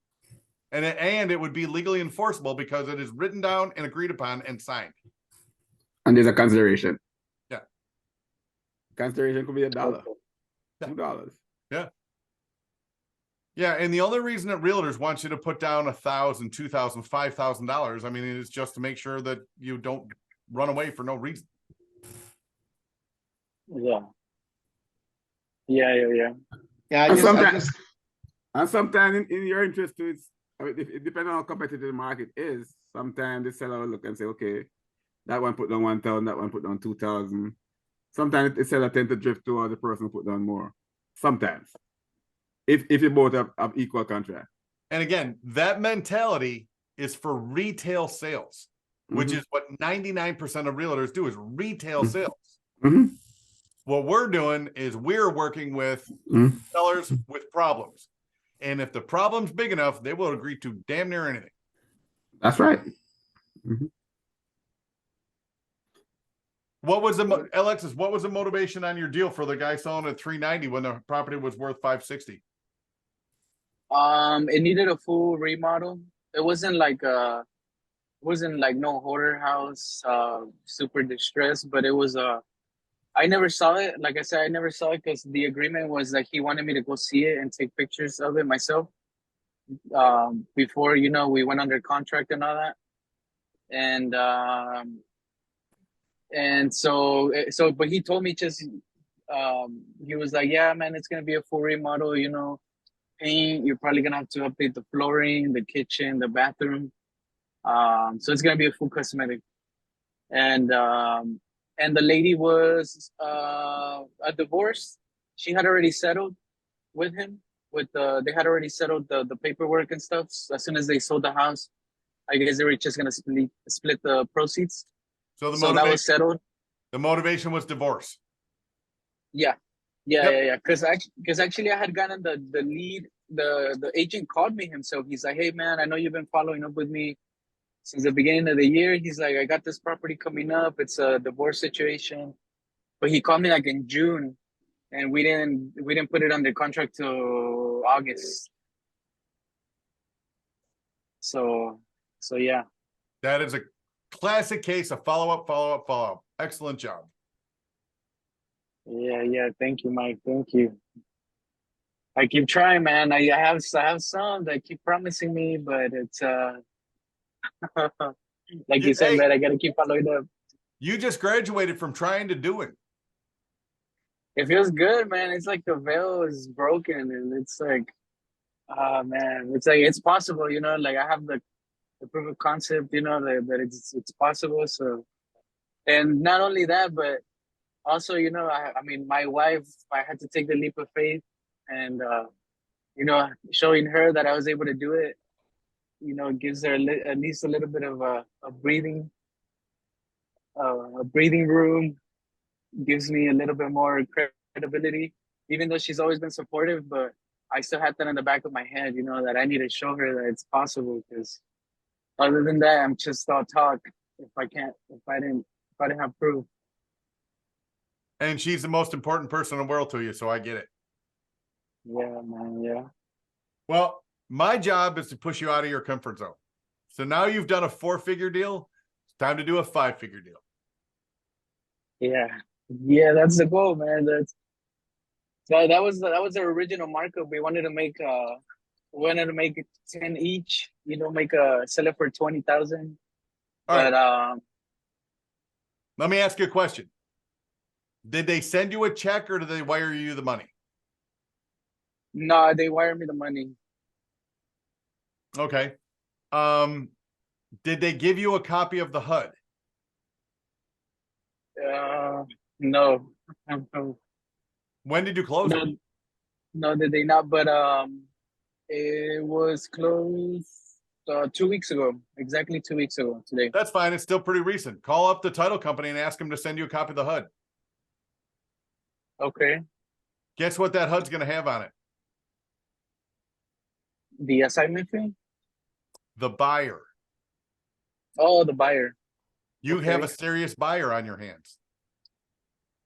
And it would be legally enforceable because it is written down and agreed upon and signed. And there's a consideration. Yeah. Consideration could be $1, Okay. $2. Yeah. Yeah, and the only reason that realtors want you to put down $1,000, $2,000, $5,000, I mean, is just to make sure that you don't run away for no reason. Yeah. Yeah. Yeah, I And just, I sometimes, just, and sometimes in your interest too, it's, I mean, it depends on how competitive the market is. Sometimes the seller will look and say, okay, that one put down 1,000, that one put down 2,000. Sometimes the seller tend to drift towards the person who put down more. Sometimes. If you both have equal contract. And again, that mentality is for retail sales, which is what 99% of realtors do, is retail sales. What we're doing is we're working with sellers with problems. And if the problem's big enough, they will agree to damn near anything. That's right. What was the Alexis? What was the motivation on your deal for the guy selling at 390 when the property was worth 560? It needed a full remodel. It wasn't like no hoarder house, super distressed, but it was I never saw it. Like I said, I never saw it because the agreement was that he wanted me to go see it and take pictures of it myself. Before, we went under contract and all that. But he told me just, he was like, yeah, man, it's going to be a full remodel, paint. You're probably going to have to update the flooring, the kitchen, the bathroom. So it's going to be a full cosmetic. And the lady was a divorce. She had already settled with him. They had already settled the paperwork and stuff. So as soon as they sold the house, I guess they were just gonna split the proceeds. So that was settled. The motivation was divorce. Yeah. Because actually I had gotten the lead. The agent called me himself. He's like, hey man, I know you've been following up with me since the beginning of the year. He's like, I got this property coming up. It's a divorce situation. But he called me like in June, and we didn't put it under contract till August. So yeah. That is a classic case of follow up. Excellent job. Yeah. Thank you, Mike. Thank you. I keep trying, man. I have some that keep promising me, but it's like you said, man, I gotta keep following up. You just graduated from trying to do it. It feels good, man. It's like the veil is broken, and it's like, man, it's like it's possible, like I have the proof of concept, that it's possible. So, and not only that, but also, I mean, my wife, I had to take the leap of faith, and showing her that I was able to do it, gives her at least a little bit of a breathing room, gives me a little bit more credibility, even though she's always been supportive. But I still had that in the back of my head, that I need to show her that it's possible, because other than that, I'm just all talk if I didn't have proof. And she's the most important person in the world to you, so I get it. Yeah, man, yeah. Well, my job is to push you out of your comfort zone. So now you've done a 4-figure deal. It's time to do a 5-figure deal. Yeah, that's the goal, man. That was the original markup. We wanted to make 10 each. Sell it for 20,000. But let me ask you a question. Did they send you a check or did they wire you the money? No, they wired me the money. Okay. Did they give you a copy of the HUD? No. When did you close it? No, did they not? But it was closed 2 weeks ago. Exactly 2 weeks ago today. That's fine. It's still pretty recent. Call up the title company and ask them to send you a copy of the HUD. Okay. Guess what that HUD's going to have on it? The assignment fee? The buyer. Oh, the buyer. You Okay. have a serious buyer on your hands.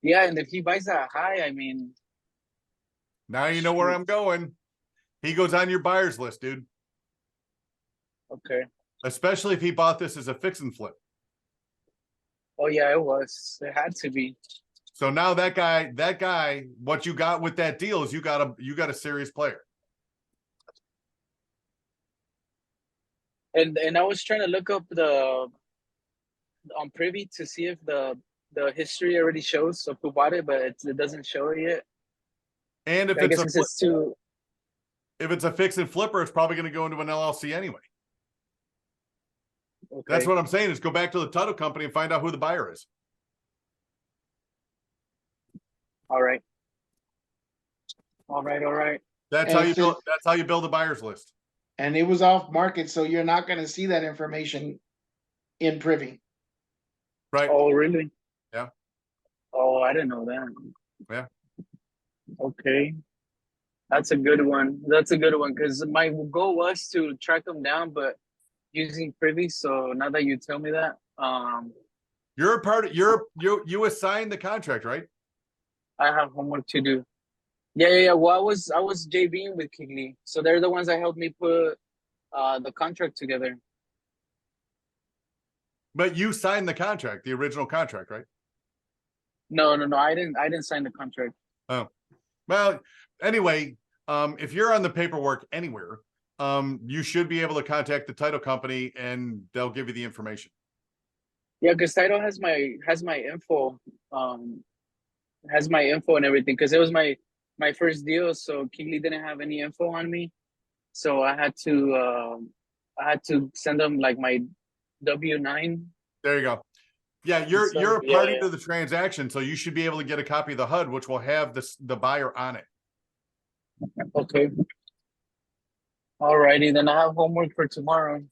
Yeah, and if he buys that high, I mean. Now you know where I'm going. He goes on your buyer's list, dude. Okay. Especially if he bought this as a fix and flip. Oh yeah, it was. It had to be. So now that guy, what you got with that deal is you got a serious player. And I was trying to look up the on Privy to see if the history already shows of who bought it, but it doesn't show it yet. And if I guess it's too. if it's a fix and flipper, it's probably going to go into an LLC anyway. Okay. That's what I'm saying is go back to the title company and find out who the buyer is. All right. All right. That's And how you since- build. That's how you build a buyer's list. And it was off market, so you're not gonna see that information in Privy. Right. Oh, really? Yeah. Oh, I didn't know that. Yeah. Okay. That's a good one. That's a good one because my goal was to track them down, but using Privy. So now that you tell me that, You're a part of you assigned the contract, right? I have homework to do. Yeah. Well, I was JVing with Kigley, so they're the ones that helped me put the contract together. But you signed the contract, the original contract, right? No. I didn't sign the contract. Oh, well, anyway, if you're on the paperwork anywhere, you should be able to contact the title company and they'll give you the information. Yeah, because title has my info, has my info and everything. Because it was my first deal, so Kigley didn't have any info on me, so I had to send them like my W-9. There you go. Yeah, you're a Yeah, party yeah. to the transaction, so you should be able to get a copy of the HUD, which will have the buyer on it. Okay. Alrighty, then I have homework for tomorrow.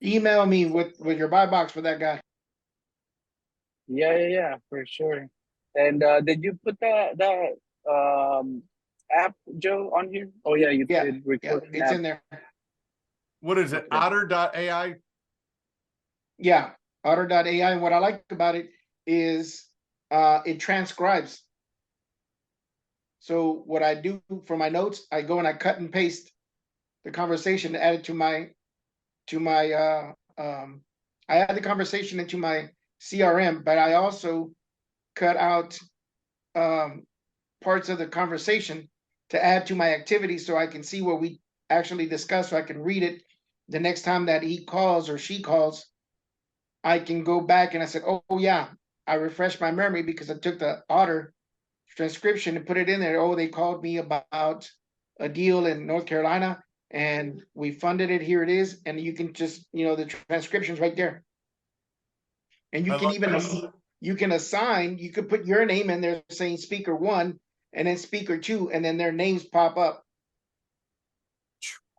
Email me with your buy box for that guy. Yeah, for sure. And did you put that app, Joe, on here? Oh yeah, you Yeah, did Yeah, record it's in there. What is it? Otter.ai? Yeah, Otter.ai. And what I like about it is it transcribes. So what I do for my notes, I go and I cut and paste the conversation to add it to my I add the conversation into my CRM, but I also cut out parts of the conversation to add to my activity so I can see what we actually discussed, so I can read it the next time that he calls or she calls. I can go back and I said, oh yeah, I refreshed my memory because I took the Otter transcription and put it in there. Oh, they called me about a deal in North Carolina and we funded it. Here it is. And you can just, the transcription's right there. And you I can like even, that. you can assign, you could put your name in there saying speaker 1 and then speaker 2, and then their names pop up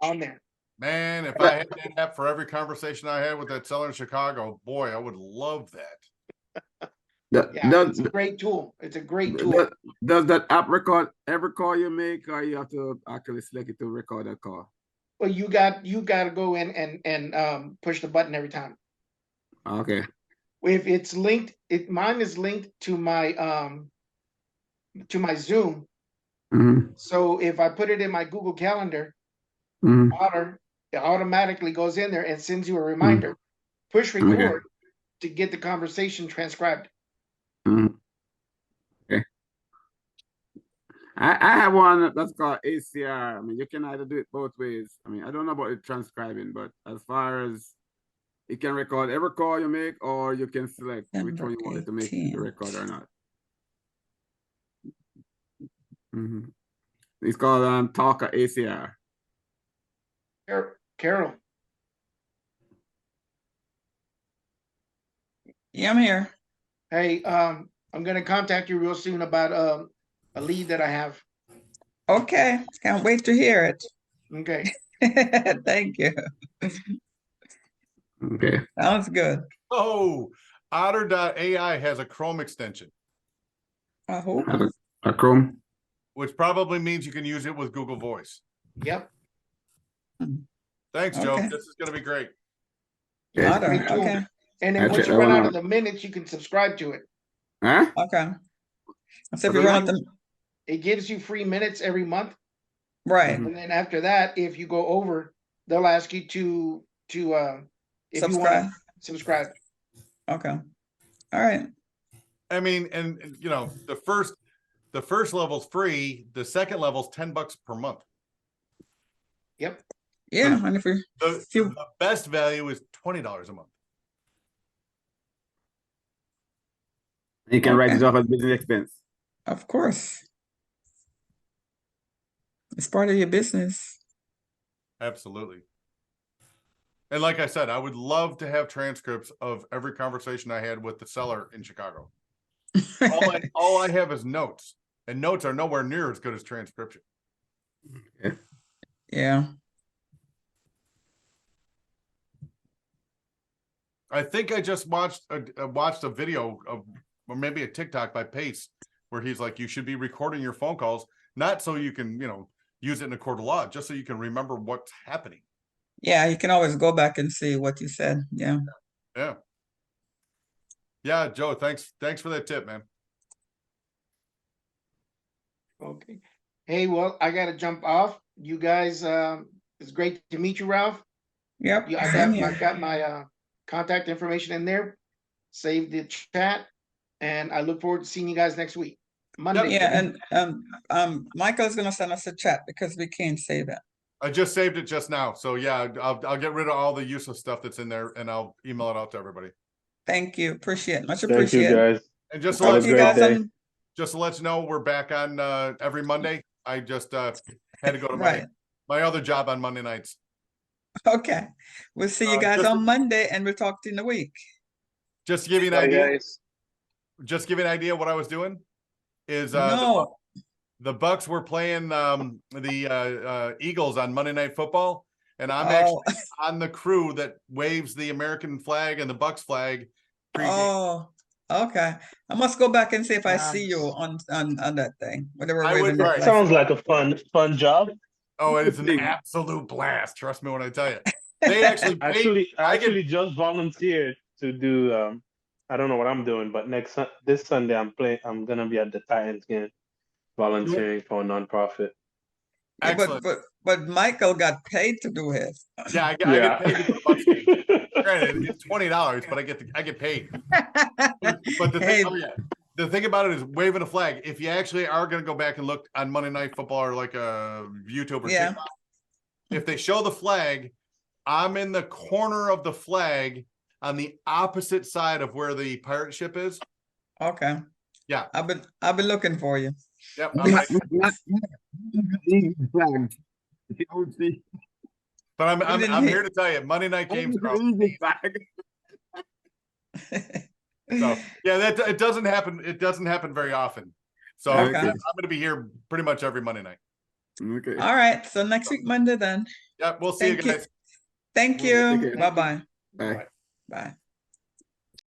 on there. Man, if I had that app for every conversation I had with that seller in Chicago, boy, I would love that. Yeah, it's a great tool. It's a great tool. Does that app record every call you make, or you have to actually select it to record that call? Well, you got to go in and push the button every time. Okay. If it's linked, mine is linked to my Zoom. Mm-hmm. So if I put it in my Google Calendar, Mm-hmm. Otter, it automatically goes in there and sends you a reminder. Push record to get the conversation transcribed. Mm-hmm. Okay. I have one that's called ACR. I mean, you can either do it both ways. I mean, I don't know about it transcribing, but as far as it can record every call you make, or you can select which one you want it to make the record or not. Mm-hmm. It's called Talker ACR. Carol. Yeah, I'm here. Hey, I'm gonna contact you real soon about a lead that I have. Okay, can't wait to hear it. Okay. Thank you. Okay. Sounds good. Oh, Otter.ai has a Chrome extension, Who? A Chrome. which probably means you can use it with Google Voice. Yep. Thanks, Joe. Okay. This is going to be great. Yeah. Otter, Great tool. okay, And then I'll once check you that run one out out. of the minutes, you can subscribe to it. Huh? okay. So if Okay. you run them, It gives you free minutes every month. right, And then after that, if you go over, they'll ask you to if you want to Subscribe. subscribe. Okay. All right. I mean, and you know, the first level's free, the second level's $10 per month. Yep. Yeah, and if we The best value is $20 a month. You can write Okay. it off as business expense. Of course. It's part of your business. Absolutely. And like I said, I would love to have transcripts of every conversation I had with the seller in Chicago. All I have is notes, and notes are nowhere near as good as transcription. Yeah. I think I just watched a video of, or maybe a TikTok by Pace, where he's like, you should be recording your phone calls, not so you can, you know, use it in a court of law, just so you can remember what's happening. Yeah, you can always go back and see what you said. Yeah. Yeah. Yeah, Joe, thanks for that tip, man. Okay. Hey, well, I gotta jump off. You guys, it's great to meet you, Ralph. Yep. Yeah, Same here. I've got my contact information in there. Save the chat, and I look forward to seeing you guys next week. Monday. Yeah, and Michael's gonna send us a chat because we can't say that. I just saved it just now, so yeah, I'll get rid of all the useless stuff that's in there, and I'll email it out to everybody. Thank you. Appreciate it. Much Thank you, appreciated. guys. And just to Have let a you great know, day. just to let you know, we're back on every Monday. I just had to go to Right. my other job on Monday nights. Okay. We'll see you guys just- on Monday and we'll talk to you in a week. Just to give you an Bye, idea, guys. just give you an idea what I was doing is No. the Bucks were playing the Eagles on Monday Night Football, and I'm actually on the crew that waves the American flag and the Bucks flag pregame. Oh, okay. I must go back and see if I see you Nice. on that thing. Whatever I would- waving the right. flag. Sounds like a fun job. Oh, it is an absolute blast. Trust me when I tell you. They actually paid, I actually just volunteered to do I don't know what I'm doing, but this Sunday I'm gonna be at the Titans game volunteering for a nonprofit. Yeah, excellent. but Michael got paid to do it. Yeah, I get paid to go to Bucks game. Granted, it's $20, but I get paid. But the Hey. thing, the thing about it is waving a flag. If you actually are going to go back and look on Monday Night Football or like a YouTube or Yeah. TikTok, if they show the flag, I'm in the corner of the flag on the opposite side of where the pirate ship is. Okay. Yeah. I've been looking for you. Yep. I'm right- Flag. but We didn't I'm hit- here to tell you, Monday night games are awesome. Flag. So yeah, that it doesn't happen. It doesn't happen very often. So Okay. I'm going to be here pretty much every Monday night. Okay. All right. So next week, Monday then. Yep. We'll see you Thank you. guys. Thank Take you. care. Bye-bye. Bye. Bye.